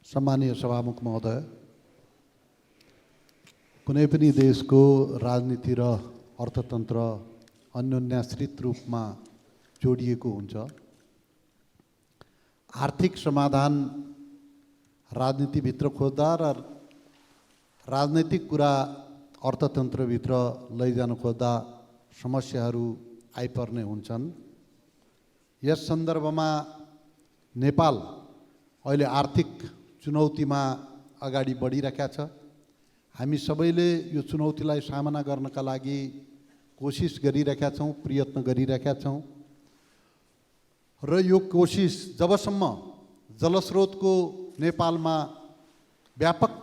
सम्मानीय सभामुख महोदय, कुनै पनि देशको राजनीति र अर्थतन्त्र अन्योन्याश्रित रूपमा जोडिएको हुन्छ। आर्थिक समाधान राजनीतिभित्र खोज्दा र राजनैतिक कुरा अर्थतन्त्रभित्र लैजान खोज्दा समस्याहरू आइपर्ने हुन्छन्। यस सन्दर्भमा नेपाल अहिले आर्थिक चुनौतीमा अगाडि बढिरहेका छ। हामी सबैले यो चुनौतीलाई सामना गर्नका लागि कोसिस गरिरहेका छौँ, प्रयत्न गरिरहेका छौँ र यो कोसिस जबसम्म जलस्रोतको नेपालमा व्यापक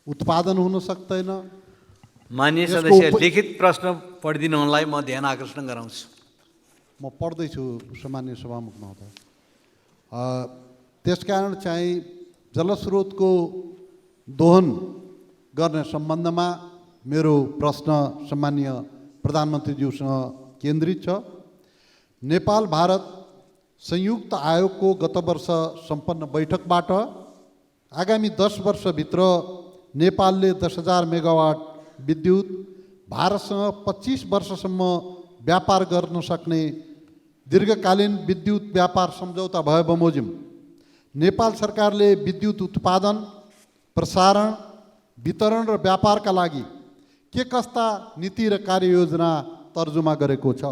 उत्पादन हुन सक्दैन। माननीय सदस्य, लिखित प्रश्न पढिदिनुहुनलाई म ध्यान आकर्षण गराउँछु। म पढ्दैछु सम्मानीय सभामुख महोदय। त्यसकारण चाहिँ जलस्रोतको दोहन गर्ने सम्बन्धमा मेरो प्रश्न सम्मानीय प्रधानमन्त्रीज्यूसँग केन्द्रित छ। नेपाल भारत संयुक्त आयोगको गत वर्ष सम्पन्न बैठकबाट आगामी 10 वर्षभित्र नेपालले 10,000 मेगावाट विद्युत भारतसँग 25 वर्षसम्म व्यापार गर्न सक्ने दीर्घकालीन विद्युत व्यापार सम्झौता भए बमोजिम नेपाल सरकारले विद्युत उत्पादन, प्रसारण, वितरण र व्यापारका लागि के कस्ता नीति र कार्ययोजना तर्जुमा गरेको छ?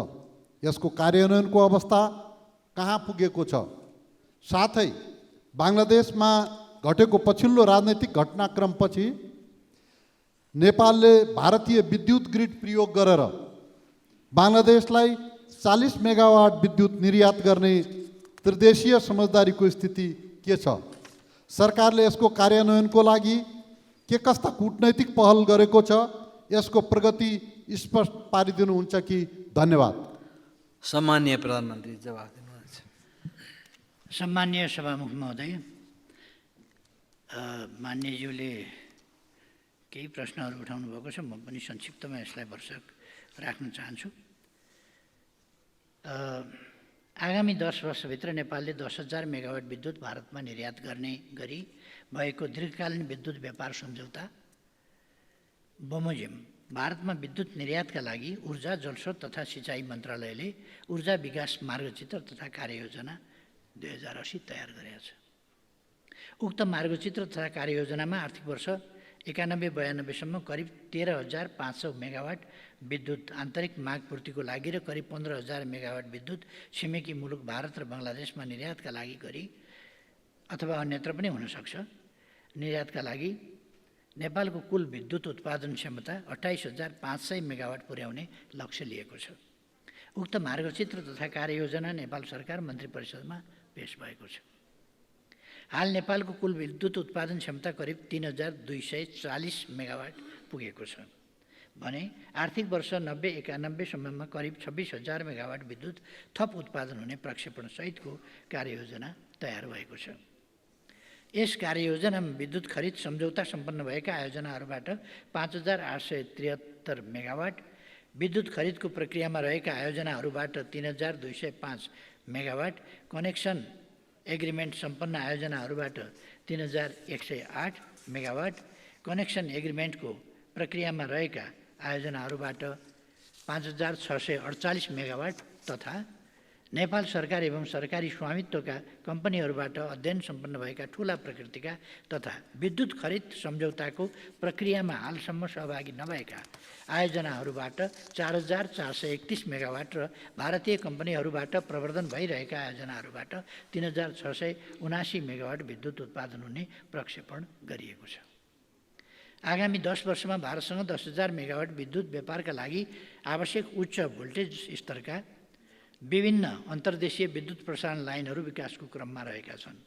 यसको कार्यान्वयनको अवस्था कहाँ पुगेको छ? साथै बांग्लादेशमा घटेको पछिल्लो राजनैतिक घटनाक्रमपछि नेपालले भारतीय विद्युत ग्रिड प्रयोग गरेर बांग्लादेशलाई 40 मेगावाट विद्युत निर्यात गर्ने त्रिदेशीय समझदारीको स्थिति के छ? सरकारले यसको कार्यान्वयनको लागि के कस्ता कूटनैतिक पहल गरेको छ? यसको प्रगति स्पष्ट पारिदिनुहुन्छ कि? धन्यवाद। सम्माननीय प्रधानमन्त्री जवाफ दिनुहुन्छ। सम्माननीय सभामुख महोदय, मान्यज्यूले केही प्रश्नहरू उठाउनु भएको छ। म पनि संक्षिप्तमा यसलाई भरसक राख्न चाहन्छु। आगामी 10 वर्षभित्र नेपालले 10,000 मेगावाट विद्युत भारतमा निर्यात गर्ने गरी भएको दीर्घकालीन विद्युत व्यापार सम्झौता बमोजिम भारतमा विद्युत निर्यातका लागि ऊर्जा, जलस्रोत तथा सिँचाइ मन्त्रालयले ऊर्जा विकास मार्गचित्र तथा कार्ययोजना 2080 तयार गरेको छ। उक्त मार्गचित्र तथा कार्ययोजनामा आर्थिक वर्ष 91-92सम्म करिब 13,500 मेगावाट विद्युत आन्तरिक माग पूर्तिको लागि र करिब 15,000 मेगावाट विद्युत छिमेकी मुलुक भारत र बङ्गलादेशमा निर्यातका लागि गरी अथवा अन्यत्र पनि हुन सक्छ निर्यातका लागि नेपालको कुल विद्युत उत्पादन क्षमता 28,500 मेगावाट पुर्याउने लक्ष्य लिएको छ। उक्त मार्गचित्र तथा कार्ययोजना नेपाल सरकार मन्त्री परिषदमा पेश भएको छ। हाल नेपालको कुल विद्युत उत्पादन क्षमता करिब 3,240 मेगावाट पुगेको छ भने आर्थिक वर्ष 90-91 सम्ममा करिब 26,000 मेगावाट विद्युत थप उत्पादन हुने प्रक्षेपण सहितको कार्ययोजना तयार भएको छ। यस कार्ययोजनामा विद्युत खरिद सम्झौता सम्पन्न भएका आयोजनाहरूबाट 5,873 मेगावाट, विद्युत खरिदको प्रक्रियामा रहेका आयोजनाहरूबाट 3,205 मेगावाट, कनेक्सन एग्रिमेन्ट सम्पन्न आयोजनाहरूबाट 3,108 मेगावाट, कनेक्सन एग्रिमेन्टको प्रक्रियामा रहेका आयोजनाहरूबाट 5,648 मेगावाट तथा नेपाल सरकार एवं सरकारी स्वामित्वका कम्पनीहरूबाट अध्ययन सम्पन्न भएका ठूला प्रकृतिका तथा विद्युत खरिद सम्झौताको प्रक्रियामा हालसम्म सहभागी नभएका आयोजनाहरूबाट 4,431 मेगावाट र भारतीय कम्पनीहरूबाट प्रवर्धन भइरहेका आयोजनाहरूबाट 3,679 मेगावाट विद्युत उत्पादन हुने प्रक्षेपण गरिएको छ। आगामी 10 वर्षमा भारतसँग 10,000 मेगावाट विद्युत व्यापारका लागि आवश्यक उच्च भोल्टेज स्तरका विभिन्न अन्तर्देशीय विद्युत प्रसारण लाइनहरू विकासको क्रममा रहेका छन्।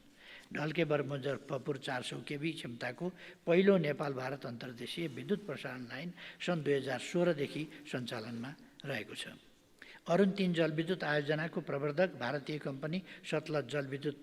ढल्केबर मुजफ्फरपुर 400 केभी क्षमताको पहिलो नेपाल भारत अन्तर्देशीय विद्युत प्रसारण लाइन सन् 2016 देखि सञ्चालनमा रहेको छ। अरुण 3 जलविद्युत आयोजनाको प्रवर्धक भारतीय कम्पनी सतलज जलविद्युत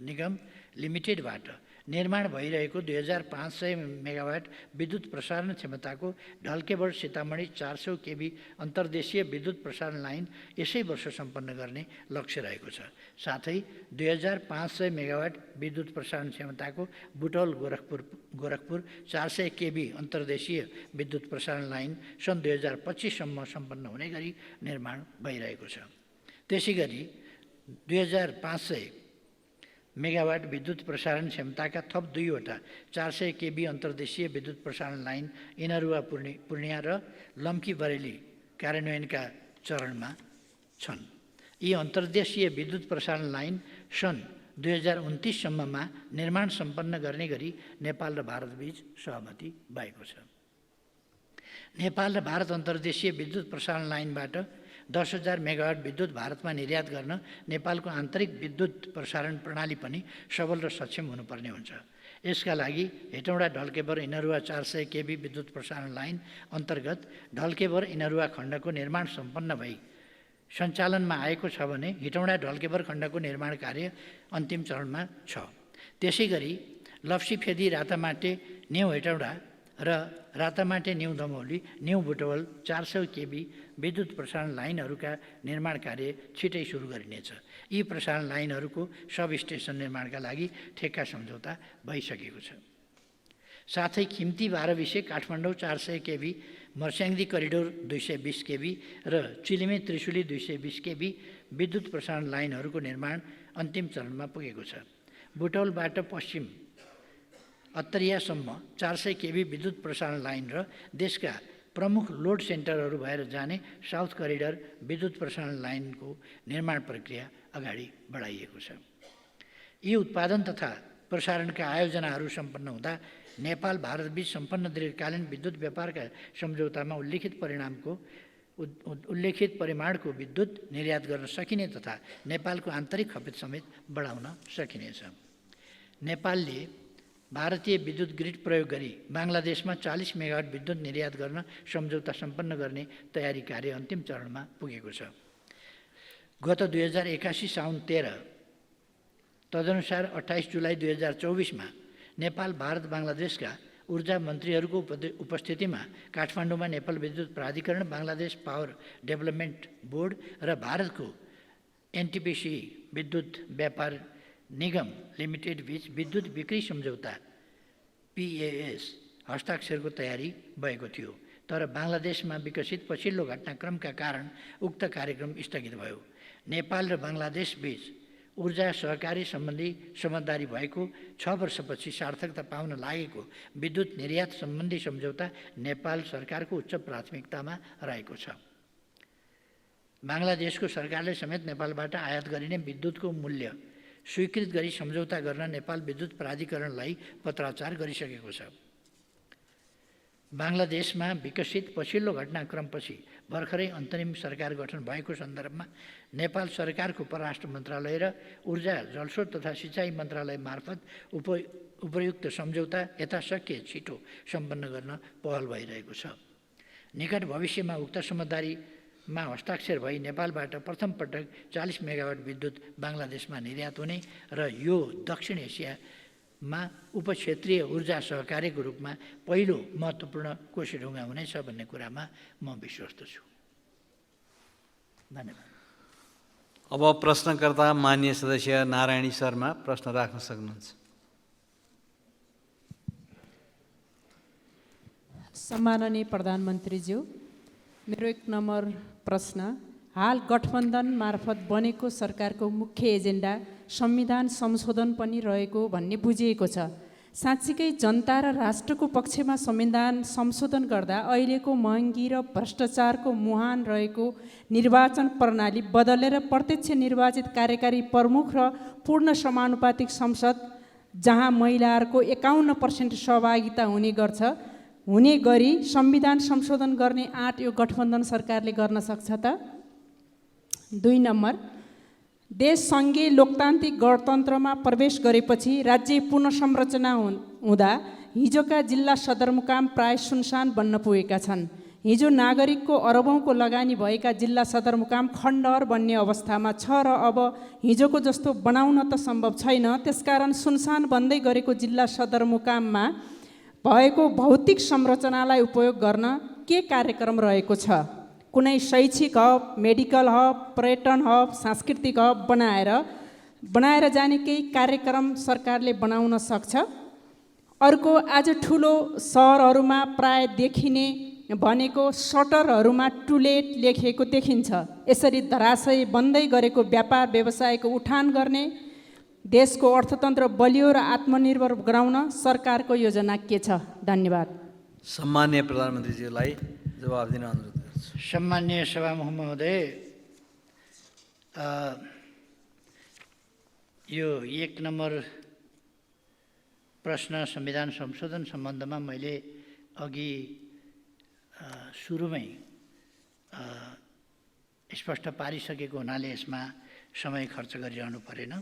निगम लिमिटेडबाट निर्माण भइरहेको 2500 मेगावाट विद्युत प्रसारण क्षमताको ढल्केबर सीतामढी 400 केबी अन्तर्देशीय विद्युत प्रसारण लाइन यसै वर्ष सम्पन्न गर्ने लक्ष्य रहेको छ। साथै 2500 मेगावाट विद्युत प्रसारण क्षमताको बुटौल गोरखपुर 400 केबी अन्तर्देशीय विद्युत प्रसारण लाइन सन् 2025 सम्म सम्पन्न हुने गरी निर्माण भइरहेको छ। त्यसैगरी 2500 मेगावाट विद्युत प्रसारण क्षमताका थप 2 वटा 400 केबी अन्तर्देशीय विद्युत प्रसारण लाइन इनरुवा पूर्णिया र लम्की बरेली कार्यान्वयनका चरणमा छन्। यी अन्तर्देशीय विद्युत प्रसारण लाइन सन् 2029 सम्ममा निर्माण सम्पन्न गर्ने गरी नेपाल र भारतबीच सहमति भएको छ। नेपाल र भारत अन्तर्देशीय विद्युत प्रसारण लाइनबाट 10,000 मेगावाट विद्युत भारतमा निर्यात गर्न नेपालको आन्तरिक विद्युत प्रसारण प्रणाली पनि सबल र सक्षम हुनुपर्ने हुन्छ। यसका लागि हेटौँडा ढल्केबर इनरुवा 400 केबी विद्युत प्रसारण लाइन अन्तर्गत ढल्केबर इनरुवा खण्डको निर्माण सम्पन्न भई सञ्चालनमा आएको छ भने हेटौँडा ढल्केबर खण्डको निर्माण कार्य अन्तिम चरणमा छ। त्यसैगरी लप्सीफेदी रातामाटे न्यू हेटौँडा र Ratamate new Damauli new Butwal 400 KB विद्युत प्रसारण लाइनहरूका निर्माण कार्य छिटै सुरु गरिनेछ। यी प्रसारण लाइनहरूको सब स्टेसन निर्माणका लागि ठेक्का सम्झौता भइसकेको छ। साथै खिम्ती 12 विषय Kathmandu 400 KB Marsyangdi corridor 220 KB र चिलिमे त्रिशुली 220 केबी विद्युत प्रसारण लाइनहरूको निर्माण अन्तिम चरणमा पुगेको छ। बुटौलबाट पश्चिम अत्तरियासम्म 400 केबी विद्युत प्रसारण लाइन र देशका प्रमुख लोड सेन्टरहरू भएर जाने साउथ करिडर विद्युत प्रसारण लाइनको निर्माण प्रक्रिया अगाडि बढाइएको छ। यी उत्पादन तथा प्रसारणका आयोजनाहरू सम्पन्न हुँदा नेपाल भारतबीच सम्पन्न दीर्घकालीन विद्युत व्यापारका सम्झौतामा उल्लेखित परिमाणको विद्युत निर्यात गर्न सकिने तथा नेपालको आन्तरिक खपत समेत बढाउन सकिनेछ। नेपालले भारतीय विद्युत ग्रिड प्रयोग गरी बङ्गलादेशमा 40 मेगावाट विद्युत निर्यात गर्न सम्झौता सम्पन्न गर्ने तयारी कार्य अन्तिम चरणमा पुगेको छ। गत 2081 साउन 13 तदनुसार 28 जुलाई 2024मा नेपाल भारत बङ्गलादेशका ऊर्जा मन्त्रीहरूको उपस्थितिमा काठमाडौँमा नेपाल विद्युत प्राधिकरण, बङ्गलादेश पावर डेभलपमेन्ट बोर्ड र भारतको एनटिपिसी विद्युत व्यापार निगम लिमिटेड बीच विद्युत बिक्री सम्झौता PAS हस्ताक्षरको तयारी भएको थियो। तर बङ्गलादेशमा विकसित पछिल्लो घटनाक्रमका कारण उक्त कार्यक्रम स्थगित भयो। नेपाल र बङ्गलादेश बीच ऊर्जा सहकारी सम्बन्धी समझदारी भएको 6 वर्षपछि सार्थकता पाउन लागेको विद्युत निर्यात सम्बन्धी सम्झौता नेपाल सरकारको उच्च प्राथमिकतामा रहेको छ। बङ्गलादेशको सरकारले समेत नेपालबाट आयात गरिने विद्युतको मूल्य स्वीकृत गरी सम्झौता गर्न नेपाल विद्युत प्राधिकरणलाई पत्राचार गरिसकेको छ। बङ्गलादेशमा विकसित पछिल्लो घटनाक्रमपछि भर्खरै अन्तरिम सरकार गठन भएको सन्दर्भमा नेपाल सरकारको परराष्ट्र मन्त्रालय र ऊर्जा जलस्रोत तथा सिँचाइ मन्त्रालय मार्फत उपयुक्त सम्झौता यथाशक्य छिटो सम्पन्न गर्न पहल भइरहेको छ। निकट भविष्यमा उक्त समझदारीमा हस्ताक्षर भई नेपालबाट प्रथम पटक 40 मेगावाट विद्युत बङ्गलादेशमा निर्यात हुने र यो दक्षिण एसियामा उपक्षेत्रीय ऊर्जा सहकारीको रूपमा पहिलो महत्त्वपूर्ण कोषढुङ्गा हुनेछ भन्ने कुरामा म विश्वस्त छु। धन्यवाद। अब प्रश्नकर्ता माननीय सदस्य नारायणी शर्मा प्रश्न राख्न सक्नुहुन्छ। सम्माननीय प्रधानमन्त्रीज्यू, मेरो 1 नम्बर प्रश्न, हाल गठबन्धन मार्फत बनेको सरकारको मुख्य एजेन्डा संविधान संशोधन पनि रहेको भन्ने बुझिएको छ। साँच्चीकै जनता र राष्ट्रको पक्षमा संविधान संशोधन गर्दा अहिलेको महँगी र भ्रष्टाचारको मुहान रहेको निर्वाचन प्रणाली बदलेर प्रत्यक्ष निर्वाचित कार्यकारी प्रमुख र पूर्ण समानुपातिक संसद जहाँ महिलाहरूको 51% सहभागिता हुने गरी संविधान संशोधन गर्ने आँट यो गठबन्धन सरकारले गर्न सक्छ त? 2 नम्बर, देश सङ्घीय लोकतान्त्रिक गणतन्त्रमा प्रवेश गरेपछि राज्य पुनर्संरचना हुँदा हिजोका जिल्ला सदरमुकाम प्राय सुनसान बन्न पुगेका छन्। हिजो नागरिकको अरबौँको लगानी भएका जिल्ला सदरमुकाम खण्डहर बन्ने अवस्थामा छ र अब हिजोको जस्तो बनाउन त सम्भव छैन। त्यसकारण सुनसान बन्दै गरेको जिल्ला सदरमुकाममा भएको भौतिक संरचनालाई उपयोग गर्न के कार्यक्रम रहेको छ? कुनै शैक्षिक हब, मेडिकल हब, पर्यटन हब, सांस्कृतिक हब बनाएर जाने केही कार्यक्रम सरकारले बनाउन सक्छ? अर्को, आज ठुलो सहरहरूमा प्राय देखिने भनेको सटरहरूमा टु लेट लेखिएको देखिन्छ। यसरी धराशयी बन्दै गरेको व्यापार व्यवसायको उठान गर्ने, देशको अर्थतन्त्र बलियो र आत्मनिर्भर गराउन सरकारको योजना के छ? धन्यवाद। सम्माननीय प्रधानमन्त्रीज्यूलाई जवाब दिन अनुरोध गर्छु। सम्माननीय सभामुख महोदय, यो 1 नम्बर प्रश्न संविधान संशोधन सम्बन्धमा मैले अघि सुरुमै स्पष्ट पारिसकेको हुनाले यसमा समय खर्च गरिरहनु परेन।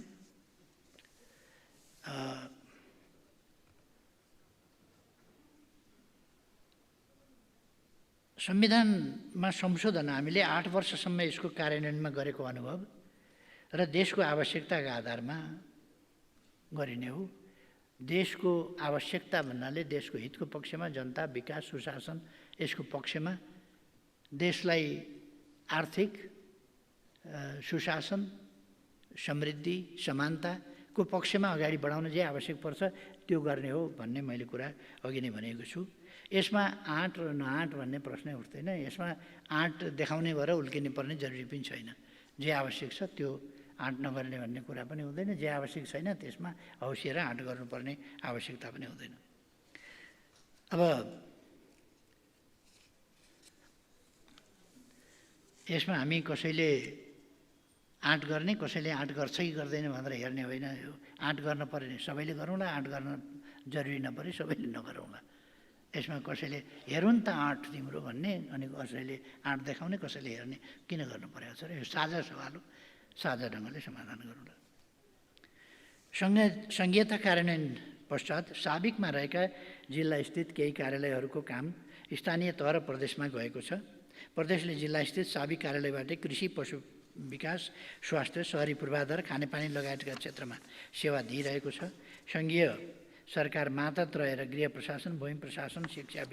संविधानमा संशोधन हामीले 8 वर्षसम्म यसको कार्यान्वयनमा गरेको अनुभव र देशको आवश्यकताका आधारमा गरिने हो। देशको आवश्यकता भन्नाले देशको हितको पक्षमा, जनता, विकास, सुशासन यसको पक्षमा, देशलाई आर्थिक सुशासन, समृद्धि, समानताको पक्षमा अगाडि बढाउन जे आवश्यक पर्छ त्यो गर्ने हो भन्ने मैले कुरा अघि नै भनेको छु। यसमा आँट र नआँट भन्ने प्रश्नै उठ्दैन। यसमा आँट देखाउने भएर उल्किने पर्ने जरुरी पनि छैन। जे आवश्यक छ त्यो आँट नगर्ने भन्ने कुरा पनि हुँदैन। जे आवश्यक छैन त्यसमा हौसिएर आँट गर्नुपर्ने आवश्यकता पनि हुँदैन। अब यसमा हामी कसैले आँट गर्ने, कसैले आँट गर्छ कि गर्दैन भनेर हेर्ने होइन। यो आँट गर्न पर्ने सबैले गरौँला, आँट गर्न जरुरी नपरे सबैले नगरौँला। यसमा कसैले हेरौँ त आँट तिम्रो भन्ने, अनि कसैले आँट देखाउने, कसैले हेर्ने किन गर्नु परेको छ र? यो साझा सवाल हो, साझा ढङ्गले समाधान गरौँला। सङ्घीयता कार्यान्वयन पश्चात साबिकमा रहेका जिल्लास्थित केही कार्यालयहरूको काम स्थानीय तह र प्रदेशमा गएको छ। प्रदेशले जिल्लास्थित साबिक कार्यालयबाटै कृषि, पशु विकास, स्वास्थ्य, शहरी पूर्वाधार, खानेपानी लगायतका क्षेत्रमा सेवा दिइरहेको छ। सङ्घीय सरकार मातहत रहेर गृह प्रशासन, भूमि प्रशासन, शिक्षा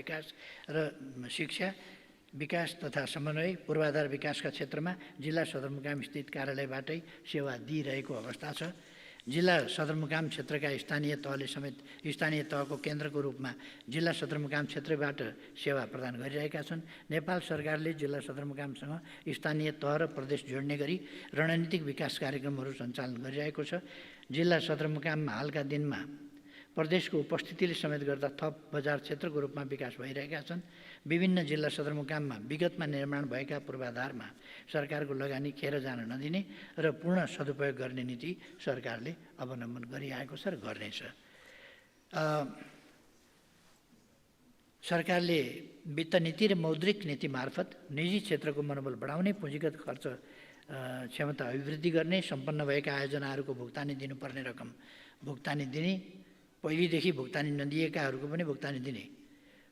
विकास तथा समन्वय, पूर्वाधार विकासका क्षेत्रमा जिल्ला सदरमुकाम स्थित कार्यालयबाटै सेवा दिइरहेको अवस्था छ। जिल्ला सदरमुकाम क्षेत्रका स्थानीय तहले समेत स्थानीय तहको केन्द्रको रूपमा जिल्ला सदरमुकाम क्षेत्रबाट सेवा प्रदान गरिरहेका छन्। नेपाल सरकारले जिल्ला सदरमुकामसँग स्थानीय तह र प्रदेश जोड्ने गरी रणनीतिक विकास कार्यक्रमहरू सञ्चालन गरिरहेको छ। जिल्ला सदरमुकाममा हालका दिनमा प्रदेशको उपस्थितिले समेत गर्दा थप बजार क्षेत्रको रूपमा विकास भइरहेका छन्। विभिन्न जिल्ला सदरमुकाममा विगतमा निर्माण भएका पूर्वाधारमा सरकारको लगानी खेर जान नदिने र पूर्ण सदुपयोग गर्ने नीति सरकारले अवलम्बन गरिआएको छ र गर्नेछ। सरकारले वित्त नीति र मौद्रिक नीति मार्फत निजी क्षेत्रको मनोबल बढाउने, पुँजीगत खर्च क्षमता अभिवृद्धि गर्ने, सम्पन्न भएका आयोजनाहरूको भुक्तानी दिनुपर्ने रकम भुक्तानी दिने, पहिलेदेखि भुक्तानी नदिएकाहरूको पनि भुक्तानी दिने,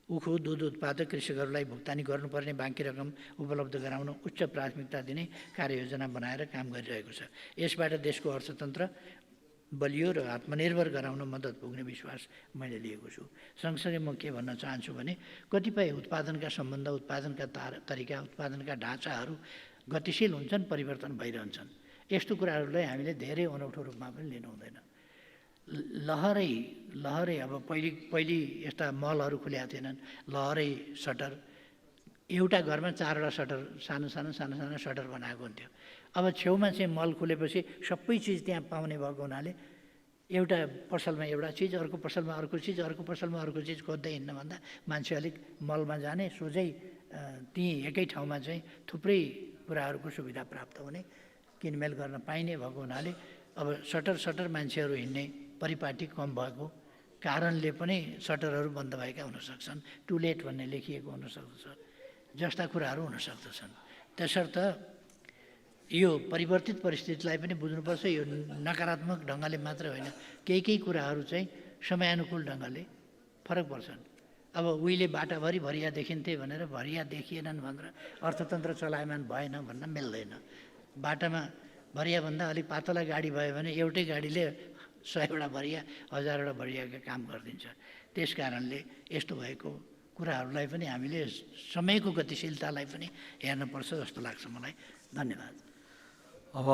उखु दुध उत्पादक कृषकहरूलाई भुक्तानी गर्नुपर्ने बाँकी रकम उपलब्ध गराउन उच्च प्राथमिकता दिने कार्ययोजना बनाएर काम गरिरहेको छ। यसबाट देशको अर्थतन्त्र बलियो र आत्मनिर्भर गराउन मद्दत पुग्ने विश्वास मैले लिएको छु। सँगसँगै म के भन्न चाहन्छु भने कतिपय उत्पादनका सम्बन्ध, उत्पादनका तरिका, उत्पादनका ढाँचाहरू गतिशील हुन्छन्, परिवर्तन भइरहन्छन्। यस्तो कुराहरूलाई हामीले धेरै अनौठो रूपमा पनि लिनु हुँदैन। लहरै अब पहिले यस्ता मलहरू खुलेका थिएनन्। लहरै सटर, एउटा घरमा 4वटा सटर, सानो सटर बनाएको हुन्थ्यो। अब छेउमा चाहिँ मल खुलेपछि सबै चिज त्यहाँ पाउने भएको हुनाले एउटा पसलमा एउटा चिज, अर्को पसलमा अर्को चिज, अर्को पसलमा अर्को चिज खोज्दै हिँड्नुभन्दा मान्छे अलिक मलमा जाने, सोझै त्यहीँ एकै ठाउँमा चाहिँ थुप्रै कुराहरूको सुविधा प्राप्त हुने, किनमेल गर्न पाइने भएको हुनाले अब सटर मान्छेहरू हिँड्ने परिपाटी कम भएको कारणले पनि सटरहरू बन्द भएका हुनसक्छन्, टु लेट भन्ने लेखिएको हुनसक्छ, जस्ता कुराहरू हुन सक्दछन्। त्यसर्थ यो परिवर्तित परिस्थितिलाई पनि बुझ्नुपर्छ। यो नकारात्मक ढङ्गले मात्र होइन, केही कुराहरू चाहिँ समयानुकूल ढङ्गले फरक पर्छन्। अब उहिले बाटाभरि भरिया देखिन्थे भनेर भरिया देखिएनन् भनेर अर्थतन्त्र चलायमान भएन भन्न मिल्दैन। बाटामा भरियाभन्दा अलिक पातला गाडी भयो भने एउटै गाडीले 100वटा भरिया 1000वटा भरियाका काम गरिदिन्छ। त्यस कारणले यस्तो भएको कुराहरूलाई पनि हामीले समयको गतिशीलतालाई पनि हेर्नुपर्छ जस्तो लाग्छ मलाई। धन्यवाद। अब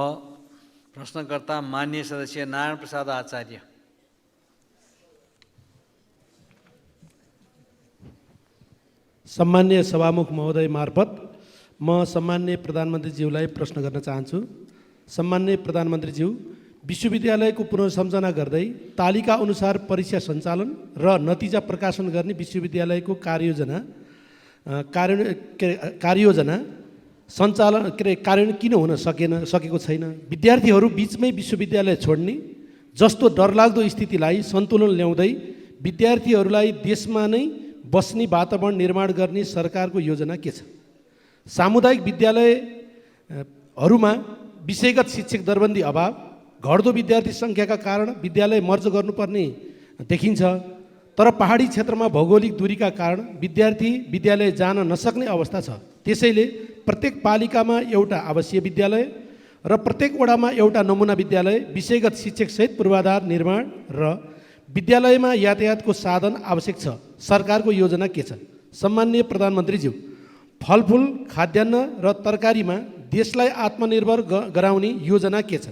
प्रश्नकर्ता माननीय सदस्य नारायण प्रसाद आचार्य। सम्मान्य सभामुख महोदय मार्फत म सम्मान्य प्रधानमन्त्रीज्यूलाई प्रश्न गर्न चाहन्छु। सम्मान्य प्रधानमन्त्रीज्यू, विश्वविद्यालयको पुनर्सम्झना गर्दै तालिका अनुसार परीक्षा सञ्चालन र नतिजा प्रकाशन गर्ने विश्वविद्यालयको कार्ययोजना सञ्चालन कार्यान्वयन किन हुन सकेको छैन? विद्यार्थीहरू बिचमै विश्वविद्यालय छोड्ने जस्तो डरलाग्दो स्थितिलाई सन्तुलन ल्याउँदै विद्यार्थीहरूलाई देशमा नै बस्ने वातावरण निर्माण गर्ने सरकारको योजना के छ? सामुदायिक विद्यालयहरूमा विषयगत शिक्षक दरबन्दी अभाव, घट्दो विद्यार्थी सङ्ख्याका कारण विद्यालय मर्ज गर्नुपर्ने देखिन्छ। तर पहाडी क्षेत्रमा भौगोलिक दूरीका कारण विद्यार्थी विद्यालय जान नसक्ने अवस्था छ। त्यसैले प्रत्येक पालिकामा एउटा आवासीय विद्यालय र प्रत्येक वडामा एउटा नमुना विद्यालय, विषयगत शिक्षकसहित पूर्वाधार निर्माण र विद्यालयमा यातायातको साधन आवश्यक छ। सरकारको योजना के छ? सम्माननीय प्रधानमन्त्रीज्यू, फलफुल, खाद्यान्न र तरकारीमा देशलाई आत्मनिर्भर गराउने योजना के छ?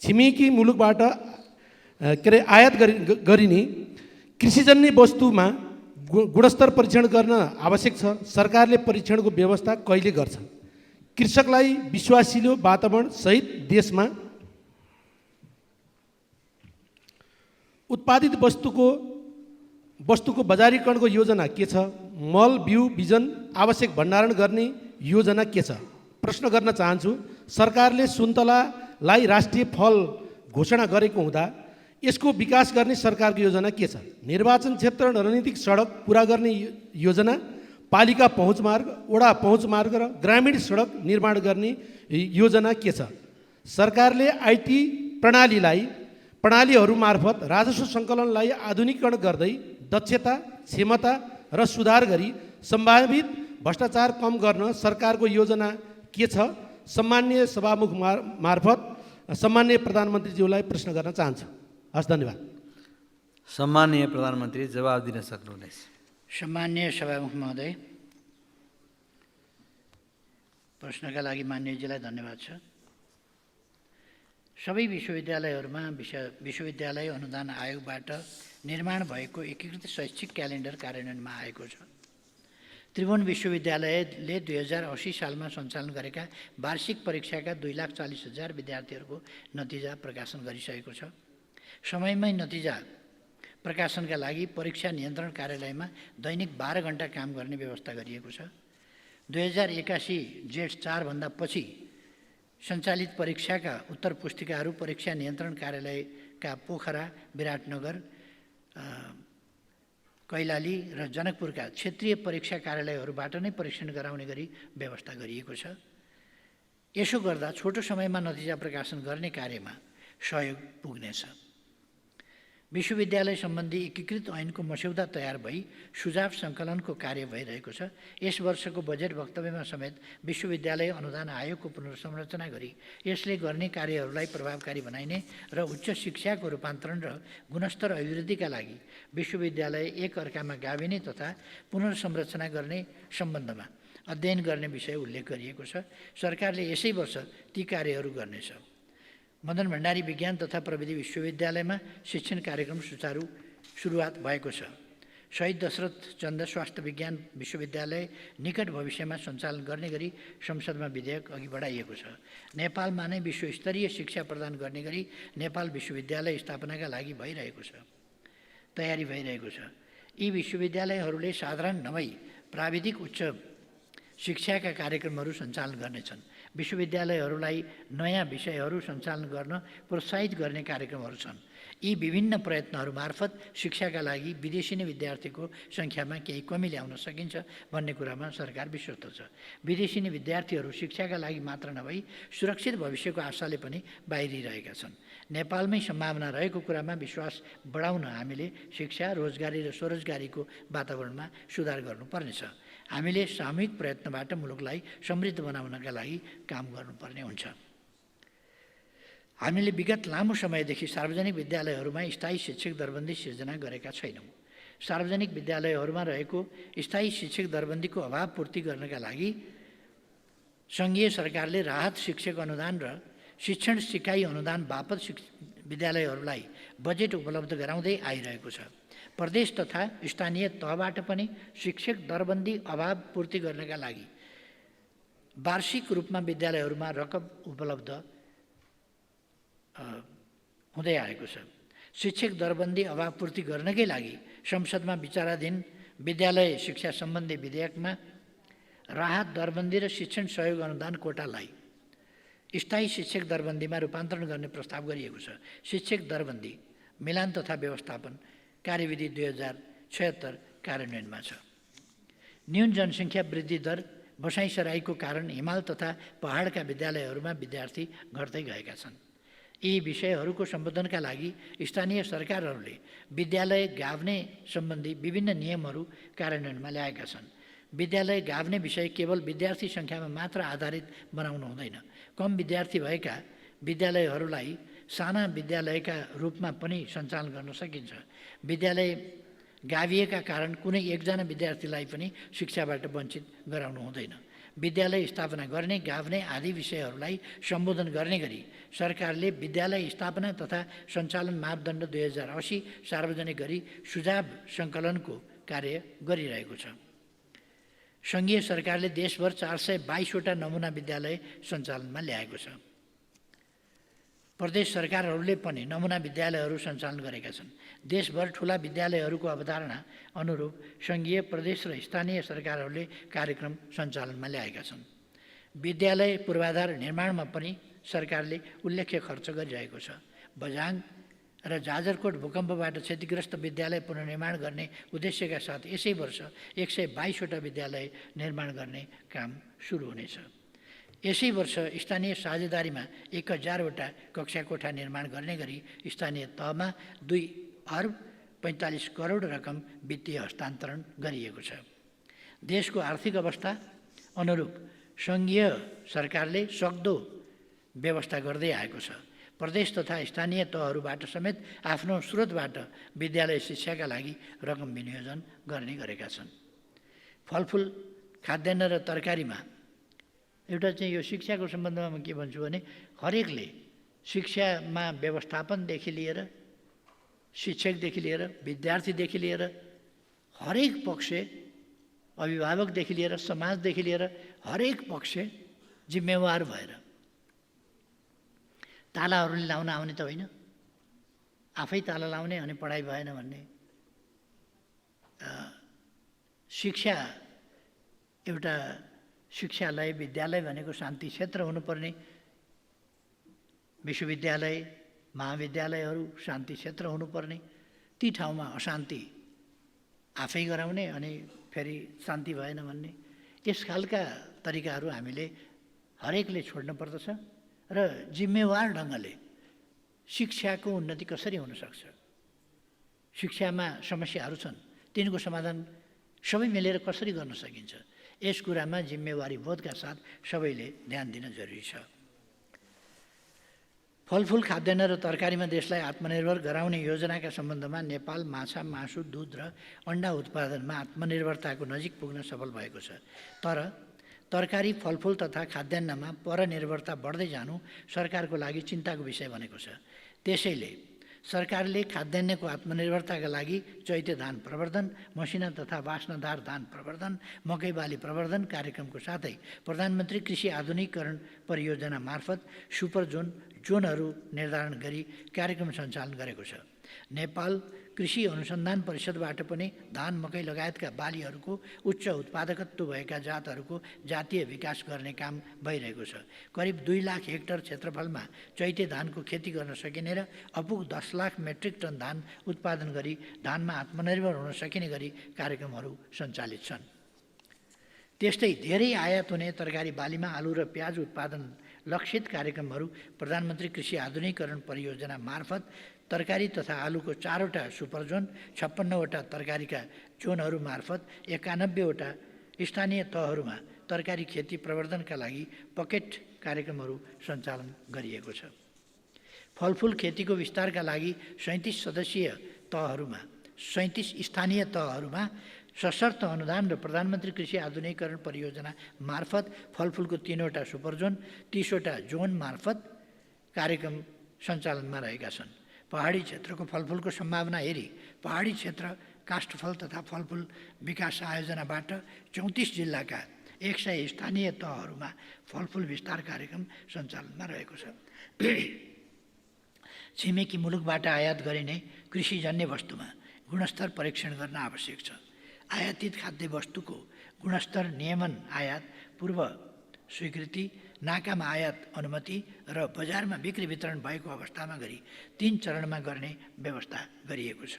छिमेकी मुलुकबाट आयात गरिने कृषिजन्य वस्तुमा गुणस्तर परीक्षण गर्न आवश्यक छ। सरकारले परीक्षणको व्यवस्था कहिले गर्छ? कृषकलाई विश्वासिलो वातावरण सहित देशमा उत्पादित वस्तुको बजारीकरणको योजना के छ? मल, बिउ, बिजन आवश्यक भण्डारण गर्ने योजना के छ? प्रश्न गर्न चाहन्छु, सरकारले सुन्तलालाई राष्ट्रिय फल घोषणा गरेको हुँदा यसको विकास गर्ने सरकारको योजना के छ? निर्वाचन क्षेत्र रणनीतिक सडक पुरा गर्ने योजना, पालिका पहुँच मार्ग, वडा पहुँच मार्ग र ग्रामीण सडक निर्माण गर्ने योजना के छ? सरकारले आइटी प्रणालीहरू मार्फत राजस्व सङ्कलनलाई आधुनिकीकरण गर्दै दक्षता, क्षमता र सुधार गरी सम्भावित भ्रष्टाचार कम गर्न सरकारको योजना के छ? सम्मान्य सभामुख मार्फत सम्मान्य प्रधानमन्त्रीज्यूलाई प्रश्न गर्न चाहन्छु। हस्, धन्यवाद। सम्माननीय प्रधानमन्त्री जवाब दिन सक्नुहुनेछ। सम्मान्य सभामुख महोदय, प्रश्नका लागि माननीयजीलाई धन्यवाद छ। सबै विश्वविद्यालयहरूमा विश्वविद्यालय अनुदान आयोगबाट निर्माण भएको एकीकृत शैक्षिक क्यालेन्डर कार्यान्वयनमा आएको छ। त्रिभुवन विश्वविद्यालयले 2080 सालमा सञ्चालन गरेका वार्षिक परीक्षाका 2,40,000 विद्यार्थीहरूको नतिजा प्रकाशन गरिसकेको छ। समयमै नतिजा प्रकाशनका लागि परीक्षा नियन्त्रण कार्यालयमा दैनिक 12 घण्टा काम गर्ने व्यवस्था गरिएको छ। 2081 जेठ 4 भन्दा पछि सञ्चालित परीक्षाका उत्तर पुस्तिकाहरू परीक्षा नियन्त्रण कार्यालयका पोखरा, विराटनगर, कैलाली र जनकपुरका क्षेत्रीय परीक्षा कार्यालयहरूबाट नै परीक्षण गराउने गरी व्यवस्था गरिएको छ। यसो गर्दा छोटो समयमा नतिजा प्रकाशन गर्ने कार्यमा सहयोग पुग्नेछ। विश्वविद्यालय सम्बन्धी एकीकृत ऐनको मस्यौदा तयार भई सुझाव सङ्कलनको कार्य भइरहेको छ। यस वर्षको बजेट वक्तव्यमा समेत विश्वविद्यालय अनुदान आयोगको पुनर्संरचना गरी यसले गर्ने कार्यहरूलाई प्रभावकारी बनाइने र उच्च शिक्षाको रूपान्तरण र गुणस्तर अभिवृद्धिका लागि विश्वविद्यालय एक अर्कामा गाभिने तथा पुनर्संरचना गर्ने सम्बन्धमा अध्ययन गर्ने विषय उल्लेख गरिएको छ। सरकारले यसै वर्ष ती कार्यहरू गर्नेछ। मदन भण्डारी विज्ञान तथा प्रविधि विश्वविद्यालयमा शिक्षण कार्यक्रम सुचारू सुरुवात भएको छ। शहीद दशरथ चन्द स्वास्थ्य विज्ञान विश्वविद्यालय निकट भविष्यमा सञ्चालन गर्ने गरी संसदमा विधेयक अघि बढाइएको छ। नेपालमा नै विश्वस्तरीय शिक्षा प्रदान गर्ने गरी नेपाल विश्वविद्यालय स्थापनाका लागि तयारी भइरहेको छ। यी विश्वविद्यालयहरूले साधारण नभई प्राविधिक उच्च शिक्षाका कार्यक्रमहरू सञ्चालन गर्नेछन्। विश्वविद्यालयहरूलाई नयाँ विषयहरू सञ्चालन गर्न प्रोत्साहित गर्ने कार्यक्रमहरू छन्। यी विभिन्न प्रयत्नहरू मार्फत शिक्षाका लागि विदेशी विद्यार्थीको सङ्ख्यामा केही कमी ल्याउन सकिन्छ भन्ने कुरामा सरकार विश्वस्त छ। विदेशी विद्यार्थीहरू शिक्षाका लागि मात्र नभई सुरक्षित भविष्यको आशाले पनि बाहिरिरहेका छन्। नेपालमै सम्भावना रहेको कुरामा विश्वास बढाउन हामीले शिक्षा, रोजगारी र स्वरोजगारीको वातावरणमा सुधार गर्नुपर्नेछ। हामीले सामूहिक प्रयत्नबाट मुलुकलाई समृद्ध बनाउनका लागि काम गर्नुपर्ने हुन्छ। हामीले विगत लामो समयदेखि सार्वजनिक विद्यालयहरूमा स्थायी शिक्षक दरबन्दी सिर्जना गरेका छैनौँ। सार्वजनिक विद्यालयहरूमा रहेको स्थायी शिक्षक दरबन्दीको अभाव पूर्ति गर्नका लागि सङ्घीय सरकारले राहत शिक्षक अनुदान र शिक्षण सिकाइ अनुदान बापत विद्यालयहरूलाई बजेट उपलब्ध गराउँदै आइरहेको छ। प्रदेश तथा स्थानीय तहबाट पनि शिक्षक दरबन्दी अभाव पूर्ति गर्नका लागि वार्षिक रूपमा विद्यालयहरूमा रकम उपलब्ध हुँदै आएको छ। शिक्षक दरबन्दी अभाव पूर्ति गर्नकै लागि संसदमा विचाराधीन विद्यालय शिक्षा सम्बन्धी विधेयकमा राहत दरबन्दी र शिक्षण सहयोग अनुदान कोटालाई स्थायी शिक्षक दरबन्दीमा रूपान्तरण गर्ने प्रस्ताव गरिएको छ। शिक्षक दरबन्दी मिलान तथा व्यवस्थापन कार्यविधि 2076 कार्यान्वयनमा छ। न्यून जनसङ्ख्या वृद्धि दर, बसाइसराईको कारण हिमाल तथा पहाडका विद्यालयहरूमा विद्यार्थी घट्दै गएका छन्। यी विषयहरूको सम्बोधनका लागि स्थानीय सरकारहरूले विद्यालय गाभ्ने सम्बन्धी विभिन्न नियमहरू कार्यान्वयनमा ल्याएका छन्। विद्यालय गाभ्ने विषय केवल विद्यार्थी सङ्ख्यामा मात्र आधारित बनाउनु हुँदैन। कम विद्यार्थी भएका विद्यालयहरूलाई साना विद्यालयका रूपमा पनि सञ्चालन गर्न सकिन्छ। विद्यालय गाभिएका कारण कुनै एकजना विद्यार्थीलाई पनि शिक्षाबाट वञ्चित गराउनु हुँदैन। विद्यालय स्थापना गर्ने, गाभ्ने आदि विषयहरूलाई सम्बोधन गर्ने गरी सरकारले विद्यालय स्थापना तथा सञ्चालन मापदण्ड 2080 सार्वजनिक गरी सुझाव सङ्कलनको कार्य गरिरहेको छ। सङ्घीय सरकारले देशभर 422वटा नमुना विद्यालय सञ्चालनमा ल्याएको छ। प्रदेश सरकारहरूले पनि नमुना विद्यालयहरू सञ्चालन गरेका छन्। देशभर ठुला विद्यालयहरूको अवधारणा अनुरूप सङ्घीय, प्रदेश र स्थानीय सरकारहरूले कार्यक्रम सञ्चालनमा ल्याएका छन्। विद्यालय पूर्वाधार निर्माणमा पनि सरकारले उल्लेख्य खर्च गरिरहेको छ। बझाङ र जाजरकोट भूकम्पबाट क्षतिग्रस्त विद्यालय पुनर्निर्माण गर्ने उद्देश्यका साथ यसै वर्ष 122वटा विद्यालय निर्माण गर्ने काम सुरु हुनेछ। यसै वर्ष स्थानीय साझेदारीमा 1000वटा कक्षा कोठा निर्माण गर्ने गरी स्थानीय तहमा 2 अर्ब 45 करोड रकम वित्तीय हस्तान्तरण गरिएको छ। देशको आर्थिक अवस्था अनुरूप सङ्घीय सरकारले सक्दो व्यवस्था गर्दै आएको छ। प्रदेश तथा स्थानीय तहहरूबाट समेत आफ्नो स्रोतबाट विद्यालय शिक्षाका लागि रकम विनियोजन गर्ने गरेका छन्। फलफुल, खाद्यान्न र तरकारीमा एउटा चाहिँ यो शिक्षाको सम्बन्धमा म के भन्छु भने हरेकले शिक्षामा व्यवस्थापनदेखि लिएर, शिक्षकदेखि लिएर, विद्यार्थीदेखि लिएर हरेक पक्ष, अभिभावकदेखि लिएर, समाजदेखि लिएर हरेक पक्ष जिम्मेवार भएर तालाहरूले लाउन आउने त होइन, आफै ताला लाउने अनि पढाइ भएन भन्ने। शिक्षा एउटा शिक्षालय, विद्यालय भनेको शान्ति क्षेत्र हुनुपर्ने। विश्वविद्यालय, महाविद्यालयहरू शान्ति क्षेत्र हुनुपर्ने। ती ठाउँमा अशान्ति आफै गराउने अनि फेरि शान्ति भएन भन्ने, यस खालका तरिकाहरू हामीले हरेकले छोड्न पर्दछ र जिम्मेवार ढङ्गले शिक्षाको उन्नति कसरी हुनसक्छ, शिक्षामा समस्याहरू छन् तिनको समाधान सबै मिलेर कसरी गर्न सकिन्छ, यस कुरामा जिम्मेवारी बोधका साथ सबैले ध्यान दिन जरुरी छ। फलफुल, खाद्यान्न र तरकारीमा देशलाई आत्मनिर्भर गराउने योजनाका सम्बन्धमा नेपाल माछा, मासु, दुध र अन्डा उत्पादनमा आत्मनिर्भरताको नजिक पुग्न सफल भएको छ। तर तरकारी, फलफुल तथा खाद्यान्नमा परनिर्भरता बढ्दै जानु सरकारको लागि चिन्ताको विषय बनेको छ। त्यसैले सरकारले खाद्यान्नको आत्मनिर्भरताका लागि चैते धान प्रवर्धन, मसिना तथा वास्नादार धान प्रवर्धन, मकै बाली प्रवर्धन कार्यक्रमको साथै प्रधानमन्त्री कृषि आधुनिकीकरण परियोजना मार्फत सुपर जोनहरू निर्धारण गरी कार्यक्रम सञ्चालन गरेको छ। नेपाल कृषि अनुसन्धान परिषदबाट पनि धान, मकै लगायतका बालीहरूको उच्च उत्पादकत्व भएका जातहरूको जातीय विकास गर्ने काम भइरहेको छ। करिब 2 लाख हेक्टर क्षेत्रफलमा चैते धानको खेती गर्न सकिने र अपुग 10 लाख मेट्रिक टन धान उत्पादन गरी धानमा आत्मनिर्भर हुन सकिने गरी कार्यक्रमहरू सञ्चालित छन्। त्यस्तै धेरै आयात हुने तरकारी बालीमा आलु र प्याज उत्पादन लक्षित कार्यक्रमहरू प्रधानमन्त्री कृषि आधुनिकीकरण परियोजना मार्फत तरकारी तथा आलुको 4वटा सुपर जोन, 56वटा तरकारीका जोनहरू मार्फत 91वटा स्थानीय तहहरूमा तरकारी खेती प्रवर्धनका लागि पकेट कार्यक्रमहरू सञ्चालन गरिएको छ। फलफुल खेतीको विस्तारका लागि 37 स्थानीय तहहरूमा सशर्त अनुदान र प्रधानमन्त्री कृषि आधुनिकीकरण परियोजना मार्फत फलफुलको 3वटा सुपर जोन, 30वटा जोन मार्फत कार्यक्रम सञ्चालनमा रहेका छन्। पहाडी क्षेत्रको फलफुलको सम्भावना हेरी पहाडी क्षेत्र काष्ठफल तथा फलफुल विकास आयोजनाबाट 34 जिल्लाका 100 स्थानीय तहहरूमा फलफुल विस्तार कार्यक्रम सञ्चालनमा रहेको छ। छिमेकी मुलुकबाट आयात गरिने कृषिजन्य वस्तुमा गुणस्तर परीक्षण गर्न आवश्यक छ। आयातित खाद्य वस्तुको गुणस्तर नियमन, आयात पूर्व स्वीकृति, नाकामा आयात अनुमति र बजारमा बिक्री वितरण भएको अवस्थामा गरी 3 चरणमा गर्ने व्यवस्था गरिएको छ।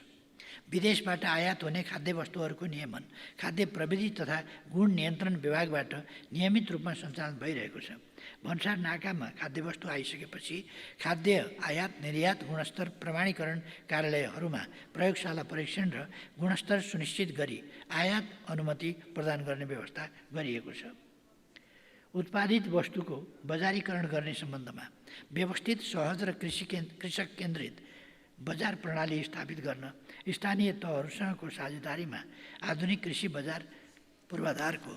विदेशबाट आयात हुने खाद्य वस्तुहरूको नियमन खाद्य प्रविधि तथा गुण नियन्त्रण विभागबाट नियमित रूपमा सञ्चालन भइरहेको छ। भन्सार नाकामा खाद्यवस्तु आइसकेपछि खाद्य आयात निर्यात गुणस्तर प्रमाणीकरण कार्यालयहरूमा प्रयोगशाला परीक्षण र गुणस्तर सुनिश्चित गरी आयात अनुमति प्रदान गर्ने व्यवस्था गरिएको छ। उत्पादित वस्तुको बजारीकरण गर्ने सम्बन्धमा व्यवस्थित, सहज र कृषक केन्द्रित बजार प्रणाली स्थापित गर्न स्थानीय तहहरूसँगको साझेदारीमा आधुनिक कृषि बजार पूर्वाधारको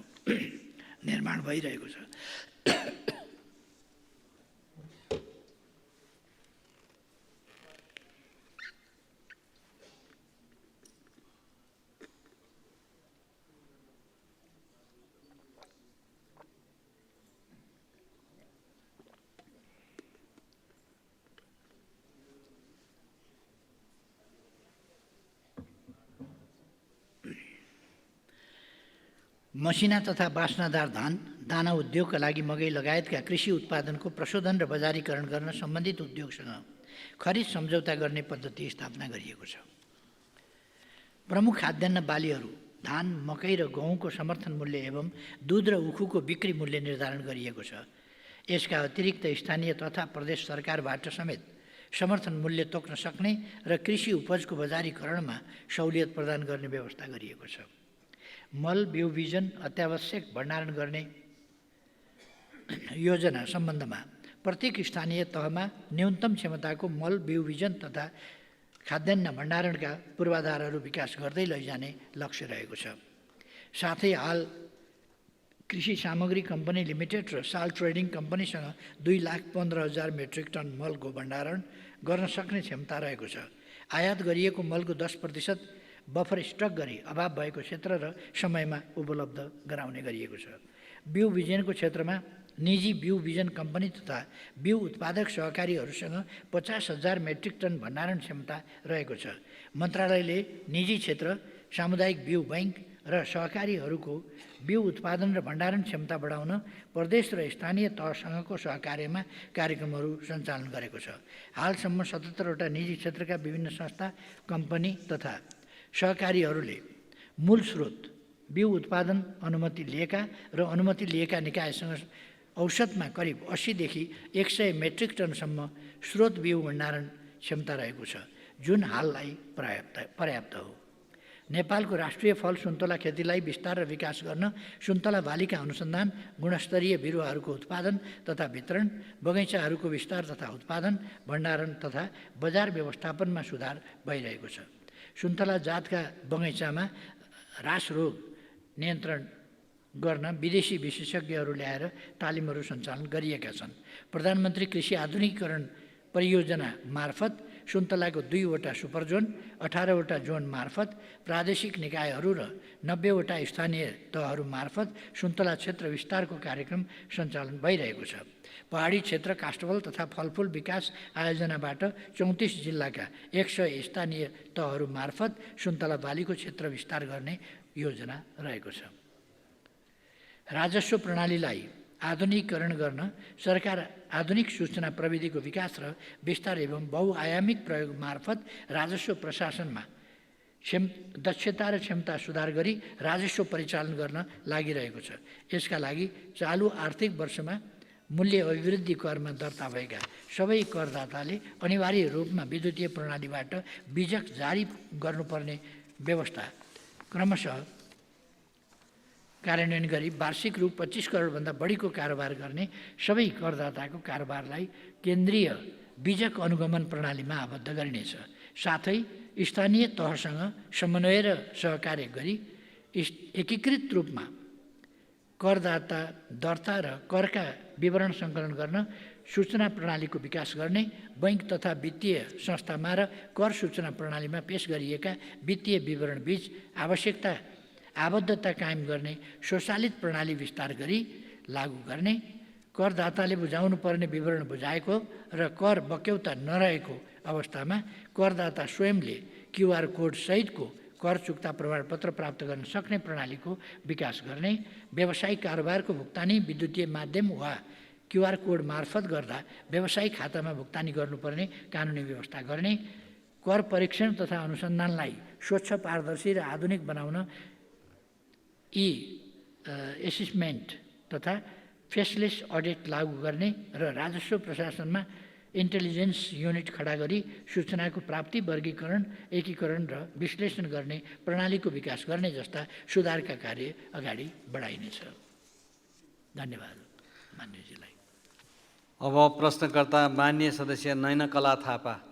निर्माण भइरहेको छ। मसिना तथा बास्नादार धान, दाना उद्योगका लागि मकै लगायतका कृषि उत्पादनको प्रशोधन र बजारीकरण गर्न सम्बन्धित उद्योगसँग खरिद सम्झौता गर्ने पद्धति स्थापना गरिएको छ। प्रमुख खाद्यान्न बालीहरू धान, मकै र गहुँको समर्थन मूल्य एवं दूध र उखुको बिक्री मूल्य निर्धारण गरिएको छ। यसका अतिरिक्त स्थानीय तथा प्रदेश सरकारबाट समेत समर्थन मूल्य तोक्न सक्ने र कृषि उपजको बजारीकरणमा सहुलियत प्रदान गर्ने व्यवस्था गरिएको छ। मल बिउ बिजन अत्यावश्यक भण्डारण गर्ने योजना सम्बन्धमा प्रत्येक स्थानीय तहमा न्यूनतम क्षमताको मल बिउ बिजन तथा खाद्यान्न भण्डारणका पूर्वाधारहरू विकास गर्दै लैजाने लक्ष्य रहेको छ। साथै हाल कृषि सामग्री कम्पनी लिमिटेड र साल ट्रेडिङ कम्पनीसँग 2,15,000 मेट्रिक टन मलको भण्डारण गर्न सक्ने क्षमता रहेको छ। आयात गरिएको मलको 10% बफर स्टक गरी अभाव भएको क्षेत्र र समयमा उपलब्ध गराउने गरिएको छ। बिउ बिजनको क्षेत्रमा निजी बिउ बिजन कम्पनी तथा बिउ उत्पादक सहकारीहरूसँग 50,000 मेट्रिक टन भण्डारण क्षमता रहेको छ। मन्त्रालयले निजी क्षेत्र, सामुदायिक बिउ बैंक र सहकारीहरूको बिउ उत्पादन र भण्डारण क्षमता बढाउन प्रदेश र स्थानीय तहसँगको सहकार्यमा कार्यक्रमहरू सञ्चालन गरेको छ। हालसम्म 77वटा निजी क्षेत्रका विभिन्न संस्था, कम्पनी तथा सहकारीहरूले मूल स्रोत बिउ उत्पादन अनुमति लिएका र अनुमति लिएका निकायसँग औसतमा करिब 80 देखि 100 मेट्रिक टनसम्म स्रोत बिउ भण्डारण क्षमता रहेको छ, जुन हाललाई पर्याप्त हो। नेपालको राष्ट्रिय फल सुन्तला खेतीलाई विस्तार र विकास गर्न सुन्तला बालीका अनुसन्धान, गुणस्तरीय बिरुवाहरूको उत्पादन तथा वितरण, बगैँचाहरूको विस्तार तथा उत्पादन, भण्डारण तथा बजार व्यवस्थापनमा सुधार भइरहेको छ। सुन्तला जातका बगैँचामा रास रोग नियन्त्रण गर्न विदेशी विशेषज्ञहरू ल्याएर तालिमहरू सञ्चालन गरिएका छन्। प्रधानमन्त्री कृषि आधुनिकीकरण परियोजना मार्फत सुन्तलाको 2वटा सुपर जोन, 18वटा जोन मार्फत प्रादेशिक निकायहरू र 90वटा स्थानीय तहहरू मार्फत सुन्तला क्षेत्र विस्तारको कार्यक्रम सञ्चालन भइरहेको छ। पहाडी क्षेत्र काष्ठफल तथा फलफुल विकास आयोजनाबाट 34 जिल्लाका 100 स्थानीय तहहरू मार्फत सुन्तला बालीको क्षेत्र विस्तार गर्ने योजना रहेको छ। राजस्व प्रणालीलाई आधुनिकीकरण गर्न सरकार आधुनिक सूचना प्रविधिको विकास र विस्तार एवं बहुआयामिक प्रयोग मार्फत राजस्व प्रशासनमा दक्षता र क्षमता सुधार गरी राजस्व परिचालन गर्न लागिरहेको छ। यसका लागि चालु आर्थिक वर्षमा मूल्य अभिवृद्धि करमा दर्ता भएका सबै करदाताले अनिवार्य रूपमा विद्युतीय प्रणालीबाट बीजक जारी गर्नुपर्ने व्यवस्था क्रमशः कार्यान्वयन गरी वार्षिक रु 25 करोडभन्दा बढीको कारोबार गर्ने सबै करदाताको कारोबारलाई केन्द्रीय बीजक अनुगमन प्रणालीमा आबद्ध गरिनेछ। साथै स्थानीय तहसँग समन्वय र सहकार्य गरी एकीकृत रूपमा करदाता दर्ता र करका विवरण सङ्कलन गर्न सूचना प्रणालीको विकास गर्ने, बैंक तथा वित्तीय संस्थामा र कर सूचना प्रणालीमा पेश गरिएका वित्तीय विवरणबीच आबद्धता कायम गर्ने स्वचालित प्रणाली विस्तार गरी लागू गर्ने, करदाताले बुझाउनु पर्ने विवरण बुझाएको र कर बक्यौता नरहेको अवस्थामा करदाता स्वयंले क्युआर कोड सहितको कर चुक्ता प्रमाणपत्र प्राप्त गर्न सक्ने प्रणालीको विकास गर्ने, व्यावसायिक कारोबारको भुक्तानी विद्युतीय माध्यम वा क्युआर कोड मार्फत गर्दा व्यावसायिक खातामा भुक्तानी गर्नुपर्ने कानुनी व्यवस्था गर्ने, कर परीक्षण तथा अनुसन्धानलाई स्वच्छ, पारदर्शी र आधुनिक बनाउन एसेसमेन्ट तथा फेसलेस अडिट लागू गर्ने र राजस्व प्रशासनमा इन्टेलिजेन्स युनिट खडा गरी सूचनाको प्राप्ति, वर्गीकरण, एकीकरण र विश्लेषण गर्ने प्रणालीको विकास गर्ने जस्ता सुधारका कार्य अगाडि बढाइनेछ। धन्यवाद मान्यजीलाई। अब प्रश्नकर्ता मान्य सदस्य नयनकला थापा।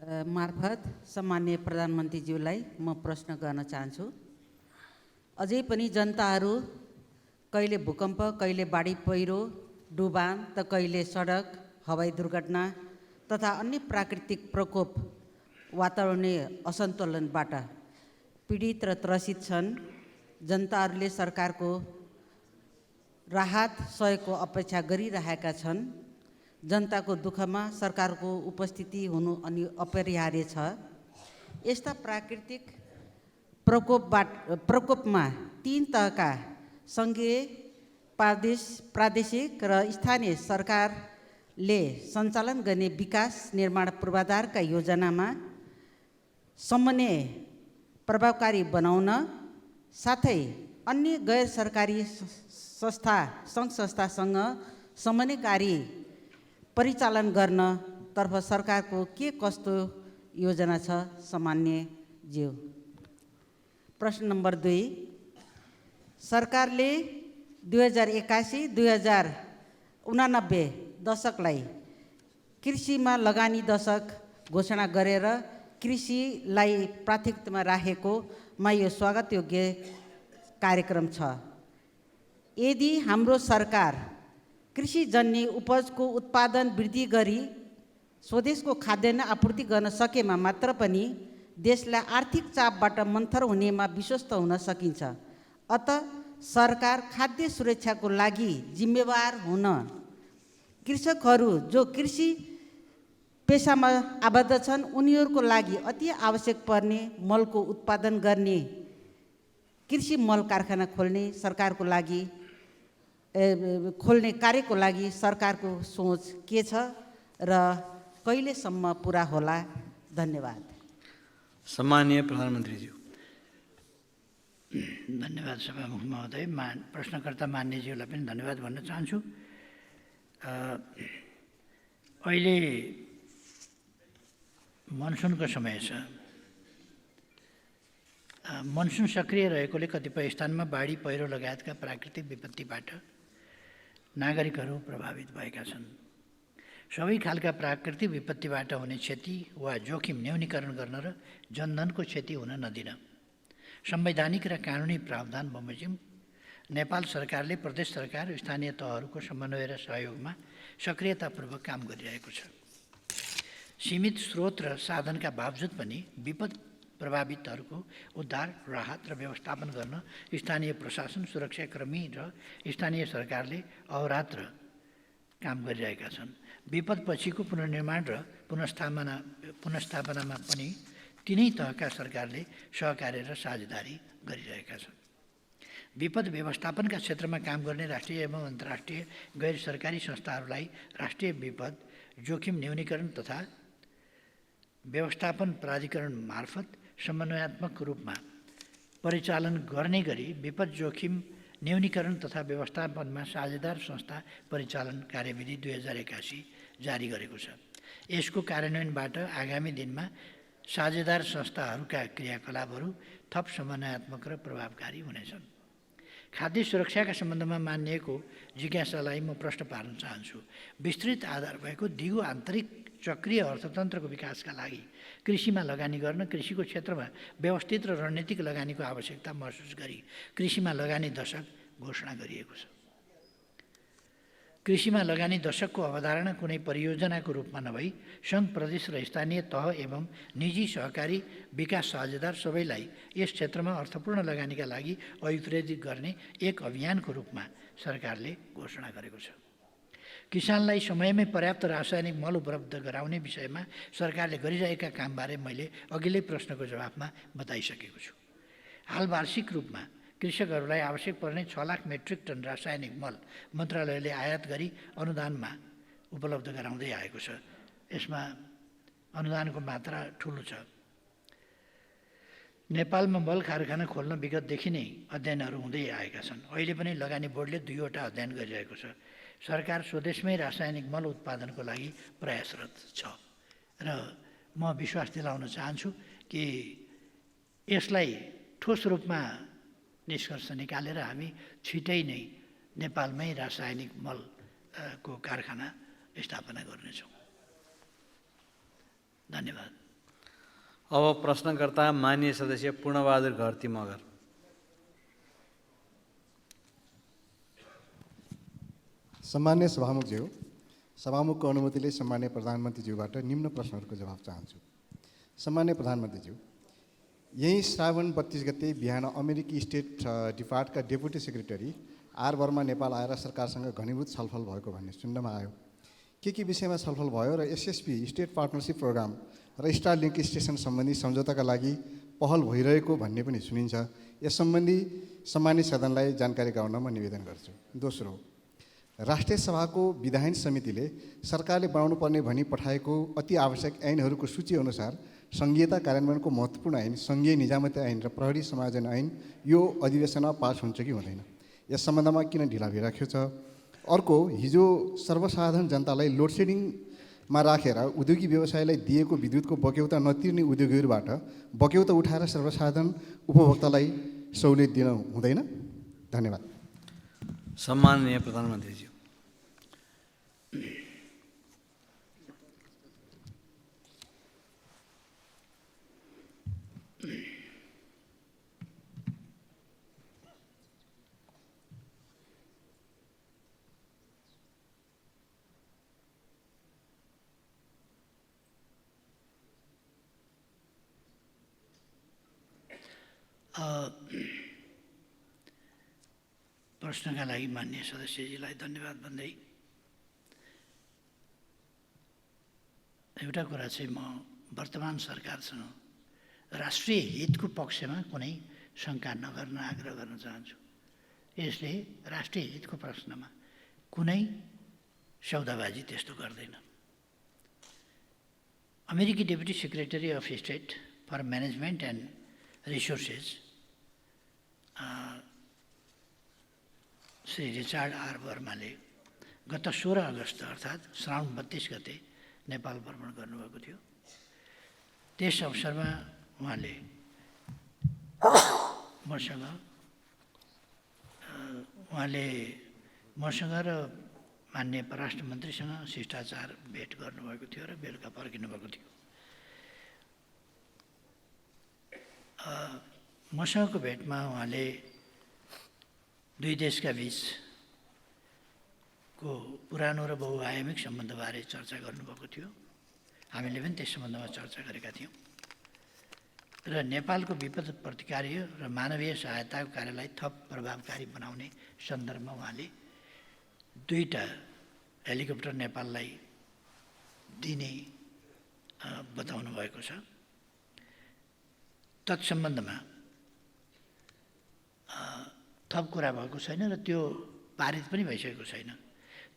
मार्फत सम्माननीय प्रधानमन्त्रीज्यूलाई म प्रश्न गर्न चाहन्छु। अझै पनि जनताहरू कहिले भूकम्प, कहिले बाढी पहिरो, डुबान त कहिले सडक, हवाई दुर्घटना तथा अन्य प्राकृतिक प्रकोप, वातावरणीय असन्तुलनबाट पीडित र त्रसित छन्। जनताहरूले सरकारको राहत सहयोगको अपेक्षा गरिरहेका छन्। जनताको दुःखमा सरकारको उपस्थिति हुनु अनि अपरिहार्य छ। यस्ता प्राकृतिक प्रकोपमा तीन तहका सङ्घीय, प्रादेशिक र स्थानीय सरकारले सञ्चालन गर्ने विकास निर्माण पूर्वाधारका योजनामा समन्वय प्रभावकारी बनाउन साथै अन्य गैर सरकारी संस्था सङ्घ संस्थासँग समन्वयकारी परिचालन गर्न तर्फ सरकारको के कस्तो योजना छ सम्मान्यज्यू? प्रश्न नम्बर 2, सरकारले 2081-2089 दशकलाई कृषिमा लगानी दशक घोषणा गरेर कृषिलाई प्राथमिकतामा राखेकोमा यो स्वागतयोग्य कार्यक्रम छ। यदि हाम्रो सरकार कृषिजन्य उपजको उत्पादन वृद्धि गरी स्वदेशको खाद्यान्न आपूर्ति गर्न सकेमा मात्र पनि देशलाई आर्थिक चापबाट मन्थर हुनेमा विश्वस्त हुन सकिन्छ। अत सरकार खाद्य सुरक्षाको लागि जिम्मेवार हुन कृषकहरू जो कृषि पेसामा आबद्ध छन् उनीहरूको लागि अति आवश्यक पर्ने मलको उत्पादन गर्ने कृषि मल कारखाना खोल्ने कार्यको लागि सरकारको सोच के छ र कहिलेसम्म पुरा होला? धन्यवाद। सम्माननीय प्रधानमन्त्रीज्यू। धन्यवाद सभामुख महोदय। प्रश्नकर्ता मान्यज्यूलाई पनि धन्यवाद भन्न चाहन्छु। अहिले मनसुनको समय छ। मनसुन सक्रिय रहेकोले कतिपय स्थानमा बाढी पहिरो लगायतका प्राकृतिक विपत्तिबाट नागरिकहरू प्रभावित भएका छन्। सबै खालका प्राकृतिक विपत्तिबाट हुने क्षति वा जोखिम न्यूनीकरण गर्न र जनधनको क्षति हुन नदिन संवैधानिक र कानुनी प्रावधान बमोजिम नेपाल सरकारले प्रदेश सरकार, स्थानीय तहहरूको समन्वय र सहयोगमा सक्रियतापूर्वक काम गरिरहेको छ। सीमित स्रोत र साधनका बावजुद पनि विपद प्रभावितहरूको उद्धार, राहत र व्यवस्थापन गर्न स्थानीय प्रशासन, सुरक्षाकर्मी र स्थानीय सरकारले अहोरात्र काम गरिरहेका छन्। विपद पछिको पुनर्निर्माण र पुनर्स्थापनामा पनि तिनै तहका सरकारले सहकार्य र साझेदारी गरिरहेका छन्। विपद व्यवस्थापनका क्षेत्रमा काम गर्ने राष्ट्रिय एवं अन्तर्राष्ट्रिय गैर सरकारी संस्थाहरूलाई राष्ट्रिय विपद जोखिम न्यूनीकरण तथा व्यवस्थापन प्राधिकरण मार्फत समन्वयात्मक रूपमा परिचालन गर्ने गरी विपद जोखिम न्यूनीकरण तथा व्यवस्थापनमा साझेदार संस्था परिचालन कार्यविधि 2081 जारी गरेको छ। यसको कार्यान्वयनबाट आगामी दिनमा साझेदार संस्थाहरूका क्रियाकलापहरू थप समन्वयात्मक र प्रभावकारी हुनेछन्। खाद्य सुरक्षाका सम्बन्धमा मानिएको जिज्ञासालाई म प्रश्न पार्न चाहन्छु। विस्तृत आधार भएको दिगो आन्तरिक चक्रीय अर्थतन्त्रको विकासका लागि कृषिमा लगानी गर्न कृषिको क्षेत्रमा व्यवस्थित र रणनीतिक लगानीको आवश्यकता महसुस गरी कृषिमा लगानी दशक घोषणा गरिएको छ। कृषिमा लगानी दशकको अवधारणा कुनै परियोजनाको रूपमा नभई सङ्घ प्रदेश र स्थानीय तह एवं निजी सहकारी विकास साझेदार सबैलाई यस क्षेत्रमा अर्थपूर्ण लगानीका लागि अभिप्रेरित गर्ने एक अभियानको रूपमा सरकारले घोषणा गरेको छ। किसानलाई समयमै पर्याप्त रासायनिक मल उपलब्ध गराउने विषयमा सरकारले गरिरहेका कामबारे मैले अघिल्लै प्रश्नको जवाफमा बताइसकेको छु। हाल वार्षिक रूपमा कृषकहरूलाई आवश्यक पर्ने 6 लाख मेट्रिक टन रासायनिक मल मन्त्रालयले आयात गरी अनुदानमा उपलब्ध गराउँदै आएको छ। यसमा अनुदानको मात्रा ठुलो छ। नेपालमा मल कारखाना खोल्न विगतदेखि नै अध्ययनहरू हुँदै आएका छन्। अहिले पनि लगानी बोर्डले 2 वटा अध्ययन गरिरहेको छ। सरकार स्वदेशमै रासायनिक मल उत्पादनको लागि प्रयासरत छ र म विश्वास दिलाउन चाहन्छु कि यसलाई ठोस रूपमा निष्कर्ष निकालेर हामी छिटै नै नेपालमै रासायनिक मल को कारखाना स्थापना गर्नेछौँ। धन्यवाद। अब प्रश्नकर्ता माननीय सदस्य पूर्णबहादुर घरती मगर। सम्मान्य सभामुखज्यू, सभामुखको अनुमतिले सम्मान्य प्रधानमन्त्रीज्यूबाट निम्न प्रश्नहरूको जवाफ चाहन्छु। सम्मान्य प्रधानमन्त्रीज्यू, यही श्रावण 32 गते बिहान अमेरिकी स्टेट डिपार्टका deputy secretary R Verma Nepal आएर सरकारसँग घनीभूत छलफल भएको भन्ने सुन्नमा आयो। के विषयमा छलफल भयो र एसएसपी स्टेट पार्टनरसिप प्रोग्राम र स्टारलिङ्क स्टेसन सम्बन्धी सम्झौताका लागि पहल भइरहेको भन्ने पनि सुनिन्छ। यस सम्बन्धी सम्मानित सदनलाई जानकारी गराउन म निवेदन गर्छु। दोस्रो, राष्ट्रिय सभाको विधायन समितिले सरकारले बनाउनु पर्ने भनी पठाएको अति आवश्यक ऐनहरूको सूची अनुसार सङ्घीयता कार्यान्वयनको महत्त्वपूर्ण ऐन सङ्घीय निजामती ऐन र प्रहरी समायोजन ऐन यो अधिवेशनमा पास हुन्छ कि हुँदैन, यस सम्बन्धमा किन ढिला भइराखेको छ? अर्को, हिजो सर्वसाधारण जनतालाई लोडसेडिङमा राखेर उद्योगी व्यवसायलाई दिएको विद्युतको बक्यौता नतिर्ने उद्योगीहरूबाट बक्यौता उठाएर सर्वसाधारण उपभोक्तालाई सहुलियत दिन हुँदैन? धन्यवाद। सम्माननीय प्रधानमन्त्रीज्यू। प्रश्नका लागि माननीय सदस्यजीलाई धन्यवाद भन्दै एउटा कुरा चाहिँ म वर्तमान सरकारसँग राष्ट्रिय हितको पक्षमा कुनै शङ्का नगर्न आग्रह गर्न चाहन्छु। यसले राष्ट्रिय हितको प्रश्नमा कुनै सौदाबाजी त्यस्तो गर्दैन। अमेरिकी deputy secretary of state for management and resources Shri Richard R वर्माले गत 16 अगस्त अर्थात् श्रावण 32 गते नेपाल भ्रमण गर्नुभएको थियो। त्यस अवसरमा उहाँले मसँग र माननीय परराष्ट्र मन्त्रीसँग शिष्टाचार भेट गर्नुभएको थियो र बेलुका फर्किनुभएको थियो। मसँगको भेटमा उहाँले दुई देशका बिचको पुरानो र बहुआयामिक सम्बन्धबारे चर्चा गर्नुभएको थियो। हामीले पनि त्यस सम्बन्धमा चर्चा गरेका थियौँ र नेपालको विपद प्रतिकार्य र मानवीय सहायताको कार्यलाई थप प्रभावकारी बनाउने सन्दर्भमा उहाँले 2टा हेलिकप्टर नेपाललाई दिने बताउनु भएको छ। तत्सम्बन्धमा थप कुरा भएको छैन र त्यो पारित पनि भइसकेको छैन।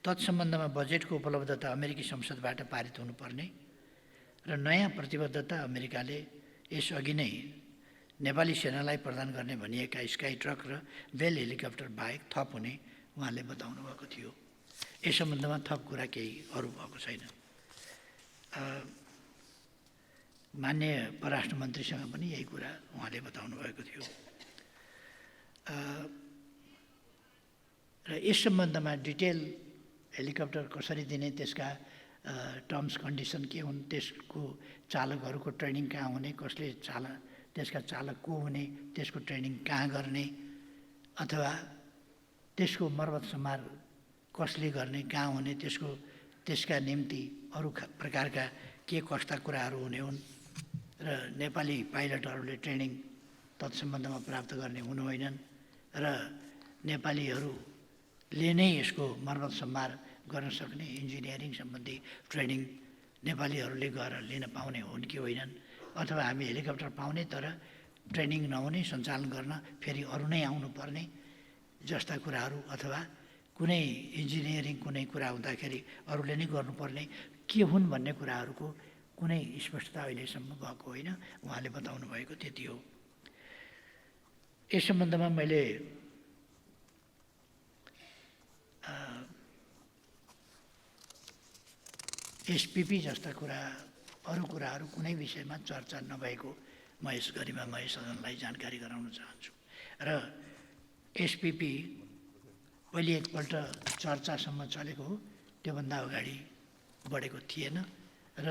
तत्सम्बन्धमा बजेटको उपलब्धता अमेरिकी संसदबाट पारित हुनुपर्ने र नयाँ प्रतिबद्धता अमेरिकाले यसअघि नै नेपाली सेनालाई प्रदान गर्ने भनिएका स्काई ट्रक र बेल हेलिकप्टर बाहेक थप हुने उहाँले बताउनु भएको थियो। यस सम्बन्धमा थप कुरा केही अरू भएको छैन। मान्य परराष्ट्र मन्त्रीसँग पनि यही कुरा उहाँले बताउनु भएको थियो। र यस सम्बन्धमा डिटेल हेलिकप्टर कसरी दिने, त्यसका टर्म्स कन्डिसन के हुन्, त्यसको चालकहरूको ट्रेनिङ कहाँ हुने, कसले त्यसका चालक को हुने, त्यसको ट्रेनिङ कहाँ गर्ने, अथवा त्यसको मर्मत सम्हार कसले गर्ने, कहाँ हुने, त्यसका निम्ति अरू प्रकारका के कस्ता कुराहरू हुने हुन् र नेपाली पाइलटहरूले ट्रेनिङ तत्सम्बन्धमा प्राप्त गर्ने हुनु होइनन् र नेपालीहरूले नै यसको मर्मत सम्हार गर्न सक्ने इन्जिनियरिङ सम्बन्धी ट्रेनिङ नेपालीहरूले गएर लिन पाउने हुन् कि होइनन्, अथवा हामी हेलिकप्टर पाउने तर ट्रेनिङ नहुने, सञ्चालन गर्न फेरि अरू नै आउनुपर्ने जस्ता कुराहरू, अथवा कुनै इन्जिनियरिङ कुनै कुरा हुँदाखेरि अरूले नै गर्नुपर्ने के हुन् भन्ने कुराहरूको कुनै स्पष्टता अहिलेसम्म भएको होइन। उहाँले बताउनु भएको त्यति हो। यस सम्बन्धमा मैले एसपिपी जस्ता कुरा, अरू कुराहरू कुनै विषयमा चर्चा नभएको म यस सदनलाई जानकारी गराउन चाहन्छु। र एसपिपी पहिले एकपल्ट चर्चासम्म चलेको हो, त्योभन्दा अगाडि बढेको थिएन र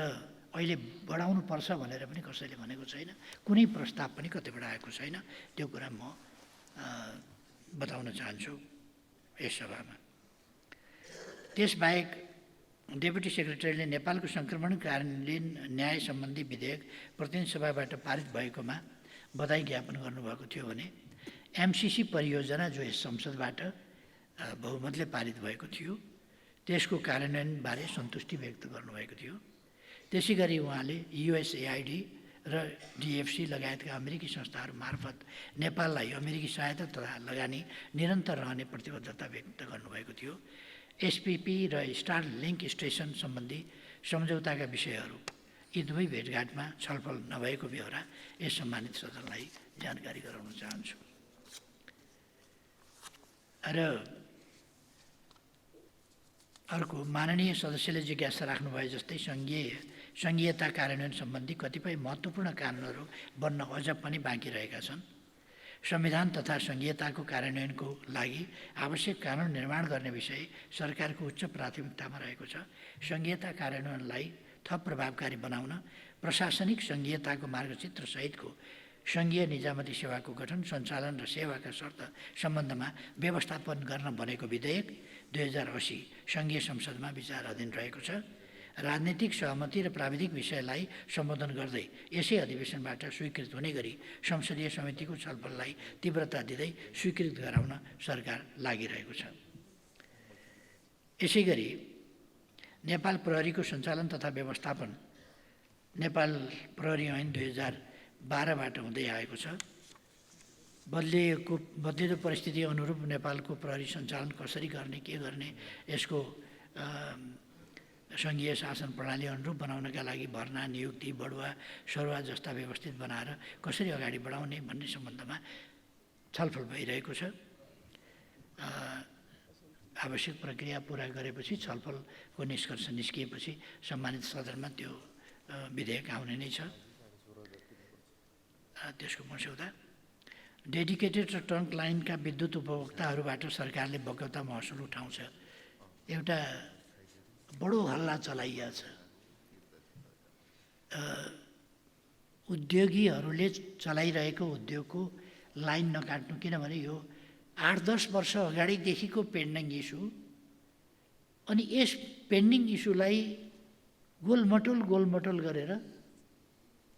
अहिले बढाउनु पर्छ भनेर पनि कसैले भनेको छैन, कुनै प्रस्ताव पनि कतैबाट आएको छैन। त्यो कुरा म बताउन चाहन्छु यस सभामा। त्यसबाहेक डेपुटी सेक्रेटरीले नेपालको सङ्क्रमण कार्यान्वयन न्याय सम्बन्धी विधेयक प्रतिनिधि सभाबाट पारित भएकोमा बधाई ज्ञापन गर्नुभएको थियो भने एमसिसी परियोजना जो यस संसदबाट बहुमतले पारित भएको थियो त्यसको कार्यान्वयनबारे सन्तुष्टि व्यक्त गर्नुभएको थियो। त्यसै गरी उहाँले युएसएआइडी र डिएफसी लगायतका अमेरिकी संस्थाहरू मार्फत नेपाललाई अमेरिकी सहायता तथा लगानी निरन्तर रहने प्रतिबद्धता व्यक्त गर्नुभएको थियो। एसपिपी र स्टार लिङ्क स्टेसन सम्बन्धी सम्झौताका विषयहरू यी दुवै भेटघाटमा छलफल नभएको बेहोरा यस सम्मानित सदनलाई जानकारी गराउन चाहन्छु। र अर्को, माननीय सदस्यले जिज्ञासा राख्नुभए जस्तै सङ्घीयता कार्यान्वयन सम्बन्धी कतिपय महत्त्वपूर्ण कानुनहरू बन्न अझ पनि बाँकी रहेका छन्। संविधान तथा सङ्घीयताको कार्यान्वयनको लागि आवश्यक कानुन निर्माण गर्ने विषय सरकारको उच्च प्राथमिकतामा रहेको छ। सङ्घीयता कार्यान्वयनलाई थप प्रभावकारी बनाउन प्रशासनिक सङ्घीयताको मार्गचित्र सहितको सङ्घीय निजामती सेवाको गठन, सञ्चालन र सेवाका शर्त सम्बन्धमा व्यवस्थापन गर्न बनेको विधेयक 2080 सङ्घीय संसदमा विचाराधीन रहेको छ। राजनीतिक सहमति र प्राविधिक विषयलाई सम्बोधन गर्दै यसै अधिवेशनबाट स्वीकृत हुने गरी संसदीय समितिको छलफललाई तीव्रता दिँदै स्वीकृत गराउन सरकार लागिरहेको छ। यसै गरी नेपाल प्रहरीको सञ्चालन तथा व्यवस्थापन नेपाल प्रहरी ऐन 2012बाट हुँदै आएको छ। बदलिँदो परिस्थिति अनुरूप नेपालको प्रहरी सञ्चालन कसरी गर्ने, के गर्ने, यसको सङ्घीय शासन प्रणाली अनुरूप बनाउनका लागि भर्ना, नियुक्ति, बढुवा, सरुवा जस्ता व्यवस्थित बनाएर कसरी अगाडि बढाउने भन्ने सम्बन्धमा छलफल भइरहेको छ। आवश्यक प्रक्रिया पुरा गरेपछि, छलफलको निष्कर्ष निस्किएपछि सम्मानित सदनमा त्यो विधेयक आउने नै छ। त्यसको मस्यौदा डेडिकेटेड र ट्रङ्क लाइनका विद्युत उपभोक्ताहरूबाट सरकारले बगौता महसुल उठाउँछ। एउटा बडो हल्ला चलाइएको छ। उद्योगीहरूले चलाइरहेको उद्योगको लाइन नकाट्नु, किनभने यो 8-10 वर्ष अगाडिदेखिको पेन्डिङ इस्यु, अनि यस पेन्डिङ इस्युलाई गोलमटोल गरेर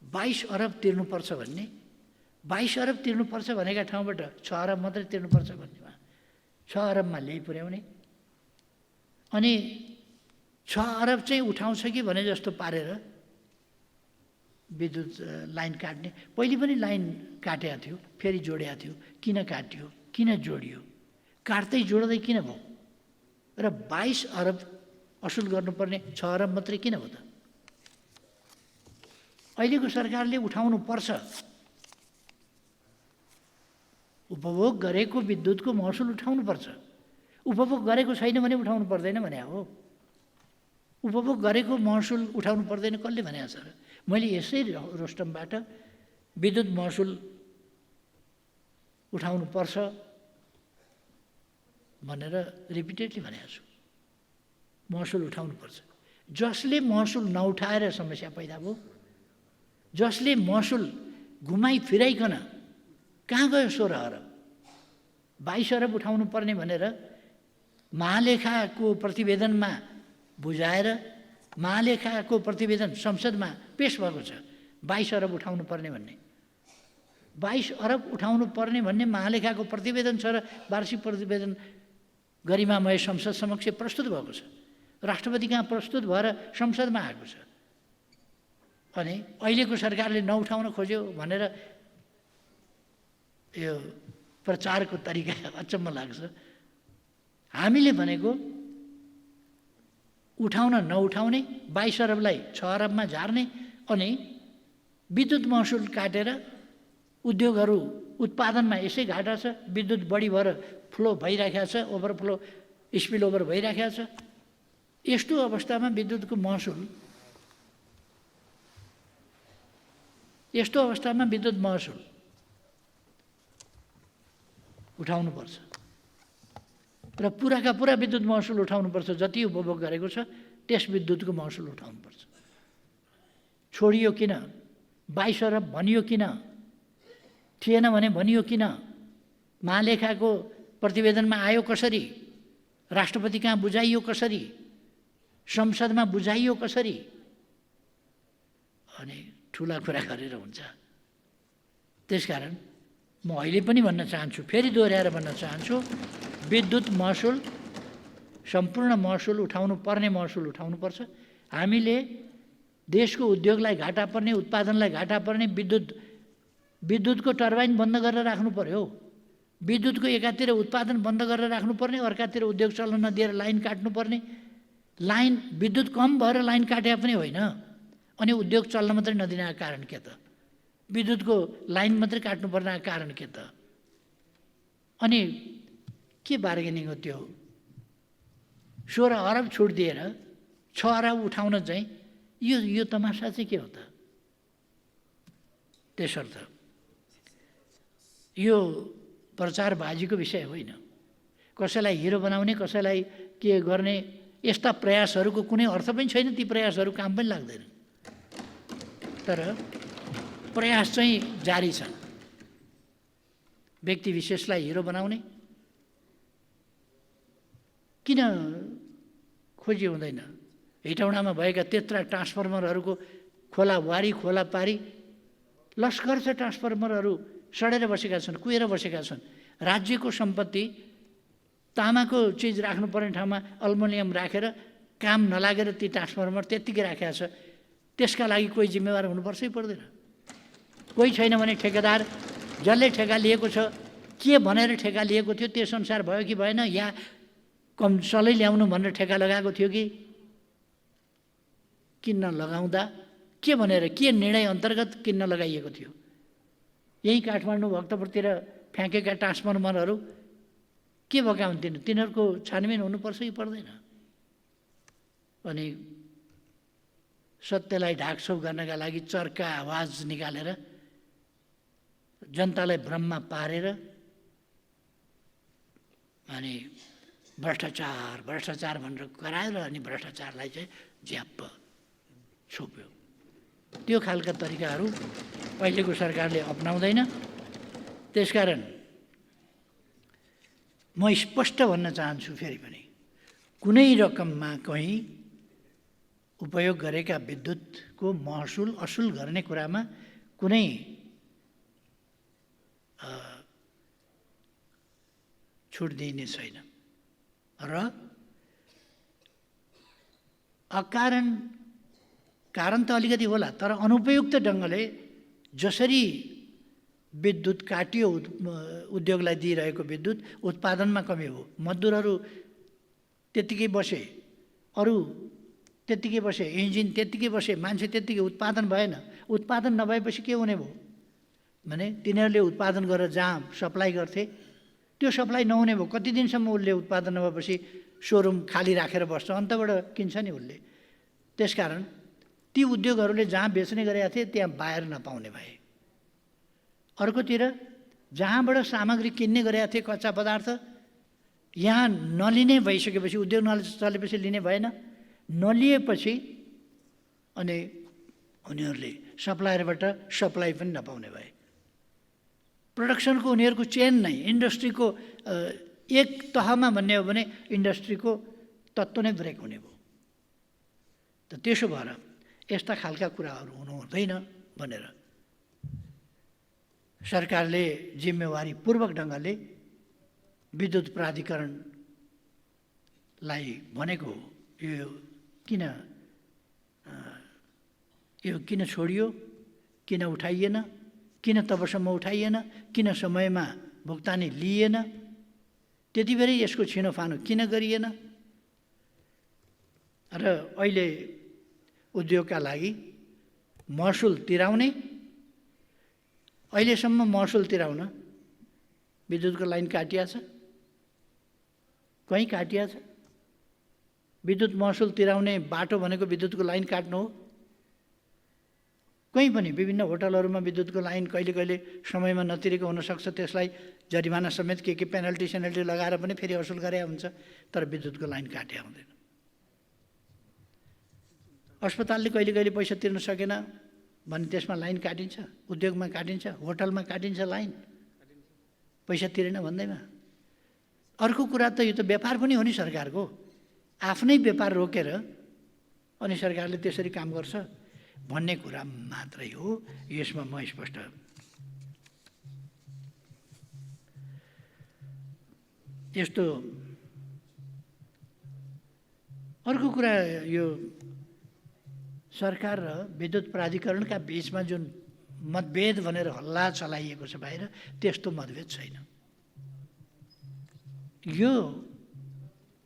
22 अरब तिर्नुपर्छ भन्ने, 22 अरब तिर्नुपर्छ भनेका ठाउँबाट 6 अरब मात्रै तिर्नुपर्छ भन्नेमा 6 अरबमा ल्याइ पुर्याउने, अनि 6 अरब चाहिँ उठाउँछ कि भने जस्तो पारेर विद्युत लाइन काट्ने। पहिले पनि लाइन काटेको थियो, फेरि जोडेको थियो, किन काट्यो किन जोडियो? काट्दै जोड्दै किन भयो? र 22 अरब असुल गर्नुपर्ने 6 अरब मात्रै किन हो त? अहिलेको सरकारले उठाउनु पर्छ। उपभोग गरेको विद्युतको महसुल उठाउनु पर्छ। उपभोग गरेको छैन भने उठाउनु पर्दैन भने हो। उपभोग गरेको महसुल उठाउनु पर्दैन कसले भने छ र? मैले यसै रोस्टमबाट विद्युत महसुल उठाउनु पर्छ भनेर रिपिटेडली भनेको छु। महसुल उठाउनु पर्छ। जसले महसुल नउठाएर समस्या पैदा भयो, जसले महसुल घुमाइ फिराइकन कहाँ गयो 16 अरब 22 अरब उठाउनु पर्ने भनेर महालेखाको प्रतिवेदनमा बुझाएर महालेखाको प्रतिवेदन संसदमा पेश भएको छ। 22 अरब उठाउनु पर्ने भन्ने, 22 अरब उठाउनु पर्ने भन्ने महालेखाको प्रतिवेदन छ र वार्षिक प्रतिवेदन गरिमामय संसद समक्ष प्रस्तुत भएको छ। राष्ट्रपति कहाँ प्रस्तुत भएर संसदमा आएको छ। अनि अहिलेको सरकारले नउठाउन खोज्यो भनेर यो प्रचारको तरिका अचम्म लाग्छ। हामीले भनेको उठाउन नउठाउने, 22 अरबलाई 6 अरबमा झार्ने अनि विद्युत महसुल काटेर उद्योगहरू उत्पादनमा यसै घाटा छ, विद्युत बढी भएर फ्लो भइराखेको छ, ओभरफ्लो स्पिल ओभर भइराखेको छ। यस्तो अवस्थामा विद्युतको महसुल उठाउनुपर्छ र पुराका पुरा विद्युत महसुल उठाउनुपर्छ। जति उपभोग गरेको छ त्यस विद्युतको महसुल उठाउनुपर्छ। छोडियो किन? 22 अरब भनियो किन? थिएन भने भनियो किन? महालेखाको प्रतिवेदनमा आयो कसरी? राष्ट्रपति कहाँ बुझाइयो कसरी? संसदमा बुझाइयो कसरी? अनि ठुला कुरा गरेर हुन्छ। त्यसकारण म अहिले पनि भन्न चाहन्छु, फेरि दोहोऱ्याएर भन्न चाहन्छु, विद्युत महसुल सम्पूर्ण महसुल उठाउनु पर्ने महसुल उठाउनुपर्छ। हामीले देशको उद्योगलाई घाटा पर्ने, उत्पादनलाई घाटा पर्ने विद्युतको टर्बाइन बन्द गरेर राख्नु पर्यो। विद्युतको एकातिर उत्पादन बन्द गरेर राख्नुपर्ने, अर्कातिर उद्योग चल्न नदिएर लाइन काट्नुपर्ने। लाइन विद्युत कम भएर लाइन काटे पनि होइन, अनि उद्योग चल्न मात्रै नदिनको कारण के त? विद्युतको लाइन मात्रै काट्नुपर्ने कारण के त? अनि के बार्गेनिङ हो त्यो? 16 अरब छुट दिएर 6 अरब उठाउन चाहिँ यो तमासा चाहिँ के हो त? त्यसर्थ यो प्रचारबाजीको विषय होइन। कसैलाई हिरो बनाउने, कसैलाई के गर्ने, यस्ता प्रयासहरूको कुनै अर्थ पनि छैन। ती प्रयासहरू काम पनि लाग्दैन। तर प्रयास चाहिँ जारी छन्। व्यक्ति विशेषलाई हिरो बनाउने किन खोजी हुँदैन? हेटौडामा भएका त्यत्रा ट्रान्सफर्मरहरूको खोलावारी खोला पारी लस्कर छ। ट्रान्सफर्मरहरू सडेर बसेका छन्, कुहेर बसेका छन्। राज्यको सम्पत्ति, तामाको चिज राख्नुपर्ने ठाउँमा अल्मुनियम राखेर काम नलागेर ती ट्रान्सफर्मर त्यत्तिकै राखेका छ। त्यसका लागि कोही जिम्मेवार हुनुपर्छै पर्दैन? कोही छैन भने ठेकेदार, जसले ठेका लिएको छ, के भनेर ठेका लिएको थियो त्यस अनुसार भयो कि भएन, या सलै ल्याउनु भनेर ठेका लगाएको थियो कि किन्न लगाउँदा के भनेर, के निर्णय अन्तर्गत किन्न लगाइएको थियो? यही काठमाडौँ भक्तपुरतिर फ्याँकेका ट्रान्सफर्मरहरू के भएका हुन्थेन? तिनीहरूको छानबिन हुनुपर्छ कि पर्दैन? अनि सत्यलाई ढाकछोप गर्नका लागि चर्का आवाज निकालेर जनतालाई भ्रममा पारेर अनि भ्रष्टाचार भ्रष्टाचार भनेर कराएर अनि भ्रष्टाचारलाई चाहिँ झ्याप्प छोप्यो। त्यो खालका तरिकाहरू अहिलेको सरकारले अपनाउँदैन। त्यसकारण म स्पष्ट भन्न चाहन्छु, फेरि पनि कुनै रकममा कहीँ उपयोग गरेका विद्युतको महसुल असुल गर्ने कुरामा कुनै छुट दिइने छैन। र कारण त अलिकति होला, तर अनुपयुक्त ढङ्गले जसरी विद्युत काटियो, उद्योगलाई दिइरहेको विद्युत उत्पादनमा कमी हो। मजदुरहरू त्यत्तिकै बसे, अरू त्यत्तिकै बसे, इन्जिन त्यत्तिकै बसे, मान्छे त्यत्तिकै, उत्पादन भएन। उत्पादन नभएपछि के हुने भयो भने तिनीहरूले उत्पादन गरेर जहाँ सप्लाई गर्थे त्यो सप्लाई नहुने भयो। कति दिनसम्म उसले उत्पादन नभएपछि सोरुम खाली राखेर बस्छ, अन्तबाट किन्छ नि उसले। त्यसकारण ती उद्योगहरूले जहाँ बेच्ने गरेका थिए त्यहाँ बाहिर नपाउने भए। अर्कोतिर जहाँबाट सामग्री किन्ने गरेका थिए कच्चा पदार्थ, यहाँ नलिने भइसकेपछि, उद्योग नचलेपछि लिने भएन। नलिएपछि अनि उनीहरूले सप्लायरबाट सप्लाई पनि नपाउने भए। प्रोडक्सनको उनीहरूको चेन नै, इन्डस्ट्रीको एक तहमा भन्ने हो भने इन्डस्ट्रीको तत्त्व नै ब्रेक हुने भयो। त त्यसो भएर यस्ता खालका कुराहरू हुनु हुँदैन भनेर सरकारले जिम्मेवारीपूर्वक ढङ्गले विद्युत प्राधिकरणलाई भनेको हो। यो किन छोडियो, किन उठाइएन, किन तबसम्म उठाइएन, किन समयमा भुक्तानी लिइएन, त्यति बेरै यसको छिनोफानो किन गरिएन। र अहिले उद्योगका लागि महसुल तिराउने, अहिलेसम्म महसुल तिराउन विद्युतको लाइन काटिया छ, कहीँ काटिया छ। विद्युत महसुल तिराउने बाटो भनेको विद्युतको लाइन काट्नु हो। कहीँ पनि विभिन्न होटलहरूमा विद्युतको लाइन कहिले कहिले समयमा नतिरेको हुनसक्छ, त्यसलाई जरिमाना समेत के पेनल्टी सेनल्टी लगाएर पनि फेरि असुल गरे हुन्छ, तर विद्युतको लाइन काटे हुँदैन। अस्पतालले कहिले कहिले पैसा तिर्न सकेन भने त्यसमा लाइन काटिन्छ, उद्योगमा काटिन्छ, होटलमा काटिन्छ लाइन, पैसा तिरेन भन्दैमा। अर्को कुरा त यो त व्यापार पनि हो नि सरकारको, आफ्नै व्यापार रोकेर अनि सरकारले त्यसरी काम गर्छ भन्ने कुरा मात्रै हो। यसमा म स्पष्ट यस्तो अर्को कुरा, यो सरकार र विद्युत प्राधिकरणका बीचमा जुन मतभेद भनेर हल्ला चलाइएको छ बाहिर, त्यस्तो मतभेद छैन। यो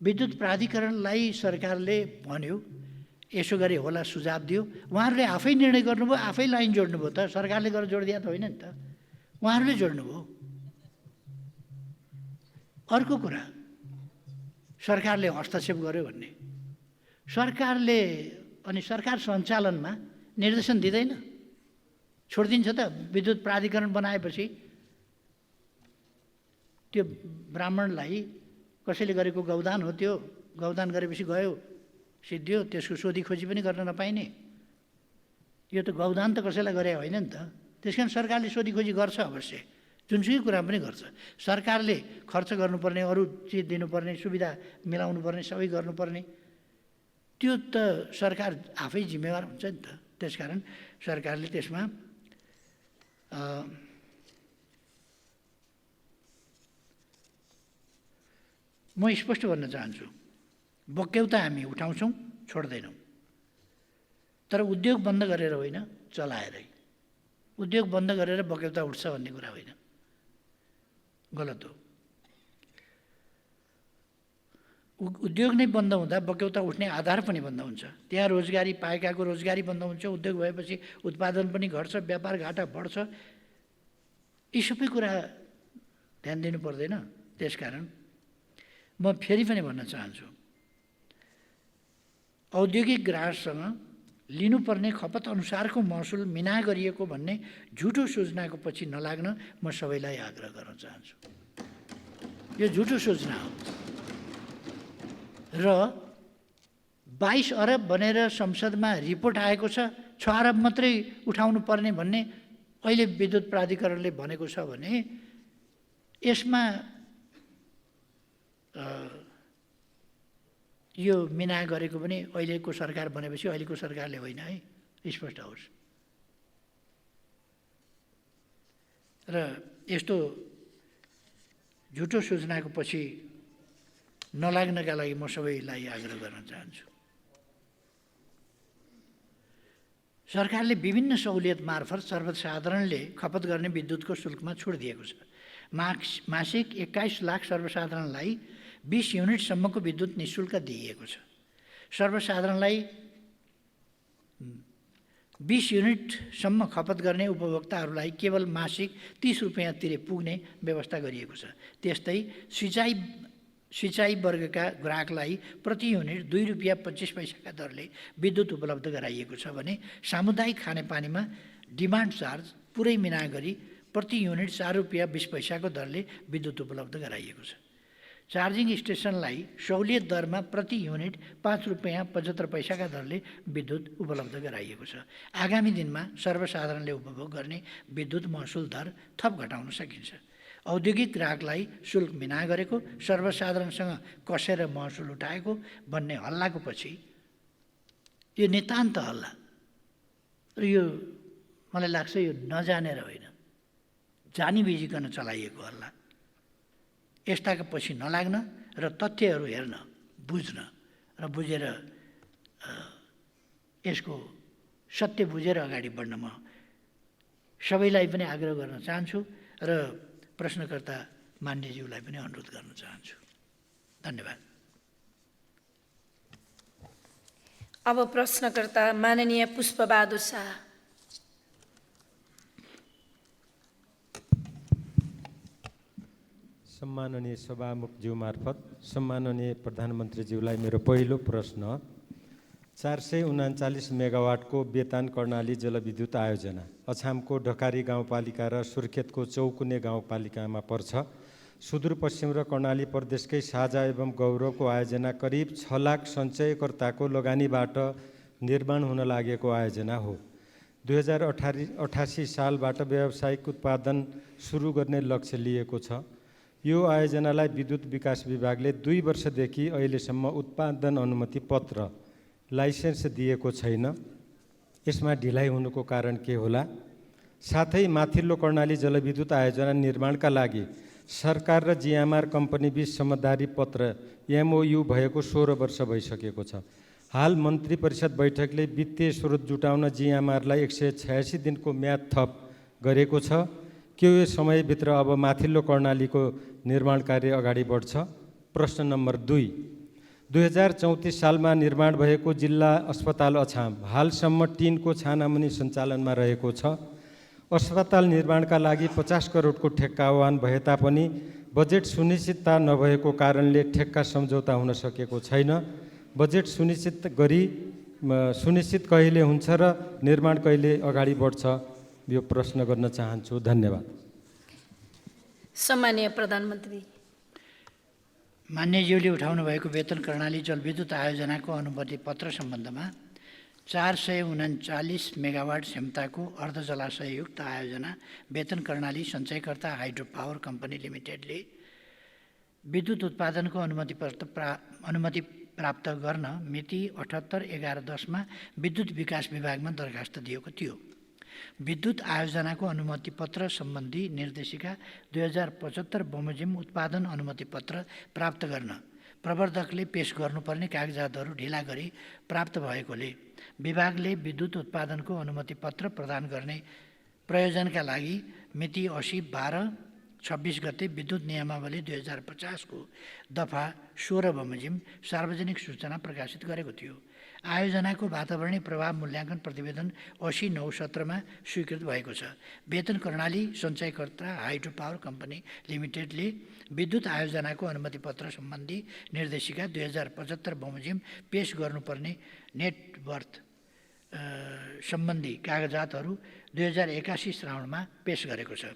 विद्युत प्राधिकरणलाई सरकारले भन्यो, यसो गरे होला, सुझाव दियो, उहाँहरूले आफै निर्णय गर्नुभयो, आफै लाइन जोड्नुभयो। त सरकारले गरेर जोडिदिया त होइन नि त, उहाँहरूले जोड्नुभयो। अर्को कुरा, सरकारले हस्तक्षेप गर्यो भन्ने, सरकारले अनि सरकार सञ्चालनमा निर्देशन दिँदैन, छोडिदिन्छ त। विद्युत प्राधिकरण बनाएपछि त्यो ब्राह्मणलाई कसैले गरेको गौदान हो, त्यो गौदान गरेपछि गयो, सिद्धियो, त्यसको सोधी खोजी पनि गर्न नपाइने। यो त गौदान त कसैलाई गरे होइन नि त। त्यस कारण सरकारले सोधी खोजी गर्छ, अवश्य जुनसुकै कुरा पनि गर्छ। सरकारले खर्च गर्नुपर्ने, अरू चिज दिनुपर्ने, सुविधा मिलाउनु पर्ने, सबै गर्नुपर्ने, त्यो त सरकार आफै जिम्मेवार हुन्छ नि त। त्यसकारण सरकारले त्यसमा म स्पष्ट भन्न चाहन्छु, बक्यौता हामी उठाउँछौँ, छोड्दैनौँ, तर उद्योग बन्द गरेर होइन, चलाएरै। उद्योग बन्द गरेर बक्यौता उठ्छ भन्ने कुरा होइन, गलत हो। उद्योग नै बन्द हुँदा बक्यौता उठ्ने आधार पनि बन्द हुन्छ। त्यहाँ रोजगारी पाएकाको रोजगारी बन्द हुन्छ, उद्योग भएपछि उत्पादन पनि घट्छ, व्यापार घाटा बढ्छ। यी सबै कुरा ध्यान दिनु पर्दैन। त्यसकारण म फेरि पनि भन्न चाहन्छु, औद्योगिक ग्राहकसँग लिनुपर्ने खपत अनुसारको महसुल मिना गरिएको भन्ने झुटो सूचनाको पछि नलाग्न म सबैलाई आग्रह गर्न चाहन्छु। यो झुटो सूचना हो र 22 अरब भनेर संसदमा रिपोर्ट आएको छ, 6 अरब मात्रै उठाउनु पर्ने भन्ने अहिले विद्युत प्राधिकरणले भनेको छ भने यसमा यो मिना गरेको पनि अहिलेको सरकार बनेपछि अहिलेको सरकारले होइन है, स्पष्ट होस्। र यस्तो झुटो सूचनाको पछि नलाग्नका लागि म सबैलाई आग्रह गर्न चाहन्छु। सरकारले विभिन्न सहुलियत मार्फत सर्वसाधारणले खपत गर्ने विद्युतको शुल्कमा छुट दिएको छ। मासिक 21 लाख सर्वसाधारणलाई 20 युनिटसम्मको विद्युत निःशुल्क दिइएको छ। सर्वसाधारणलाई 20 युनिटसम्म खपत गर्ने उपभोक्ताहरूलाई केवल मासिक 30 रुपियाँ तिरे पुग्ने व्यवस्था गरिएको छ। त्यस्तै सिँचाइ वर्गका ग्राहकलाई प्रति युनिट 2 रुपियाँ 25 पैसाका दरले विद्युत उपलब्ध गराइएको छ भने सामुदायिक खानेपानीमा डिमान्ड चार्ज पुरै मिना गरी प्रति युनिट 4 रुपियाँ 20 पैसाको दरले विद्युत उपलब्ध गराइएको छ। चार्जिङ स्टेसनलाई सहुलियत दरमा प्रति युनिट 5 रुपियाँ 75 पैसाका दरले विद्युत उपलब्ध गराइएको छ। आगामी दिनमा सर्वसाधारणले उपभोग गर्ने विद्युत महसुल दर थप घटाउन सकिन्छ। औद्योगिक ग्राहकलाई शुल्क मिना गरेको, सर्वसाधारणसँग कसेर महसुल उठाएको भन्ने हल्लाको पछि यो नितान्त हल्ला र यो मलाई लाग्छ यो नजानेर होइन, जानी बिजिकन चलाइएको हल्ला। यस्ताका पछि नलाग्न र तथ्यहरू हेर्न, बुझ्न र बुझेर यसको सत्य बुझेर अगाडि बढ्न म सबैलाई पनि आग्रह गर्न चाहन्छु र प्रश्नकर्ता मान्यज्यूलाई पनि अनुरोध गर्न चाहन्छु। धन्यवाद। अब प्रश्नकर्ता माननीय पुष्पबहादुर शाह। सम्माननीय सभामुखज्यू मार्फत सम्माननीय प्रधानमन्त्रीज्यूलाई मेरो पहिलो प्रश्न, 439 मेगावाटको बेतान कर्णाली जलविद्युत आयोजना अछामको ढकारी गाउँपालिका र सुर्खेतको चौकुने गाउँपालिकामा पर्छ। सुदूरपश्चिम र कर्णाली प्रदेशकै साझा एवं गौरवको आयोजना करिब 6 लाख सञ्चयकर्ताको लगानीबाट निर्माण हुन लागेको आयोजना हो। 2088 सालबाट व्यावसायिक उत्पादन सुरु गर्ने लक्ष्य लिएको छ। यो आयोजनालाई विद्युत विकास विभागले 2 वर्षदेखि अहिलेसम्म उत्पादन अनुमति पत्र लाइसेन्स दिएको छैन। यसमा ढिलाइ हुनुको कारण के होला? साथै माथिल्लो कर्णाली जलविद्युत आयोजना निर्माणका लागि सरकार र जिएमआर कम्पनी बीच समझदारी पत्र MOU भएको 16 वर्ष भइसकेको छ। हाल मन्त्री परिषद बैठकले वित्तीय स्रोत जुटाउन जिएमआरलाई 186 दिनको म्याद थप गरेको छ। के यो समयभित्र अब माथिल्लो कर्णालीको निर्माण कार्य अगाडि बढ्छ? प्रश्न नम्बर 2, 2034 सालमा निर्माण भएको जिल्ला अस्पताल अछाम हालसम्म टिनको छानामुनि सञ्चालनमा रहेको छ। अस्पताल निर्माणका लागि 50 करोडको ठेक्का आह्वान भए तापनि बजेट सुनिश्चितता नभएको कारणले ठेक्का सम्झौता हुन सकेको छैन। बजेट सुनिश्चित कहिले हुन्छ र निर्माण कहिले अगाडि बढ्छ? यो प्रश्न गर्न चाहन्छु। धन्यवाद। सम्माननीय प्रधानमन्त्री। मान्यज्यूले उठाउनु भएको वेतन कर्णाली जलविद्युत आयोजनाको अनुमति पत्र सम्बन्धमा 439 मेगावाट क्षमताको अर्ध जलाशययुक्त आयोजना वेतन कर्णाली सञ्चयकर्ता हाइड्रो पावर कम्पनी लिमिटेडले विद्युत उत्पादनको अनुमति प्राप्त गर्न मिति 78/11/10 विद्युत विकास विभागमा दरखास्त दिएको थियो। विद्युत आयोजनाको अनुमति पत्र सम्बन्धी निर्देशिका 2075 बमोजिम उत्पादन अनुमति पत्र प्राप्त गर्न प्रवर्धकले पेश गर्नुपर्ने कागजातहरू ढिला गरी प्राप्त भएकोले विभागले विद्युत उत्पादनको अनुमति पत्र प्रदान गर्ने प्रयोजनका लागि मिति 80/12/26 गते विद्युत नियमावली 2050 को दफा 16 बमोजिम सार्वजनिक सूचना प्रकाशित गरेको थियो। आयोजनाको वातावरणीय प्रभाव मूल्याङ्कन प्रतिवेदन 80/9/17 मा स्वीकृत भएको छ। वेतन कर्णाली सञ्चयकर्ता हाइड्रो पावर कम्पनी लिमिटेडले विद्युत आयोजनाको अनुमति पत्र सम्बन्धी निर्देशिका 2075 बमोजिम पेश गर्नुपर्ने नेटवर्थ सम्बन्धी कागजातहरू 2081 श्रावणमा पेश गरेको छ।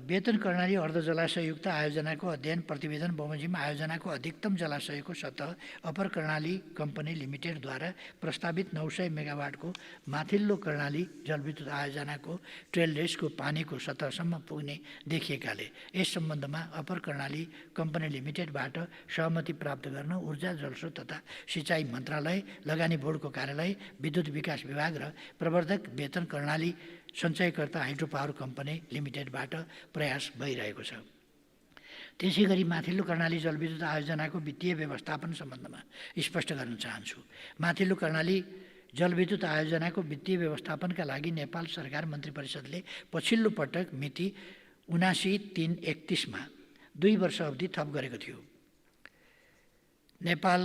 वेतन कर्णाली अर्ध जलाशययुक्त आयोजनाको अध्ययन प्रतिवेदन बमोजिम आयोजनाको अधिकतम जलाशयको सतह अपर कर्णाली कम्पनी लिमिटेडद्वारा प्रस्तावित 900 मेगावाटको माथिल्लो कर्णाली जलविद्युत आयोजनाको ट्रेल रेसको पानीको सतहसम्म पुग्ने देखिएकाले यस सम्बन्धमा अपर कर्णाली कम्पनी लिमिटेडबाट सहमति प्राप्त गर्न ऊर्जा जलस्रोत तथा सिँचाइ मन्त्रालय, लगानी बोर्डको कार्यालय, विद्युत विकास विभाग र प्रवर्धक वेतन कर्णाली सञ्चयकर्ता हाइड्रो पावर कम्पनी लिमिटेडबाट प्रयास भइरहेको छ। त्यसै गरी माथिल्लो कर्णाली जलविद्युत आयोजनाको वित्तीय व्यवस्थापन सम्बन्धमा स्पष्ट गर्न चाहन्छु। माथिल्लो कर्णाली जलविद्युत आयोजनाको वित्तीय व्यवस्थापनका लागि नेपाल सरकार मन्त्री परिषदले पछिल्लो पटक मिति 79/3/31 मा 2 वर्ष अवधि थप गरेको थियो। नेपाल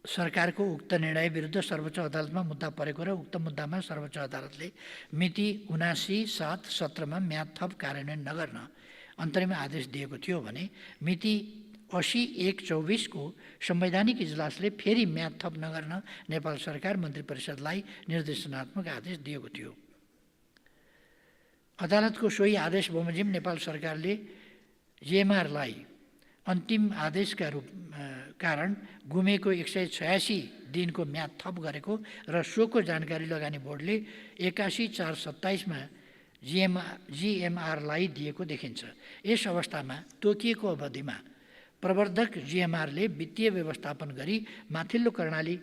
सरकारको उक्त निर्णय विरुद्ध सर्वोच्च अदालतमा मुद्दा परेको र उक्त मुद्दामा सर्वोच्च अदालतले मिति 79/7/17 मा म्याद थप कार्यान्वयन नगर्न अन्तरिम आदेश दिएको थियो भने मिति 80/1/24 को संवैधानिक इजलासले फेरि म्याद थप नगर्न नेपाल सरकार मन्त्री परिषदलाई निर्देशनात्मक आदेश दिएको थियो। अदालतको सोही आदेश बमोजिम नेपाल सरकारले जिएमआरलाई अन्तिम आदेशका कारण गुमेको 186 दिनको म्याद थप गरेको र सोको जानकारी लगानी बोर्डले 81/4/27 मा जिएमआरलाई दिएको देखिन्छ। यस अवस्थामा तोकिएको अवधिमा प्रवर्धक जिएमआरले वित्तीय व्यवस्थापन गरी माथिल्लो कर्णाली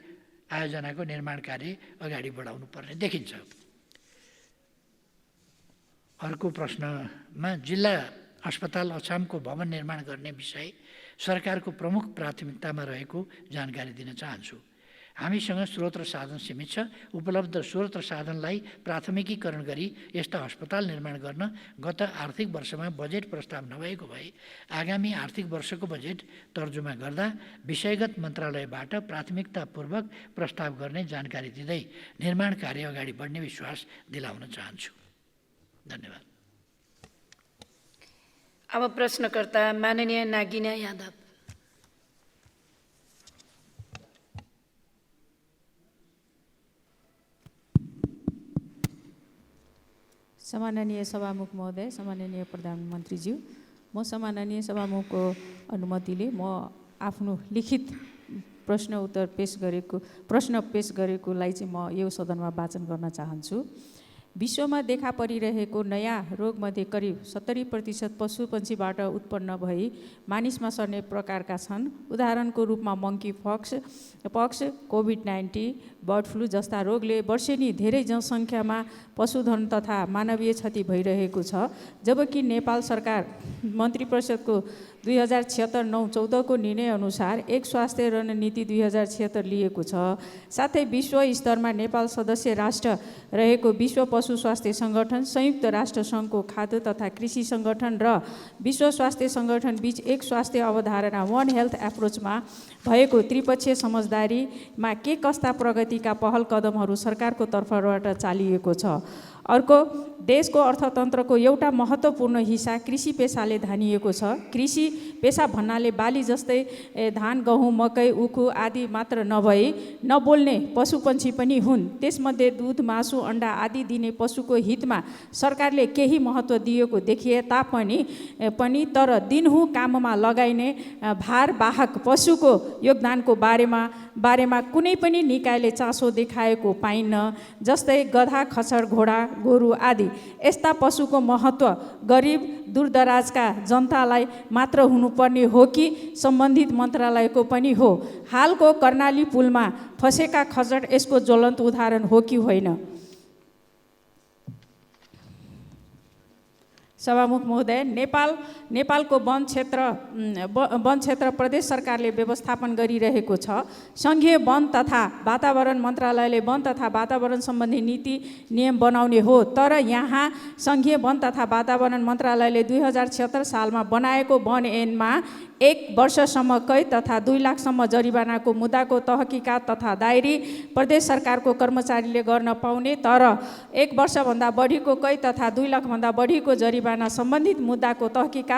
आयोजनाको निर्माण कार्य अगाडि बढाउनु पर्ने देखिन्छ। अर्को प्रश्नमा जिल्ला अस्पताल अछामको भवन निर्माण गर्ने विषय सरकारको प्रमुख प्राथमिकतामा रहेको जानकारी दिन चाहन्छु। हामीसँग स्रोत र साधन सीमित छ। उपलब्ध स्रोत र साधनलाई प्राथमिकीकरण गरी यस्ता अस्पताल निर्माण गर्न गत आर्थिक वर्षमा बजेट प्रस्ताव नभएको भए आगामी आर्थिक वर्षको बजेट तर्जुमा गर्दा विषयगत मन्त्रालयबाट प्राथमिकतापूर्वक प्रस्ताव गर्ने जानकारी दिँदै निर्माण कार्य अगाडि बढ्ने विश्वास दिलाउन चाहन्छु। धन्यवाद। अब प्रश्नकर्ता माननीय नागिना यादव। सम्माननीय सभामुख महोदय, सम्माननीय प्रधानमन्त्रीज्यू, म सम्माननीय सभामुखको अनुमतिले म आफ्नो लिखित प्रश्न पेश गरेकोलाई चाहिँ म यो सदनमा वाचन गर्न चाहन्छु। विश्वमा देखा परिरहेको नयाँ रोगमध्ये करिब 70% पशुपन्छीबाट उत्पन्न भई मानिसमा सर्ने प्रकारका छन्। उदाहरणको रूपमा मङ्की पक्स, कोभिड-19, बर्ड फ्लू जस्ता रोगले वर्षेनी धेरै जनसङ्ख्यामा पशुधन तथा मानवीय क्षति भइरहेको छ। जबकि नेपाल सरकार मन्त्री परिषदको 2076-9-14 को निर्णयअनुसार एक स्वास्थ्य रणनीति 2076 लिएको छ। साथै विश्व स्तरमा नेपाल सदस्य राष्ट्र रहेको विश्व पशु स्वास्थ्य सङ्गठन, संयुक्त राष्ट्र सङ्घको खाद्य तथा कृषि सङ्गठन र विश्व स्वास्थ्य सङ्गठन बीच एक स्वास्थ्य अवधारणा वन हेल्थ एप्रोचमा भएको त्रिपक्षीय समझदारीमा के कस्ता प्रगतिका पहल कदमहरू सरकारको तर्फबाट चालिएको छ। अर्को, देशको अर्थतन्त्रको एउटा महत्त्वपूर्ण हिस्सा कृषि पेसाले धानिएको छ। कृषि पेसा भन्नाले बाली जस्तै धान, गहुँ, मकै, उखु आदि मात्र नभई नबोल्ने पशुपन्छी पनि हुन्। त्यसमध्ये दूध, मासु, अन्डा आदि दिने पशुको हितमा सरकारले केही महत्त्व दिएको देखिए तापनि तर दिनहुँ काममा लगाइने भारवाहक पशुको योगदानको बारेमा कुनै पनि निकायले चासो देखाएको पाइन्न। जस्तै गधा, खच्चड, घोडा, गोरु आदि यस्ता पशुको महत्त्व गरिब दूरदराजका जनतालाई मात्र हुनुपर्ने हो कि सम्बन्धित मन्त्रालयको पनि हो? हालको कर्णाली पुलमा फँसेका खच्चड यसको ज्वलन्त उदाहरण हो कि होइन? सभामुख महोदय, नेपालको वन क्षेत्र प्रदेश सरकारले व्यवस्थापन गरिरहेको छ। सङ्घीय वन तथा वातावरण मन्त्रालयले वन तथा वातावरण सम्बन्धी नीति नियम बनाउने हो। तर यहाँ सङ्घीय वन तथा वातावरण मन्त्रालयले 2076 सालमा बनाएको वन ऐनमा 1 वर्षसम्म कैद तथा 2 लाखसम्म जरिवानाको मुद्दाको तहकिकात तथा दायरी प्रदेश सरकारको कर्मचारीले गर्न पाउने, तर 1 वर्षभन्दा बढीको कैद तथा 2 लाखभन्दा बढीको जरिवाना सम्बन्धित मुद्दाको तहकिकात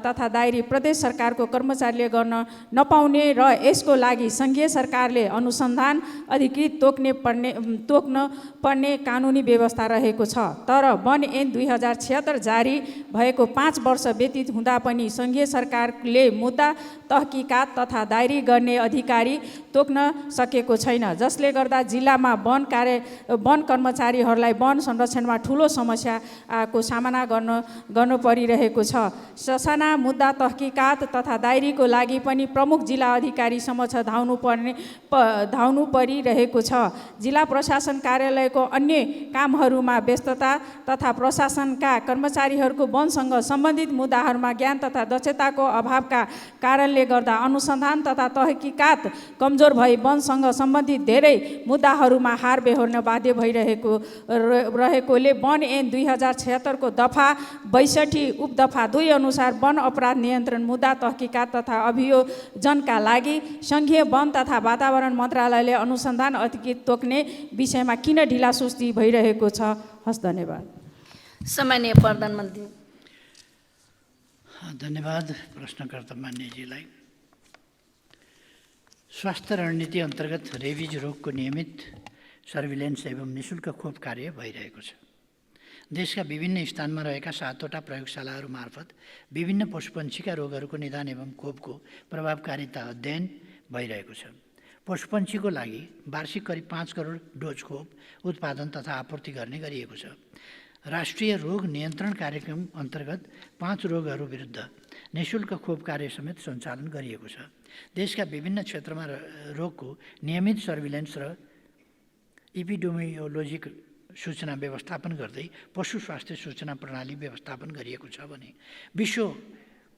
तथा दायरी प्रदेश सरकारको कर्मचारीले गर्न नपाउने र यसको लागि सङ्घीय सरकारले अनुसन्धान अधिकृत तोक्न पर्ने कानुनी व्यवस्था रहेको छ। तर वन ऐन 2076 जारी भएको 5 वर्ष व्यतीत हुँदा पनि सङ्घीय सरकारले मुद्दा तहकिकात तथा दायरी गर्ने अधिकारी तोक्न सकेको छैन, जसले गर्दा जिल्लामा वन कर्मचारीहरूलाई वन संरक्षणमा ठुलो समस्याको सामना गर्न गर्नु परिरहेको छ। ससाना मुद्दा तहकिकात तथा दायरीको लागि पनि प्रमुख जिल्ला अधिकारी समक्ष धाउनु परिरहेको छ। जिल्ला प्रशासन कार्यालयको अन्य कामहरूमा व्यस्तता तथा प्रशासनका कर्मचारीहरूको वनसँग सम्बन्धित मुद्दाहरूमा ज्ञान तथा दक्षताको अभावका कारणले गर्दा अनुसन्धान तथा तहकिकात कमजोर भई वनसँग सम्बन्धित धेरै मुद्दाहरूमा हार बेहोर्न बाध्य रहेकोले वन ऐन 2076 को दफा 62 उपदफा 2 अनुसार वन अपराध नियन्त्रण मुद्दा तहकिकात तथा अभियोजनका लागि सङ्घीय वन तथा वातावरण मन्त्रालयले अनुसन्धान अधिकृत तोक्ने विषयमा किन ढिलासुस्ती भइरहेको छ? हस्, धन्यवाद। सम्माननीय प्रधानमन्त्री। धन्यवाद प्रश्नकर्ता मान्यजीलाई। स्वास्थ्य रणनीति अन्तर्गत रेबिज रोगको नियमित सर्भिलेन्स एवं निःशुल्क खोप कार्य भइरहेको छ। देशका विभिन्न स्थानमा रहेका 7वटा प्रयोगशालाहरू मार्फत विभिन्न पशुपन्छीका रोगहरूको निदान एवं खोपको प्रभावकारिता अध्ययन भइरहेको छ। पशुपन्छीको लागि वार्षिक करिब 5 करोड डोज खोप उत्पादन तथा आपूर्ति गर्ने गरिएको छ। राष्ट्रिय रोग नियन्त्रण कार्यक्रम अन्तर्गत 5 रोगहरू विरुद्ध निःशुल्क खोप कार्य समेत सञ्चालन गरिएको छ। देशका विभिन्न क्षेत्रमा रोगको नियमित सर्भिलेन्स र इपिडेमियोलोजिक सूचना व्यवस्थापन गर्दै पशु स्वास्थ्य सूचना प्रणाली व्यवस्थापन गरिएको छ भने विश्व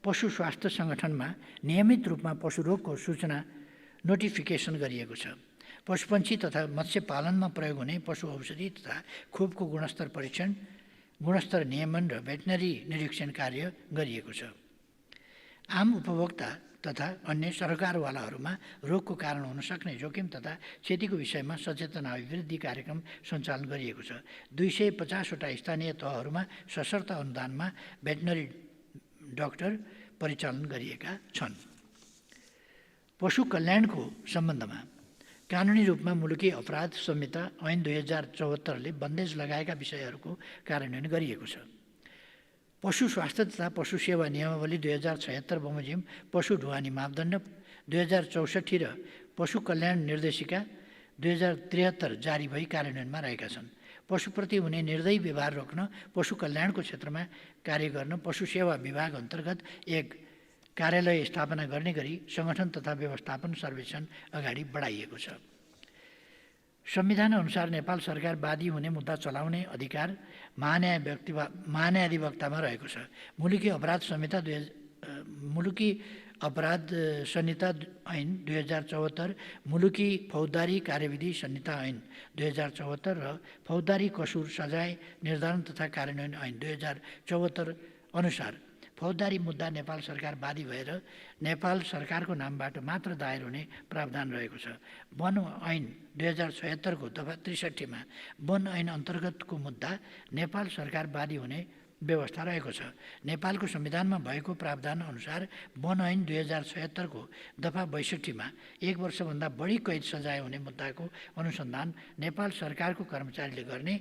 पशु स्वास्थ्य सङ्गठनमा नियमित रूपमा पशु रोगको सूचना नोटिफिकेसन गरिएको छ। पशुपन्छी तथा मत्स्य पालनमा प्रयोग हुने पशु औषधि तथा खोपको गुणस्तर परीक्षण, गुणस्तर नियमन र भेटनरी निरीक्षण कार्य गरिएको छ। आम उपभोक्ता तथा अन्य सरकारवालाहरूमा रोगको कारण हुन सक्ने जोखिम तथा क्षतिको विषयमा सचेतना अभिवृद्धि कार्यक्रम सञ्चालन गरिएको छ। 250वटा स्थानीय तहहरूमा सशर्त अनुदानमा भेटनरी डाक्टर परिचालन गरिएका छन्। पशु कल्याणको सम्बन्धमा कानुनी रूपमा मुलुकी अपराध संहिता ऐन 2074ले बन्देज लगाएका विषयहरूको कार्यान्वयन गरिएको छ। पशु स्वास्थ्य तथा पशु सेवा नियमावली 2076 बमोजिम पशु ढुवानी मापदण्ड 2064 र पशु कल्याण निर्देशिका 2073 जारी भई कार्यान्वयनमा रहेका छन्। पशुप्रति हुने निर्दयी व्यवहार रोक्न पशु कल्याणको क्षेत्रमा कार्य गर्न पशु सेवा विभाग अन्तर्गत एक कार्यालय स्थापना गर्ने गरी सङ्गठन तथा व्यवस्थापन सर्वेक्षण अगाडि बढाइएको छ। संविधान अनुसार नेपाल सरकार वादी हुने मुद्दा चलाउने अधिकार महान्यायाधिवक्तामा रहेको छ। मुलुकी अपराध संहिता ऐन 2074, मुलुकी फौजदारी कार्यविधि संहिता ऐन 2074 र फौजदारी कसुर सजाय निर्धारण तथा कार्यान्वयन ऐन 2074 अनुसार फौजदारी मुद्दा नेपाल सरकार वादी भएर नेपाल सरकारको नामबाट मात्र दायर हुने प्रावधान रहेको छ। वन ऐन 2076 को दफा 63 मा वन ऐन अन्तर्गतको मुद्दा नेपाल सरकार वादी हुने व्यवस्था रहेको छ। नेपालको संविधानमा भएको प्रावधान अनुसार वन ऐन 2076 को दफा 62 मा 1 वर्षभन्दा बढी कैद सजाय हुने मुद्दाको अनुसन्धान नेपाल सरकारको कर्मचारीले गर्ने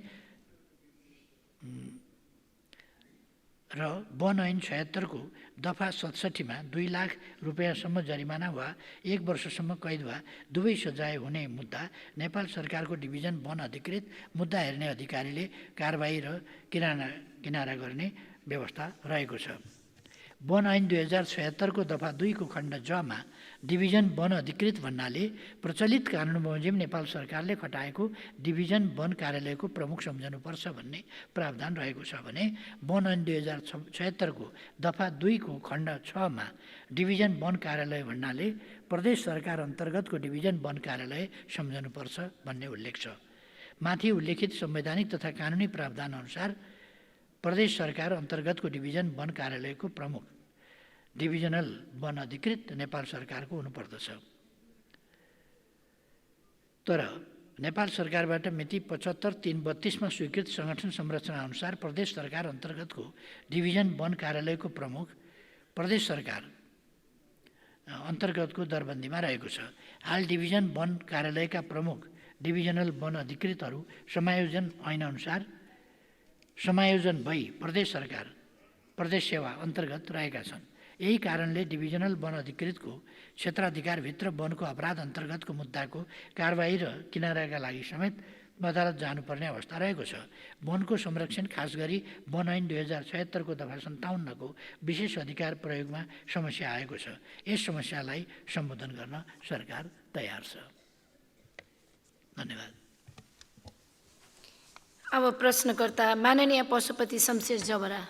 र वन ऐन 76 को दफा 67 मा 2 लाख रुपियाँसम्म जरिमाना वा 1 वर्षसम्म कैद वा दुवै सजाय हुने मुद्दा नेपाल सरकारको डिभिजन वन अधिकृत मुद्दा हेर्ने अधिकारीले कारबाही र किनारा गर्ने व्यवस्था रहेको छ। वन ऐन 2076 को दफा 2 को खण्ड ज मा डिभिजन वन अधिकृत भन्नाले प्रचलित कानुन बमोजिम नेपाल सरकारले खटाएको डिभिजन वन कार्यालयको प्रमुख सम्झनुपर्छ भन्ने प्रावधान रहेको छ भने वन ऐन 2076 को दफा 2 को खण्ड 6 मा डिभिजन वन कार्यालय भन्नाले प्रदेश सरकार अन्तर्गतको डिभिजन वन कार्यालय सम्झनुपर्छ भन्ने उल्लेख छ। माथि उल्लेखित संवैधानिक तथा कानुनी प्रावधान अनुसार प्रदेश सरकार अन्तर्गतको डिभिजन वन कार्यालयको प्रमुख डिभिजनल वन अधिकृत नेपाल सरकारको हुनुपर्दछ। तर नेपाल सरकारबाट मिति 75/3/32 मा स्वीकृत संगठन संरचना अनुसार प्रदेश सरकार अन्तर्गतको डिभिजन वन कार्यालयको प्रमुख प्रदेश सरकार अन्तर्गतको दरबन्दीमा रहेको छ। हाल डिभिजन वन कार्यालयका प्रमुख डिभिजनल वन अधिकृतहरू समायोजन ऐन अनुसार समायोजन भई प्रदेश सरकार प्रदेश सेवा अन्तर्गत रहेका छन्। यही कारणले डिभिजनल वन अधिकृतको क्षेत्राधिकारभित्र वनको अपराध अन्तर्गतको मुद्दाको कारबाही र किनाराका लागि समेत अदालत जानुपर्ने अवस्था रहेको छ। वनको संरक्षण, खास गरी वन ऐन 2076 को दफा 57 को विशेष अधिकार प्रयोगमा समस्या आएको छ। यस समस्यालाई सम्बोधन गर्न सरकार तयार छ। धन्यवाद। अब प्रश्नकर्ता माननीय पशुपति शमशेर जबरा।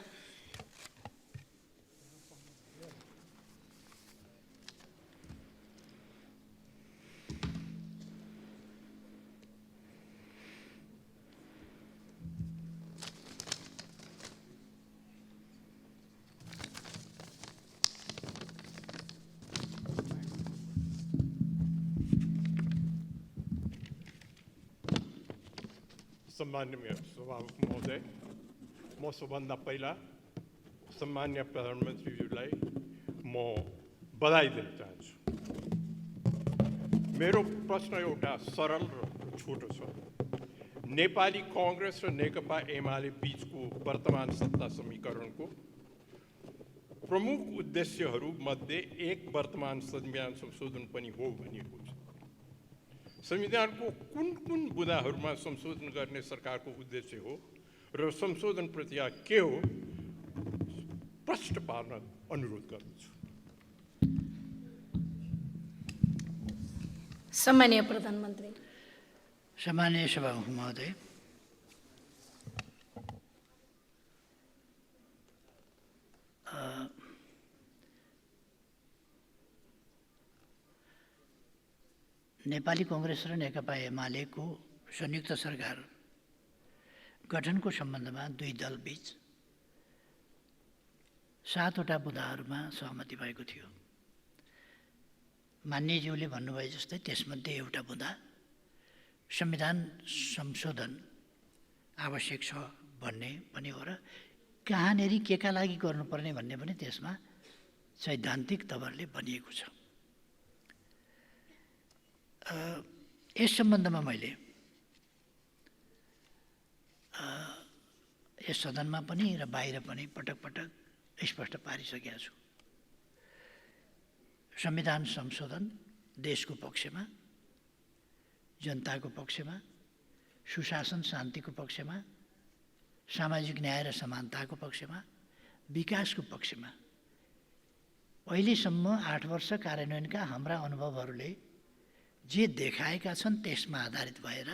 सम्माननीय सभामुख महोदय, म सबभन्दा पहिला सम्माननीय प्रधानमन्त्रीज्यूलाई म बधाई दिन चाहन्छु। मेरो प्रश्न एउटा सरल र छोटो छ। नेपाली कांग्रेस र नेकपा एमाले बीचको वर्तमान सत्ता समीकरणको प्रमुख उद्देश्यहरू मध्ये एक वर्तमान संविधान संशोधन पनि हो भनिएको छ। संविधानको कुन कुन बुँदाहरूमा संशोधन गर्ने सरकारको उद्देश्य हो र संशोधन प्रक्रिया के हो, प्रश्न पार्न अनुरोध गर्दछु। सम्माननीय प्रधानमन्त्री। सम्माननीय सभामुख महोदय, नेपाली कांग्रेस र नेकपा एमालेको संयुक्त सरकार गठनको सम्बन्धमा दुई दलबीच 7वटा बुँदाहरूमा सहमति भएको थियो। मान्यज्यूले भन्नुभए जस्तै त्यसमध्ये एउटा बुँदा संविधान संशोधन आवश्यक छ भन्ने पनि हो र कहाँनेरि केका लागि गर्नुपर्ने भन्ने पनि त्यसमा सैद्धान्तिक तवरले भनिएको छ। यस सम्बन्धमा मैले यस सदनमा पनि र बाहिर पनि पटक पटक स्पष्ट पारिसकेका छु। संविधान संशोधन देशको पक्षमा, जनताको पक्षमा, सुशासन शान्तिको पक्षमा, सामाजिक न्याय र समानताको पक्षमा, विकासको पक्षमा अहिलेसम्म 8 वर्ष कार्यान्वयनका हाम्रा अनुभवहरूले जे देखाएका छन् त्यसमा आधारित भएर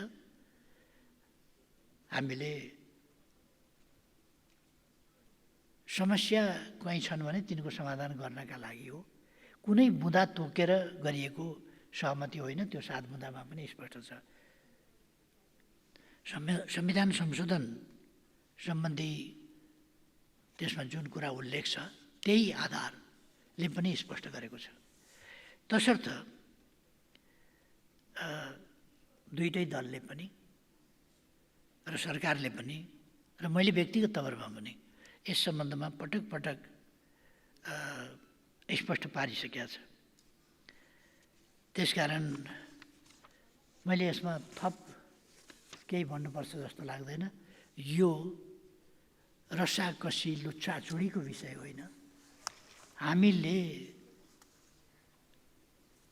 हामीले समस्या कहीँ छन् भने तिनको समाधान गर्नका लागि हो। कुनै बुँदा तोकेर गरिएको सहमति होइन, त्यो 7 बुँदामा पनि स्पष्ट छ। संविधान संशोधन सम्बन्धी त्यसमा जुन कुरा उल्लेख छ त्यही आधारले पनि स्पष्ट गरेको छ। तसर्थ दुईटै दलले पनि र सरकारले पनि र मैले व्यक्तिगत तवरमा पनि यस सम्बन्धमा पटक पटक स्पष्ट पारिसकेका छ। त्यसकारण मैले यसमा थप केही भन्नुपर्छ जस्तो लाग्दैन। यो रसाकसी लुच्छाचुडीको विषय होइन। हामीले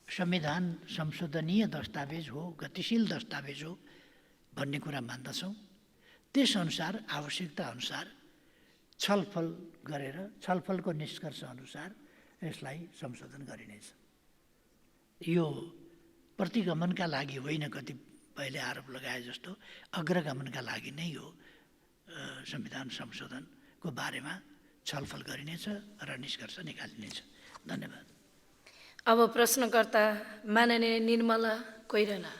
संविधान संशोधनीय दस्तावेज हो, गतिशील दस्तावेज हो भन्ने कुरा मान्दछौँ। त्यसअनुसार आवश्यकता अनुसार छलफल गरेर छलफलको निष्कर्ष अनुसार यसलाई संशोधन गरिनेछ। यो प्रतिगमनका लागि होइन, कतिपयले आरोप लगाए जस्तो अग्रगमनका लागि नै हो। संविधान संशोधनको बारेमा छलफल गरिनेछ र निष्कर्ष निकालिनेछ। धन्यवाद। अब प्रश्नकर्ता माननीय निर्मला कोइराला।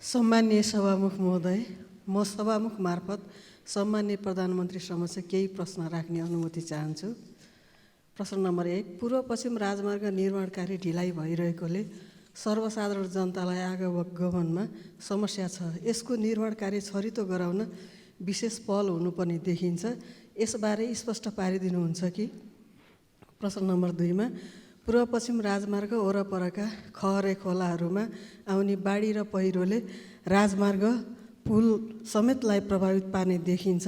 सम्माननीय सभामुख महोदय, म सभामुख मार्फत सम्माननीय प्रधानमन्त्री समक्ष केही प्रश्न राख्ने अनुमति चाहन्छु। प्रश्न नम्बर 1, पूर्व पश्चिम राजमार्ग निर्माण कार्य ढिलाइ भइरहेकोले सर्वसाधारण जनतालाई आवागमनमा समस्या छ। यसको निर्माण कार्य छरितो गराउन विशेष पहल हुनुपर्ने देखिन्छ। यसबारे स्पष्ट पारिदिनुहुन्छ कि? प्रश्न नम्बर 2 मा पूर्व पश्चिम राजमार्ग वरपरका खहरे खोलाहरूमा आउने बाढी र पहिरोले राजमार्ग पुल समेतलाई प्रभावित पार्ने देखिन्छ।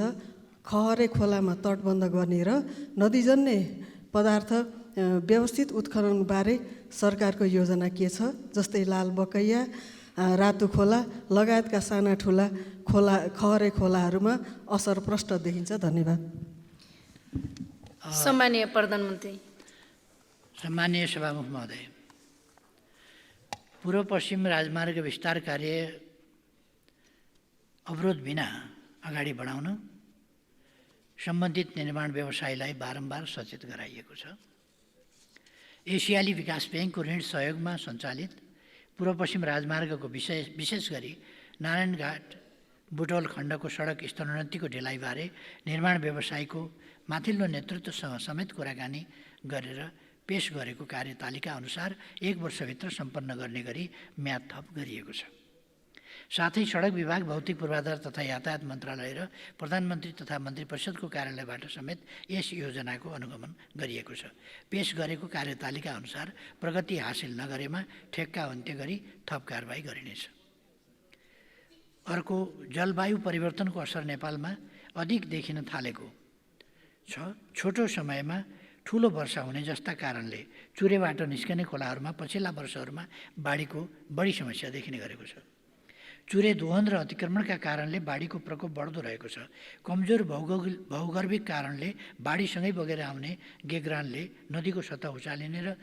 खहरे खोलामा तटबन्ध गर्ने र नदीजन्य पदार्थ व्यवस्थित उत्खननबारे सरकारको योजना के छ? जस्तै लाल बकैया, रातो खोला लगायतका साना ठुला खहरे खोलाहरूमा असर प्रष्ट देखिन्छ। धन्यवाद। सम्मानीय प्रधानमन्त्री। सम्मानीय सभामुख महोदय, पूर्व पश्चिम राजमार्ग विस्तार कार्य अवरोध बिना अगाडि बढाउन सम्बन्धित निर्माण व्यवसायीलाई बारम्बार सचेत गराइएको छ। एसियाली विकास ब्याङ्कको ऋण सहयोगमा सञ्चालित पूर्व पश्चिम राजमार्गको विशेष गरी नारायणघाट बुटवल खण्डको सडक स्तरोन्नतिको ढिलाइबारे निर्माण व्यवसायीको माथिल्लो नेतृत्वसँग समेत कुराकानी गरेर पेश गरेको कार्यतालिका अनुसार 1 वर्षभित्र सम्पन्न गर्ने गरी म्याद थप गरिएको छ। साथै सडक विभाग, भौतिक पूर्वाधार तथा यातायात मन्त्रालय र प्रधानमन्त्री तथा मन्त्री परिषदको कार्यालयबाट समेत यस योजनाको अनुगमन गरिएको छ। पेश गरेको कार्यतालिका अनुसार प्रगति हासिल नगरेमा ठेक्का अन्त्य गरी थप कारबाही गरिनेछ। अर्को, जलवायु परिवर्तनको असर नेपालमा अधिक देखिन थालेको छ। छोटो समयमा ठुलो वर्षा हुने जस्ता कारणले चुरेबाट निस्कने खोलाहरूमा पछिल्ला वर्षहरूमा बाढीको बढी समस्या देखिने गरेको छ। चुरे दोहन र अतिक्रमणका कारणले बाढीको प्रकोप बढ्दो रहेको छ। कमजोर भौगर्भिक कारणले बाढीसँगै बगेर आउने गेग्रानले नदीको सतह उचालिने र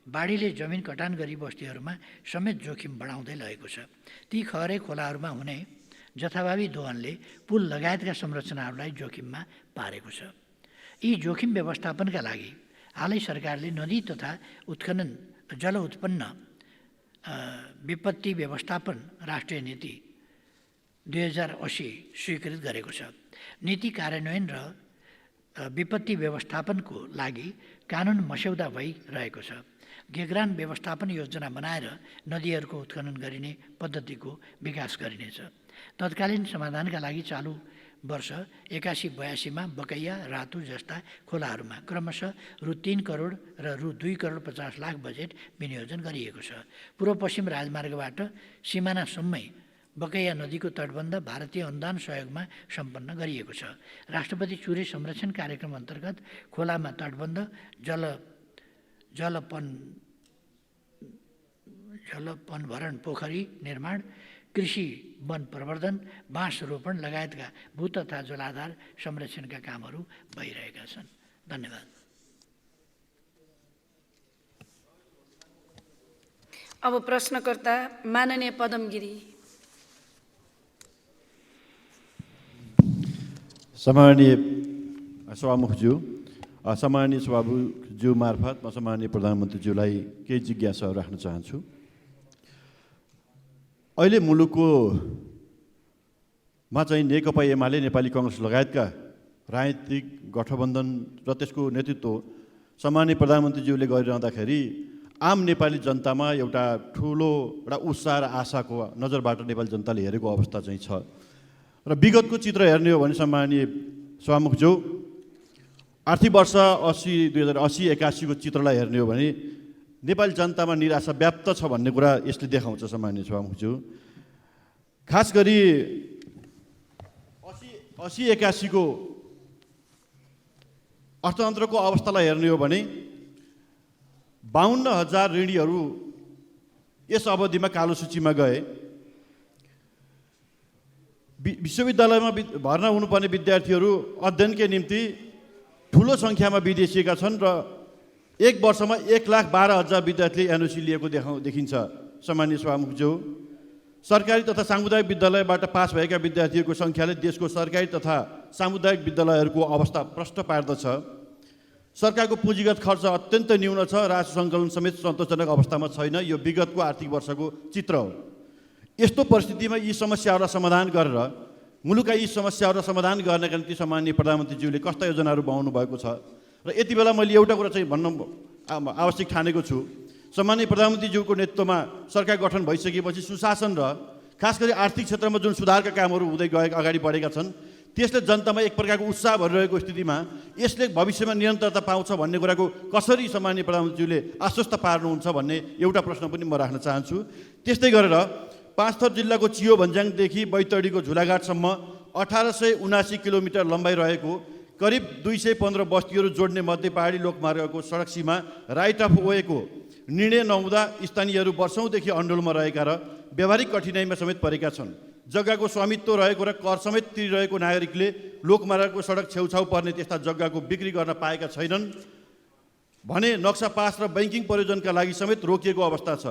बाढीले जमिन कटान गरी बस्तीहरूमा समेत जोखिम बढाउँदै लगेको छ। ती खहरे खोलाहरूमा हुने जथाभावी दोहनले पुल लगायतका संरचनाहरूलाई जोखिममा पारेको छ। यी जोखिम व्यवस्थापनका लागि हालै सरकारले नदी तथा जल उत्पन्न विपत्ति व्यवस्थापन राष्ट्रिय नीति 2080 स्वीकृत गरेको छ। नीति कार्यान्वयन र विपत्ति व्यवस्थापनको लागि कानुन मस्यौदा भइरहेको छ। गेग्रान व्यवस्थापन योजना बनाएर नदीहरूको उत्खनन गरिने पद्धतिको विकास गरिनेछ। तत्कालीन समाधानका लागि चालु वर्ष 81-82मा बकैया, रातु जस्ता खोलाहरूमा क्रमशः रु 3 करोड र रु 2 करोड 50 लाख बजेट विनियोजन गरिएको छ। पूर्व पश्चिम राजमार्गबाट सिमानासम्मै बकैया नदीको तटबन्ध भारतीय अनुदान सहयोगमा सम्पन्न गरिएको छ। राष्ट्रपति चुरे संरक्षण कार्यक्रम अन्तर्गत खोलामा तटबन्ध, जलपनभरण पोखरी निर्माण, कृषि वन प्रवर्धन, बाँस रोपण लगायतका भू तथा जलाधार संरक्षणका कामहरू भइरहेका छन्। धन्यवाद। अब प्रश्नकर्ता माननीय पदम गिरी। सम्माननीय सभामुखज्यू, सम्माननीय सभामुखज्यू मार्फत म सम्माननीय प्रधानमन्त्रीज्यूलाई केही जिज्ञासाहरू राख्न चाहन्छु। अहिले मुलुकमा चाहिँ नेकपा एमाले, नेपाली काङ्ग्रेस लगायतका राजनीतिक गठबन्धन र त्यसको नेतृत्व सम्माननीय प्रधानमन्त्रीज्यूले गरिरहँदाखेरि आम नेपाली जनतामा एउटा ठुलो एउटा उत्साह र आशाको नजरबाट नेपाली जनताले हेरेको अवस्था चाहिँ छ। र विगतको चित्र हेर्ने हो भने सम्माननीय सभामुखज्यू, आर्थिक वर्ष 2080-81 को चित्रलाई हेर्ने हो भने नेपाली जनतामा निराशा व्याप्त छ भन्ने कुरा यसले देखाउँछ। सम्माननीय सभामुखज्यू, खास गरी 80-81 को अर्थतन्त्रको अवस्थालाई हेर्ने हो भने 52,000 ऋणीहरू यस अवधिमा कालो सूचीमा गए। विश्वविद्यालयमा भर्ना हुनुपर्ने विद्यार्थीहरू अध्ययनकै निम्ति ठुलो सङ्ख्यामा विदेशिएका छन् र एक वर्षमा 1,12,000 विद्यार्थीले एनओसी लिएको देखिन्छ। सम्माननीय सभामुखज्यू, सरकारी तथा सामुदायिक विद्यालयबाट पास भएका विद्यार्थीहरूको सङ्ख्याले देशको सरकारी तथा सामुदायिक विद्यालयहरूको अवस्था प्रष्ट पार्दछ। सरकारको पुँजीगत खर्च अत्यन्त न्यून छ, राजस्व सङ्कलन समेत सन्तोषजनक अवस्थामा छैन। यो विगतको आर्थिक वर्षको चित्र हो। यस्तो परिस्थितिमा यी समस्याहरूलाई समाधान गरेर मुलुकका यी समस्याहरूलाई समाधान गर्नका निम्ति सम्माननीय प्रधानमन्त्रीज्यूले कस्ता योजनाहरू बनाउनु भएको छ? र यति बेला मैले एउटा कुरा चाहिँ भन्न आवश्यक ठानेको छु। सम्माननीय प्रधानमन्त्रीज्यूको नेतृत्वमा सरकार गठन भइसकेपछि सुशासन र खास गरी आर्थिक क्षेत्रमा जुन सुधारका कामहरू हुँदै गएका अगाडि बढेका छन्, त्यसले जनतामा एक प्रकारको उत्साह भरिरहेको स्थितिमा यसले भविष्यमा निरन्तरता पाउँछ भन्ने कुराको कसरी सम्माननीय प्रधानमन्त्रीज्यूले आश्वस्त पार्नुहुन्छ भन्ने एउटा प्रश्न पनि म राख्न चाहन्छु। त्यस्तै गरेर पाँचथर जिल्लाको चियो भन्ज्याङदेखि बैतडीको झुलाघाटसम्म 1879 किलोमिटर लम्बाइ रहेको करिब 215 बस्तीहरू जोड्ने मध्य पहाडी लोकमार्गको सडक सीमा राइट अफ वेको निर्णय नहुँदा स्थानीयहरू वर्षौँदेखि अन्डोलमा रहेका र व्यावहारिक कठिनाइमा समेत परेका छन्। जग्गाको स्वामित्व रहेको र कर समेत तिरिरहेको नागरिकले लोकमार्गको सडक छेउछाउ पर्ने त्यस्ता जग्गाको बिक्री गर्न पाएका छैनन् भने नक्सा पास र बैंकिङ प्रयोजनका लागि समेत रोकिएको अवस्था छ।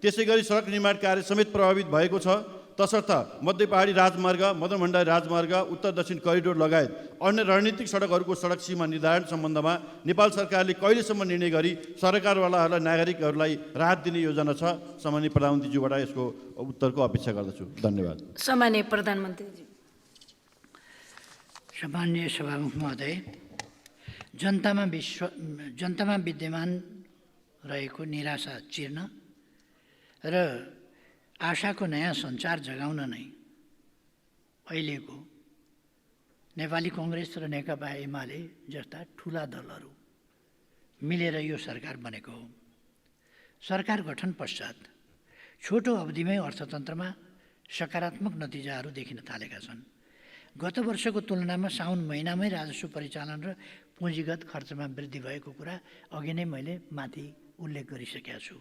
त्यसै गरी सडक निर्माण कार्य समेत प्रभावित भएको छ। तसर्थ मध्य पहाडी राजमार्ग, मदन भण्डारी राजमार्ग, उत्तर दक्षिण करिडोर लगायत अन्य रणनीतिक सडकहरूको सडक सीमा निर्धारण सम्बन्धमा नेपाल सरकारले कहिलेसम्म निर्णय गरी सरकारवालाहरूलाई नागरिकहरूलाई राहत दिने योजना छ? सामान्य प्रधानमन्त्रीज्यूबाट यसको उत्तरको अपेक्षा गर्दछु। धन्यवाद। सामान्य प्रधानमन्त्रीज्यू। सामान्य सभामुख महोदय, जनतामा विद्यमान रहेको निराशा चिर्न र आशाको नयाँ सञ्चार जगाउन नै अहिलेको नेपाली कङ्ग्रेस र नेकपा एमाले जस्ता ठुला दलहरू मिलेर यो सरकार बनेको हो। सरकार गठन पश्चात छोटो अवधिमै अर्थतन्त्रमा सकारात्मक नतिजाहरू देखिन थालेका छन्। गत वर्षको तुलनामा साउन महिनामै राजस्व परिचालन र पुँजीगत खर्चमा वृद्धि भएको कुरा अघि नै मैले माथि उल्लेख गरिसकेका छु।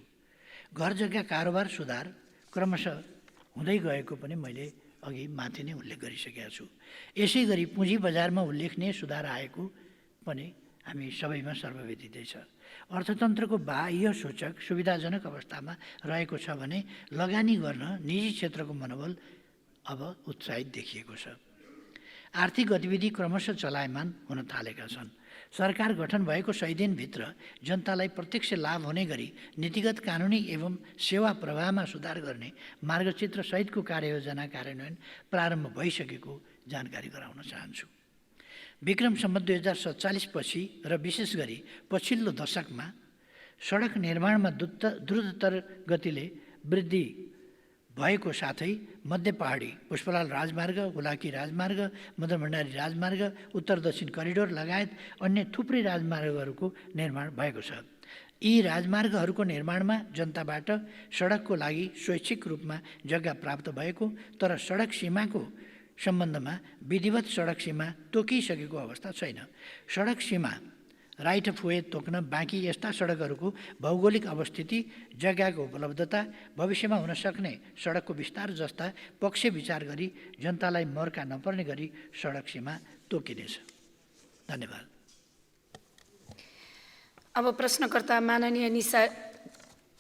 घर जग्गा कारोबार सुधार क्रमशः हुँदै गएको पनि मैले अघि माथि नै उल्लेख गरिसकेका छु। यसै गरी पुँजी बजारमा उल्लेखनीय सुधार आएको पनि हामी सबैमा सर्वविदितै छ। अर्थतन्त्रको बाह्य सूचक सुविधाजनक अवस्थामा रहेको छ भने लगानी गर्न निजी क्षेत्रको मनोबल अब उत्साहित देखिएको छ। आर्थिक गतिविधि क्रमशः चलायमान हुन थालेका छन्। सरकार गठन भएको 100 दिनभित्र जनतालाई प्रत्यक्ष लाभ हुने गरी नीतिगत कानुनी एवं सेवा प्रवाहमा सुधार गर्ने मार्गचित्र सहितको कार्ययोजना कार्यान्वयन प्रारम्भ भइसकेको जानकारी गराउन चाहन्छु। विक्रम सम्वत 2047 पछि र विशेष गरी पछिल्लो दशकमा सडक निर्माणमा द्रुततर गतिले वृद्धि भएको साथै मध्य पहाडी पुष्पलाल राजमार्ग, हुलाकी राजमार्ग, मदन भण्डारी राजमार्ग, उत्तर दक्षिण करिडोर लगायत अन्य थुप्रै राजमार्गहरूको निर्माण भएको छ। यी राजमार्गहरूको निर्माणमा जनताबाट सडकको लागि स्वैच्छिक रूपमा जग्गा प्राप्त भएको तर सडक सीमाको सम्बन्धमा विधिवत सडक सीमा तोकिसकेको अवस्था छैन। सडक सीमा राइट अफ वे तोक्न बाँकी यस्ता सडकहरूको भौगोलिक अवस्थिति, जग्गाको उपलब्धता, भविष्यमा हुन सक्ने सडकको विस्तार जस्ता पक्ष विचार गरी जनतालाई मर्का नपर्ने गरी सडक सीमा तोकिनेछ। धन्यवाद। अब प्रश्नकर्ता माननीय निशा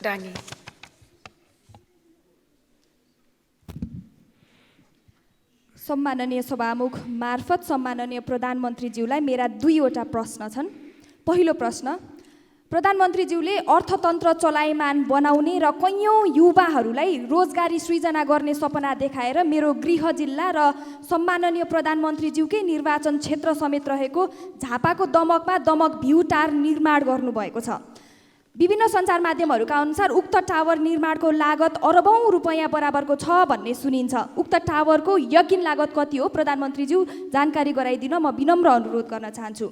डाङ्गे। सम्माननीय सभामुख मार्फत सम्माननीय प्रधानमन्त्रीज्यूलाई मेरा दुईवटा प्रश्न छन्। पहिलो प्रश्न, प्रधानमन्त्रीज्यूले अर्थतन्त्र चलायमान बनाउने र कैयौँ युवाहरूलाई रोजगारी सृजना गर्ने सपना देखाएर मेरो गृह जिल्ला र सम्माननीय प्रधानमन्त्रीज्यूकै निर्वाचन क्षेत्र समेत रहेको झापाको दमकमा दमक भ्यू टावर निर्माण गर्नुभएको छ। विभिन्न सञ्चार माध्यमहरूका अनुसार उक्त टावर निर्माणको लागत अरबौँ रुपैयाँ बराबरको छ भन्ने सुनिन्छ। उक्त टावरको यकिन लागत कति हो प्रधानमन्त्रीज्यू जानकारी गराइदिन म विनम्र अनुरोध गर्न चाहन्छु।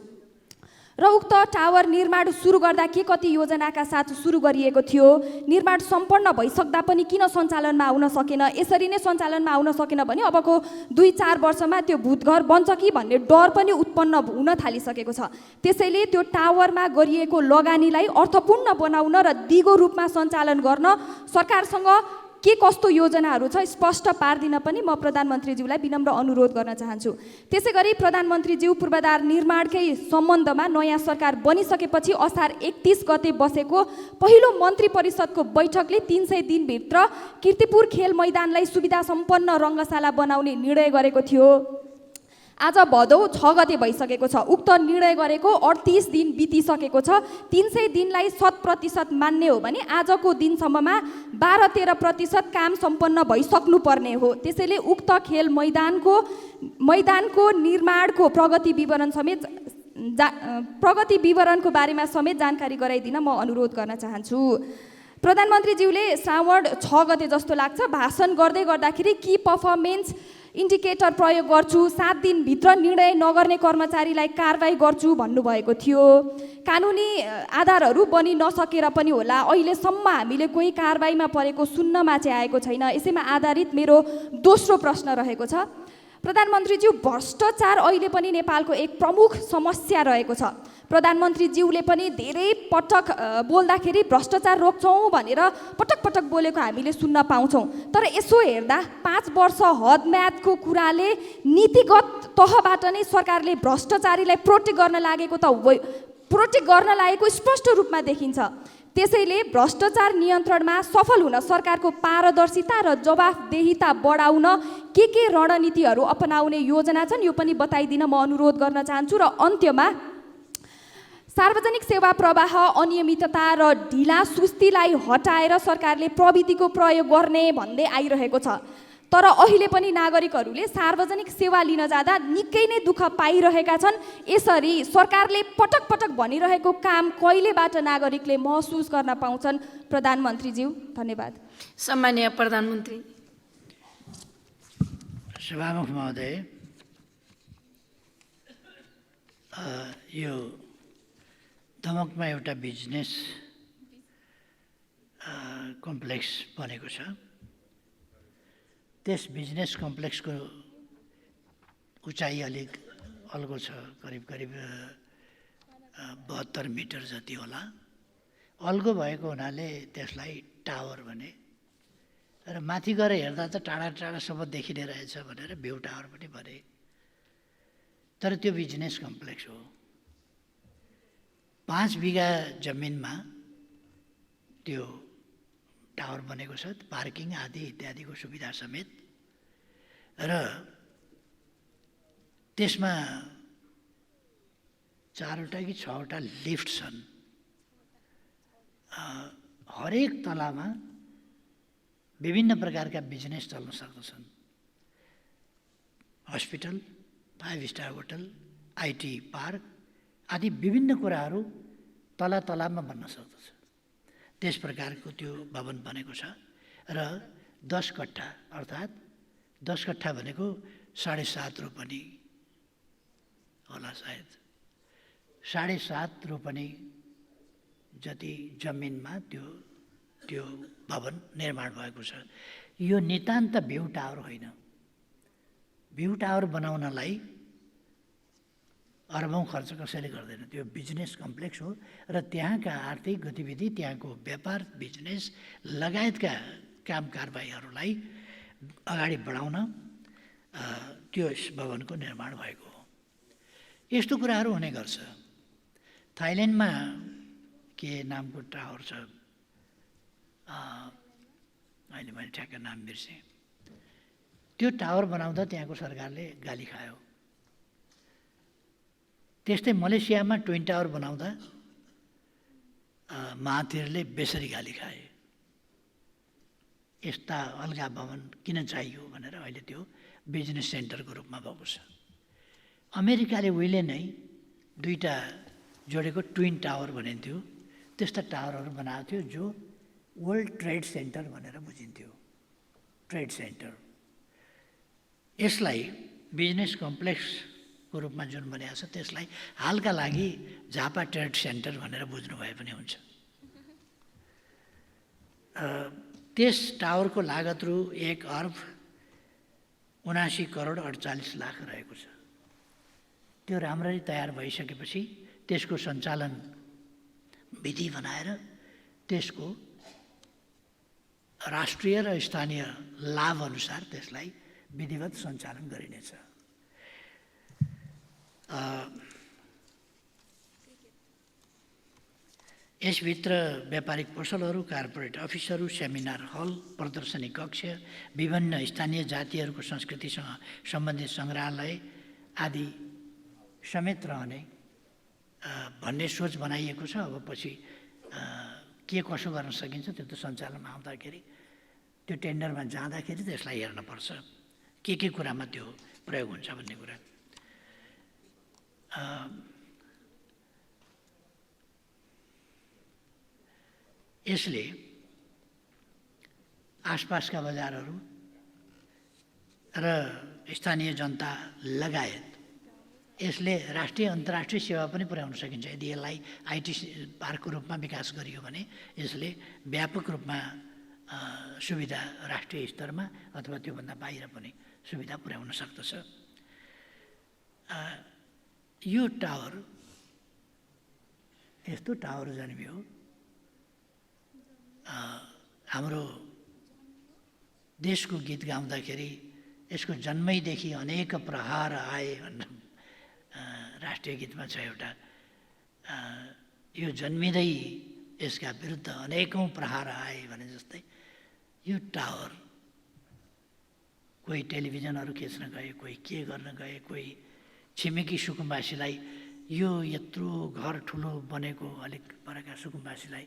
र उक्त टावर निर्माण सुरु गर्दा के कति योजनाका साथ सुरु गरिएको थियो? निर्माण सम्पन्न भइसक्दा पनि किन सञ्चालनमा आउन सकेन? यसरी नै सञ्चालनमा आउन सकेन भने अबको 2-4 वर्षमा त्यो भूतघर बन्छ कि भन्ने डर पनि उत्पन्न हुन थालिसकेको छ। त्यसैले त्यो टावरमा गरिएको लगानीलाई अर्थपूर्ण बनाउन र दिगो रूपमा सञ्चालन गर्न सरकारसँग के कस्तो योजनाहरू छ स्पष्ट पार्दिन पनि म प्रधानमन्त्रीज्यूलाई विनम्र अनुरोध गर्न चाहन्छु। त्यसै गरी प्रधानमन्त्रीज्यू पूर्वाधार निर्माणकै सम्बन्धमा नयाँ सरकार बनिसकेपछि असार 31 गते बसेको पहिलो मन्त्री परिषदको बैठकले 300 दिनभित्र कीर्तिपुर खेल मैदानलाई सुविधा सम्पन्न रङ्गशाला बनाउने निर्णय गरेको थियो। आज भदौ 6 गते भइसकेको छ। उक्त निर्णय गरेको 38 दिन बितिसकेको छ। 300 दिनलाई 100% मान्ने हो भने आजको दिनसम्ममा 12-13% काम सम्पन्न भइसक्नु पर्ने हो। त्यसैले उक्त खेल मैदानको निर्माणको प्रगति विवरणको बारेमा समेत जानकारी गराइदिन म अनुरोध गर्न चाहन्छु। प्रधानमन्त्रीज्यूले श्रावण 6 गते जस्तो लाग्छ भाषण गर्दै गर्दाखेरि की पर्फर्मेन्स इन्डिकेटर प्रयोग गर्छु, 7 दिनभित्र निर्णय नगर्ने कर्मचारीलाई कारबाही गर्छु भन्नुभएको थियो। कानुनी आधारहरू बनि नसकेर पनि होला अहिलेसम्म हामीले कोही कारबाहीमा परेको सुन्नमा चाहिँ आएको छैन। यसैमा आधारित मेरो दोस्रो प्रश्न रहेको छ। प्रधानमन्त्रीज्यू, भ्रष्टाचार अहिले पनि नेपालको एक प्रमुख समस्या रहेको छ। प्रधानमन्त्रीज्यूले पनि धेरै पटक बोल्दाखेरि भ्रष्टाचार रोक्छौँ भनेर पटक पटक बोलेको हामीले सुन्न पाउँछौँ। तर यसो हेर्दा 5 वर्ष हदम्यादको कुराले नीतिगत तहबाट नै सरकारले भ्रष्टाचारीलाई प्रोटेक्ट गर्न लागेको स्पष्ट रूपमा देखिन्छ। त्यसैले भ्रष्टाचार नियन्त्रणमा सफल हुन सरकारको पारदर्शिता र जवाफदेहिता बढाउन के रणनीतिहरू अपनाउने योजना छन्, यो पनि बताइदिन म अनुरोध गर्न चाहन्छु। र अन्त्यमा सार्वजनिक सेवा प्रवाह अनियमितता र ढिला सुस्तीलाई हटाएर सरकारले प्रविधिको प्रयोग गर्ने भन्दै आइरहेको छ। तर अहिले पनि नागरिकहरूले सार्वजनिक सेवा लिन जाँदा निकै नै दुःख पाइरहेका छन्। यसरी सरकारले पटक पटक भनिरहेको काम कहिलेबाट नागरिकले महसुस गर्न पाउँछन्? प्रधानमन्त्रीज्यू, धन्यवाद। सम्माननीय प्रधानमन्त्री। सभामुख महोदय, यो दमकमा एउटा बिजनेस कम्प्लेक्स बनेको छ। त्यस बिजनेस कम्प्लेक्सको उचाइ अलिक अल्गो छ, करिब 72 मिटर जति होला। अल्गो भएको हुनाले त्यसलाई टावर भने, र माथि गएर हेर्दा त टाढा टाढासम्म देखिने रहेछ भनेर भ्यू टावर पनि भने। तर त्यो बिजनेस कम्प्लेक्स हो। 5 बिघा जमिनमा त्यो टावर बनेको छ, पार्किङ आदि इत्यादिको सुविधा समेत। र त्यसमा 4वटा कि 6वटा लिफ्ट छन्। हरेक तलामा विभिन्न प्रकारका बिजनेस चल्न सक्दछन्। Hospital, 5 star hotel, IT park आदि विभिन्न कुराहरू तलामा बन्न सक्दछ। त्यस प्रकारको त्यो भवन बनेको छ। र 10 कट्ठा, अर्थात् 10 कट्ठा भनेको 7.5 रोपनी होला सायद, 7.5 रोपनी जति जमिनमा त्यो भवन निर्माण भएको छ। यो नितान्त भ्यू टावर होइन। भ्यू टावर बनाउनलाई अरबौँ खर्च कसैले गर्दैन। त्यो बिजनेस कम्प्लेक्स हो र त्यहाँका आर्थिक गतिविधि, त्यहाँको व्यापार, बिजनेस लगायतका काम कारबाहीहरूलाई अगाडि बढाउन त्यो भवनको निर्माण भएको हो। यस्तो कुराहरू हुने गर्छ। थाइल्यान्डमा के नामको टावर छ, अहिले मैले ठ्याक्क नाम बिर्सेँ। त्यो टावर बनाउँदा त्यहाँको सरकारले गाली खायो। त्यस्तै मलेसियामा ट्विन टावर बनाउँदा महातिरले बेसरी गाली खाए। यस्ता अलगा भवन किन चाहियो भनेर अहिले त्यो बिजनेस सेन्टरको रूपमा भएको छ। अमेरिकाले उहिले नै 2टा जोडेको ट्विन टावर भनिन्थ्यो। त्यस्ता टावरहरू बनाएको थियो जो वर्ल्ड ट्रेड सेन्टर भनेर बुझिन्थ्यो। Trade Center. यसलाई बिजनेस कम्प्लेक्सको रूपमा जुन बनाएको छ त्यसलाई हालका लागि झापा ट्रेड सेन्टर भनेर बुझ्नु भए पनि हुन्छ। त्यस टावरको लागत रु 1 अर्ब 79 करोड 48 लाख रहेको छ। त्यो राम्ररी तयार भइसकेपछि त्यसको सञ्चालन विधि बनाएर त्यसको राष्ट्रिय र स्थानीय लाभ अनुसार त्यसलाई विधिवत सञ्चालन गरिनेछ। यसभित्र व्यापारिक पसलहरू, कार्पोरेट अफिसहरू, सेमिनार हल, प्रदर्शनी कक्ष, विभिन्न स्थानीय जातिहरूको संस्कृतिसँग सम्बन्धित सङ्ग्रहालय आदि समेत रहने भन्ने सोच बनाइएको छ। अब पछि के कसो गर्न सकिन्छ त्यो त सञ्चालनमा आउँदाखेरि, त्यो टेन्डरमा जाँदाखेरि त्यसलाई हेर्नुपर्छ के कुरामा त्यो प्रयोग हुन्छ भन्ने कुरा। यसले आसपासका बजारहरू र स्थानीय जनता लगायत यसले राष्ट्रिय अन्तर्राष्ट्रिय सेवा पनि पुर्याउन सकिन्छ। यदि यसलाई आइटी पार्कको रूपमा विकास गरियो भने यसले व्यापक रूपमा सुविधा राष्ट्रिय स्तरमा अथवा त्योभन्दा बाहिर पनि सुविधा पुर्याउन सक्दछ। यो टावर यस्तो टावर जन्मियो, हाम्रो देशको गीत गाउँदाखेरि यसको जन्मैदेखि अनेक प्रहार आए भनेर राष्ट्रिय गीतमा छ एउटा। यो जन्मिँदै यसका विरुद्ध अनेकौँ प्रहार आए भने जस्तै यो टावर कोही टेलिभिजनहरू खिच्न गए, कोही के गर्न गए, कोही छिमेकी सुकुम्बासीलाई यो यत्रो घर ठुलो बनेको, अलिक परका सुकुम्बासीलाई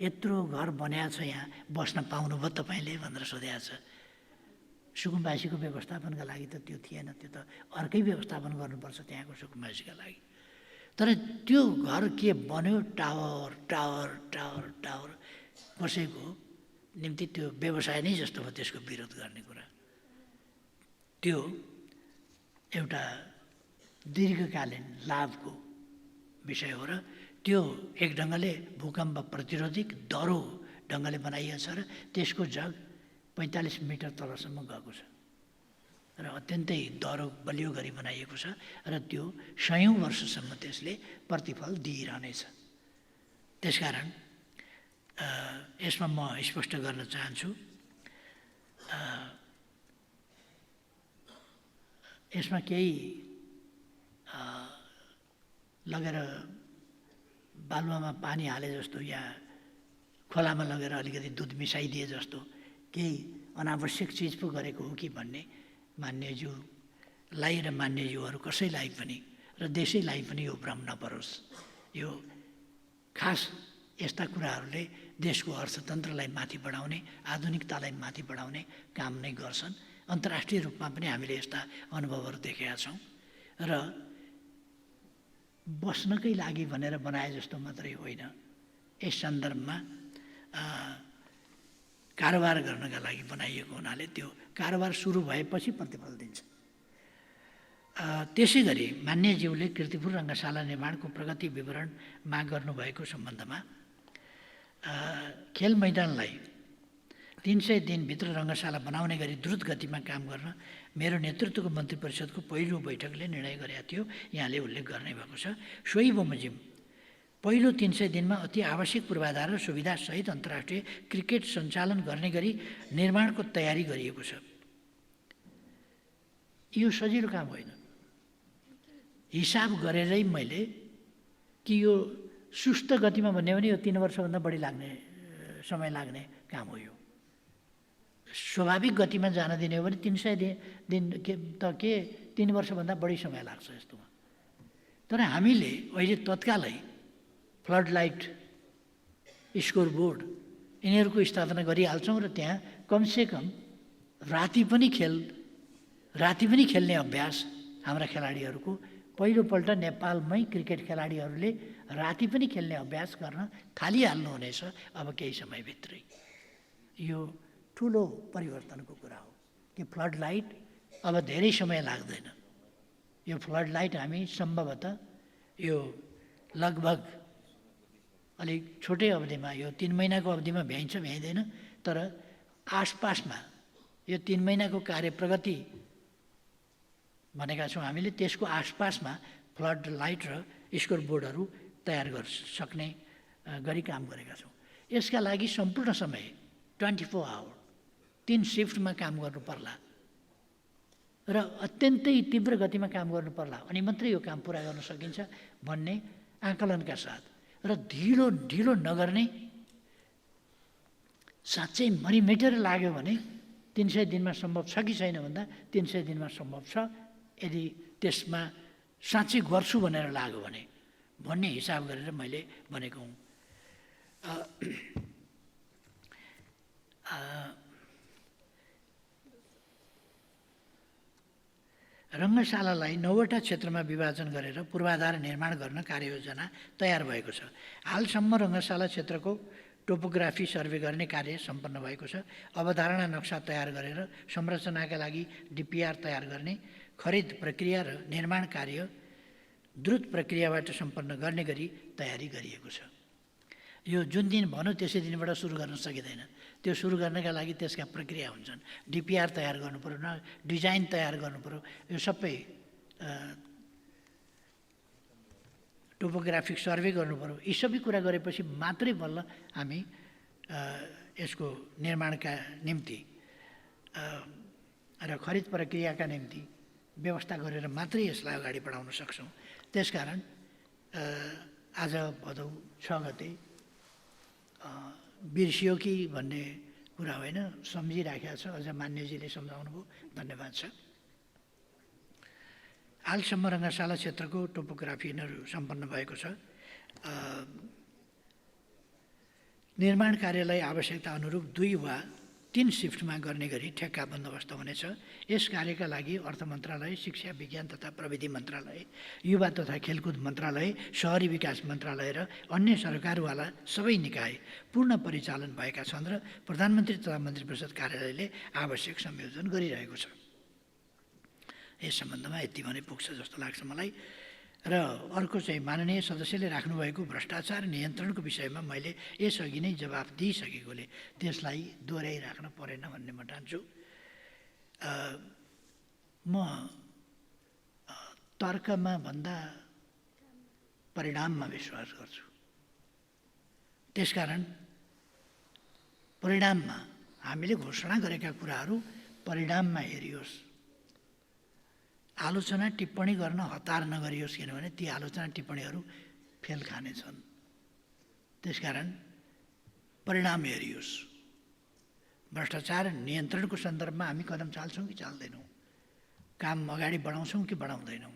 यत्रो घर बनाएको छ, यहाँ बस्न पाउनुभयो तपाईँले भनेर सोधेको छ। सुकुम्बासीको व्यवस्थापनका लागि त त्यो थिएन, त्यो त अर्कै व्यवस्थापन गर्नुपर्छ त्यहाँको सुकुम्बासीका लागि। तर त्यो घर के बन्यो, टावर टावर टावर टावर कसैको निम्ति त्यो व्यवसाय नै जस्तो भयो त्यसको विरोध गर्ने कुरा। त्यो एउटा दीर्घकालीन लाभको विषय हो र त्यो एक ढङ्गले भूकम्प प्रतिरोधिक दह्रो ढङ्गले बनाइएको छ र त्यसको जग 45 मिटर तलसम्म गएको छ र अत्यन्तै दह्रो बलियो गरी बनाइएको छ र त्यो सयौँ वर्षसम्म त्यसले प्रतिफल दिइरहनेछ। त्यसकारण यसमा म स्पष्ट गर्न चाहन्छु, यसमा केही लगेर बालुवामा पानी हाले जस्तो या खोलामा लगेर अलिकति दुध मिसाइदिए जस्तो केही अनावश्यक चिज पो गरेको हो कि भन्ने मान्यज्यूलाई र मान्यज्यूहरू कसैलाई पनि र देशैलाई पनि यो भ्रम नपरोस्। यो खास यस्ता कुराहरूले देशको अर्थतन्त्रलाई माथि बढाउने, आधुनिकतालाई माथि बढाउने काम नै गर्छन्। अन्तर्राष्ट्रिय रूपमा पनि हामीले यस्ता अनुभवहरू देखेका छौँ र बस्नकै लागि भनेर बनाए जस्तो मात्रै होइन, यस सन्दर्भमा कारोबार गर्नका लागि बनाइएको हुनाले त्यो कारोबार सुरु भएपछि प्रतिफल दिन्छ। त्यसै गरी मान्यज्यूले कीर्तिपुर रङ्गशाला निर्माणको प्रगति विवरण माग गर्नुभएको सम्बन्धमा खेल मैदानलाई 300 दिनभित्र रङ्गशाला बनाउने गरी द्रुत गतिमा काम गर्न मेरो नेतृत्वको मन्त्री परिषदको पहिलो बैठकले निर्णय गरेका थियो, यहाँले उल्लेख गर्नै भएको छ। सोही बमोजिम पहिलो 300 दिनमा अति आवश्यक पूर्वाधार र सुविधासहित अन्तर्राष्ट्रिय क्रिकेट सञ्चालन गर्ने गरी निर्माणको तयारी गरिएको छ। यो सजिलो काम होइन। हिसाब गरेरै मैले कि यो सुस्त गतिमा भन्यो भने यो 3 वर्षभन्दा बढी समय लाग्ने काम हो। यो स्वाभाविक गतिमा जान दिने हो भने 300 दिन त के 3 वर्षभन्दा बढी समय लाग्छ यस्तोमा। तर हामीले अहिले तत्कालै फ्लड लाइट, स्कोर बोर्ड यिनीहरूको स्थापना गरिहाल्छौँ र त्यहाँ कमसेकम राति पनि खेल्ने अभ्यास हाम्रा खेलाडीहरूको पहिलोपल्ट नेपालमै क्रिकेट खेलाडीहरूले राति पनि खेल्ने अभ्यास गर्न थालिहाल्नुहुनेछ अब केही समयभित्रै। यो ठुलो परिवर्तनको कुरा हो कि फ्लड लाइट अब धेरै समय लाग्दैन। यो फ्लड लाइट हामी सम्भवतः यो लगभग अलिक छोटै अवधिमा, यो 3 महिनाको अवधिमा भ्याइन्छ भ्याइँदैन, तर आसपासमा यो 3 महिनाको कार्य प्रगति भनेका छौँ हामीले, त्यसको आसपासमा फ्लड लाइट र स्कोर बोर्डहरू तयार गर्न सक्ने गरी काम गरेका छौँ। यसका लागि सम्पूर्ण समय 24 आवर 3 सिफ्टमा काम गर्नु पर्ला र अत्यन्तै तीव्र गतिमा काम गर्नु पर्ला, अनि मात्रै यो काम पुरा गर्न सकिन्छ भन्ने आकलनका साथ र ढिलो नगर्ने। साँच्चै मरिमेटेर लाग्यो भने 300 दिनमा सम्भव छ कि छैन भन्दा 300 दिनमा सम्भव छ, यदि त्यसमा साँच्चै गर्छु भनेर लाग्यो भने भन्ने हिसाब गरेर मैले भनेको हुँ। रङ्गशालालाई 9वटा क्षेत्रमा विभाजन गरेर पूर्वाधार निर्माण गर्न कार्ययोजना तयार भएको छ। हालसम्म रङ्गशाला क्षेत्रको टोपोग्राफी सर्वे गर्ने कार्य सम्पन्न भएको छ। अवधारणा नक्सा तयार गरेर संरचनाका लागि डिपिआर तयार गर्ने, खरिद प्रक्रिया र निर्माण कार्य द्रुत प्रक्रियाबाट सम्पन्न गर्ने गरी तयारी गरिएको छ। यो जुन दिन भन्यो त्यसै दिनबाट सुरु गर्न सकिँदैन। त्यो सुरु गर्नका लागि त्यसका प्रक्रिया हुन्छन्। डिपिआर तयार गर्नुपऱ्यो, डिजाइन तयार गर्नुपऱ्यो, यो सबै टोपोग्राफिक सर्वे गर्नुपऱ्यो। यी सबै कुरा गरेपछि मात्रै बल्ल हामी यसको निर्माणका निम्ति र खरिद प्रक्रियाका निम्ति व्यवस्था गरेर मात्रै यसलाई अगाडि बढाउन सक्छौँ। त्यसकारण आज भदौ 6 गते बिर्सियो कि भन्ने कुरा होइन, सम्झिराखेको छ। अझ मान्यजीले सम्झाउनु भयो, धन्यवाद छ। हालसम्म रङ्गशाला क्षेत्रको टोपोग्राफी सम्पन्न भएको छ। निर्माण कार्यलाई आवश्यकता अनुरूप 2 वा 3 सिफ्टमा गर्ने गरी ठेक्का बन्दोबस्त हुनेछ। यस कार्यका लागि अर्थ मन्त्रालय, शिक्षा विज्ञान तथा प्रविधि मन्त्रालय, युवा तथा खेलकुद मन्त्रालय, शहरी विकास मन्त्रालय र अन्य सरकारवाला सबै निकाय पूर्ण परिचालन भएका छन् र प्रधानमन्त्री तथा मन्त्री परिषद कार्यालयले आवश्यक संयोजन गरिरहेको छ। यस सम्बन्धमा यति भने पुग्छ जस्तो लाग्छ मलाई। र अर्को चाहिँ माननीय सदस्यले राख्नुभएको भ्रष्टाचार नियन्त्रणको विषयमा मैले यसअघि नै जवाफ दिइसकेकोले त्यसलाई दोहोऱ्याइराख्न परेन भन्ने म ठान्छु। म तर्कमा भन्दा परिणाममा विश्वास गर्छु। त्यसकारण परिणाममा हामीले घोषणा गरेका कुराहरू परिणाममा हेरियोस्, आलोचना टिप्पणी गर्न हतार नगरियोस्, किनभने ती आलोचना टिप्पणीहरू फेल खानेछन्। त्यसकारण परिणाम हेरियोस्। भ्रष्टाचार नियन्त्रणको सन्दर्भमा हामी कदम चाल्छौँ कि चाल्दैनौँ, काम अगाडि बढाउँछौँ कि बढाउँदैनौँ,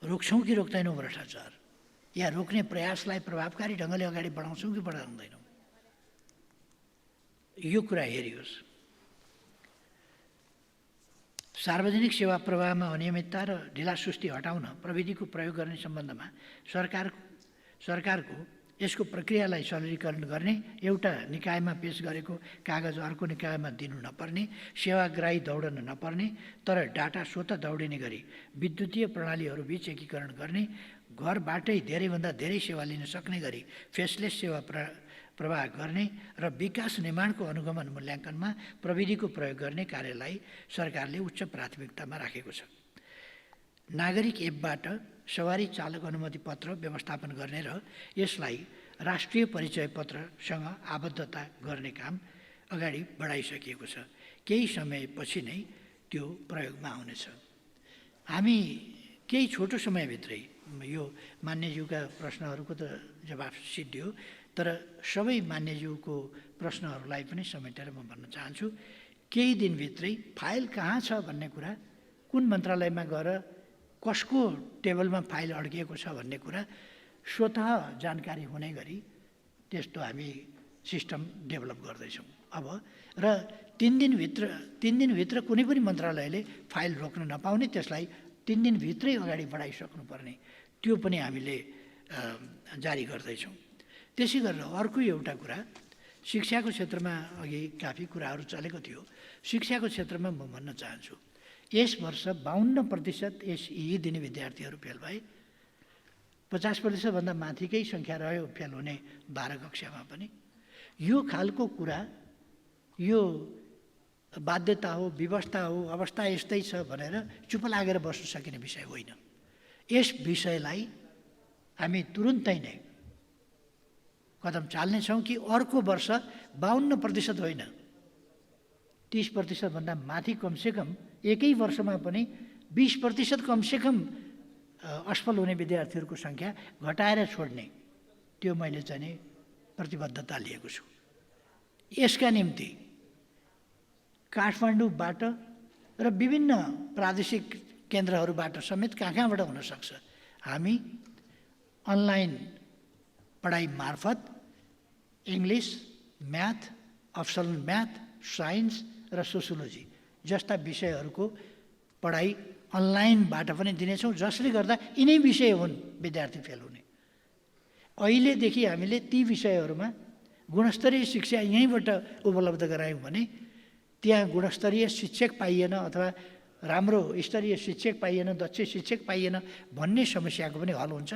रोक्छौँ कि रोक्दैनौँ भ्रष्टाचार, या रोक्ने प्रयासलाई प्रभावकारी ढङ्गले अगाडि बढाउँछौँ कि बढाउँदैनौँ, यो कुरा हेरियोस्। सार्वजनिक सेवा प्रवाहमा अनियमितता र ढिलासुस्ती हटाउन प्रविधिको प्रयोग गर्ने सम्बन्धमा सरकारको यसको प्रक्रियालाई सरलीकरण गर्ने, एउटा निकायमा पेश गरेको कागज अर्को निकायमा दिनु नपर्ने, सेवाग्राही दौडन नपर्ने तर डाटा स्वतः दौडिने गरी विद्युतीय प्रणालीहरूबीच एकीकरण गर्ने, घरबाटै धेरैभन्दा धेरै सेवा लिन सक्ने गरी फेसलेस सेवा प्रवाह गर्ने र विकास निर्माणको अनुगमन मूल्याङ्कनमा प्रविधिको प्रयोग गर्ने कार्यलाई सरकारले उच्च प्राथमिकतामा राखेको छ। नागरिक एपबाट सवारी चालक अनुमति पत्र व्यवस्थापन गर्ने र यसलाई राष्ट्रिय परिचय पत्रसँग आबद्धता गर्ने काम अगाडि बढाइसकिएको छ। केही समयपछि नै त्यो प्रयोगमा आउनेछ। हामी केही छोटो समयभित्रै, यो मान्यज्यूका प्रश्नहरूको त जवाफ सिद्धियो, तर सबै मान्यज्यूको प्रश्नहरूलाई पनि समेटेर म भन्न चाहन्छु। केही दिनभित्रै फाइल कहाँ छ भन्ने कुरा, कुन मन्त्रालयमा गएर कसको टेबलमा फाइल अड्किएको छ भन्ने कुरा स्वतः जानकारी हुने गरी त्यस्तो हामी सिस्टम डेभलप गर्दैछौँ अब। र 3 दिनभित्र कुनै पनि मन्त्रालयले फाइल रोक्न नपाउने, त्यसलाई 3 दिनभित्रै अगाडि बढाइसक्नुपर्ने, त्यो पनि हामीले जारी गर्दैछौँ। त्यसै गरेर अर्को एउटा कुरा, शिक्षाको क्षेत्रमा अघि काफी कुराहरू चलेको थियो। शिक्षाको क्षेत्रमा म भन्न चाहन्छु, यस वर्ष 52% यी दिने विद्यार्थीहरू फेल भए। 50%भन्दा माथिकै सङ्ख्या रह्यो फेल हुने 12 कक्षामा पनि। यो खालको कुरा, यो बाध्यता हो, व्यवस्था हो, अवस्था यस्तै छ भनेर चुप लागेर बस्न सकिने विषय होइन। यस विषयलाई हामी तुरुन्तै नै कदम चाल्नेछौँ कि अर्को वर्ष 52% होइन, 30% भन्दा माथि कमसेकम एकै वर्षमा पनि 20% कमसेकम असफल हुने विद्यार्थीहरूको सङ्ख्या घटाएर छोड्ने, त्यो मैले चाहिँ प्रतिबद्धता लिएको छु। यसका निम्ति काठमाडौँबाट र विभिन्न प्रादेशिक केन्द्रहरूबाट समेत कहाँबाट हुनसक्छ, हामी अनलाइन पढाइ मार्फत English, math, optional math, science र सोसियोलोजी जस्ता विषयहरूको पढाइ अनलाइनबाट पनि दिनेछौँ, जसले गर्दा यिनै विषय हुन् विद्यार्थी फेल हुने। अहिलेदेखि हामीले ती विषयहरूमा गुणस्तरीय शिक्षा यहीँबाट उपलब्ध गरायौँ भने त्यहाँ गुणस्तरीय शिक्षक पाइएन अथवा राम्रो स्तरीय शिक्षक पाइएन, दक्ष शिक्षक पाइएन भन्ने समस्याको पनि हल हुन्छ।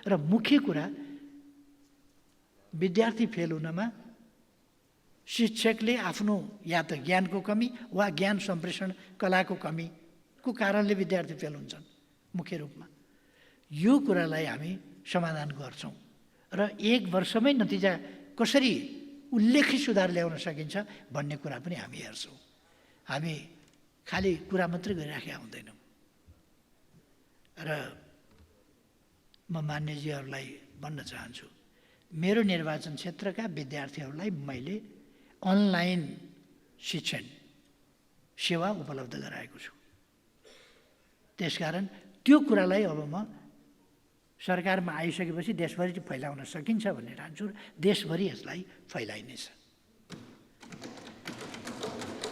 र मुख्य कुरा, विद्यार्थी फेल हुनमा शिक्षकले आफ्नो या त ज्ञानको कमी वा ज्ञान सम्प्रेषण कलाको कमीको कारणले विद्यार्थी फेल हुन्छन् मुख्य रूपमा। यो कुरालाई हामी समाधान गर्छौँ र 1 वर्षमै नतिजा कसरी उल्लेखित सुधार ल्याउन सकिन्छ भन्ने कुरा पनि हामी हेर्छौँ। हामी खालि कुरा मात्रै गरिराखेका हुँदैनौँ। र म मान्यजीहरूलाई भन्न चाहन्छु, मेरो निर्वाचन क्षेत्रका विद्यार्थीहरूलाई मैले अनलाइन शिक्षण सेवा उपलब्ध गराएको छु। त्यसकारण त्यो कुरालाई अब म सरकारमा आइसकेपछि देशभरि फैलाउन सकिन्छ भन्ने ठान्छु र देशभरि यसलाई फैलाइनेछ।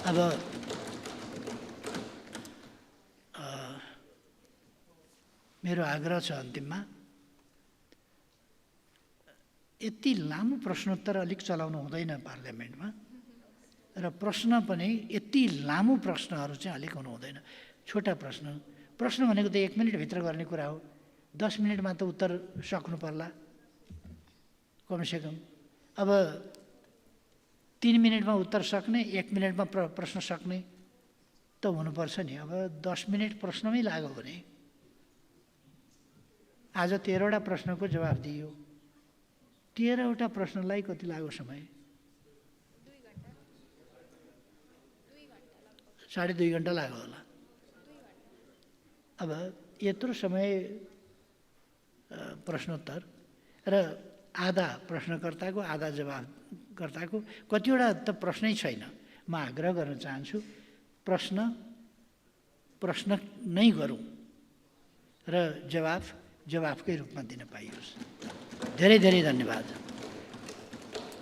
अब मेरो आग्रह छ अन्तिममा, यति लामो प्रश्नोत्तर अलिक चलाउनु हुँदैन पार्लियामेन्टमा र प्रश्न पनि यति लामो प्रश्नहरू चाहिँ अलिक हुनु हुँदैन। छोटा प्रश्न भनेको त 1 मिनटभित्र गर्ने कुरा हो। 10 मिनटमा त उत्तर सक्नु पर्ला कमसेकम। अब 3 मिनटमा उत्तर सक्ने, 1 मिनटमा प्रश्न सक्ने त हुनुपर्छ नि। अब 10 मिनट प्रश्नमै लाग्यो भने आज 13वटा प्रश्नको जवाफ दियो। 13वटा प्रश्नलाई कति लाग्यो समय? 2.5 घन्टा लाग्यो होला। अब यत्रो समय प्रश्नोत्तर र आधा प्रश्नकर्ताको आधा जवाफकर्ताको, कतिवटा त प्रश्नै छैन। म आग्रह गर्न चाहन्छु प्रश्न नै गरौँ र जवाफकै रूपमा दिन पाइयोस्। धेरै धेरै धन्यवाद।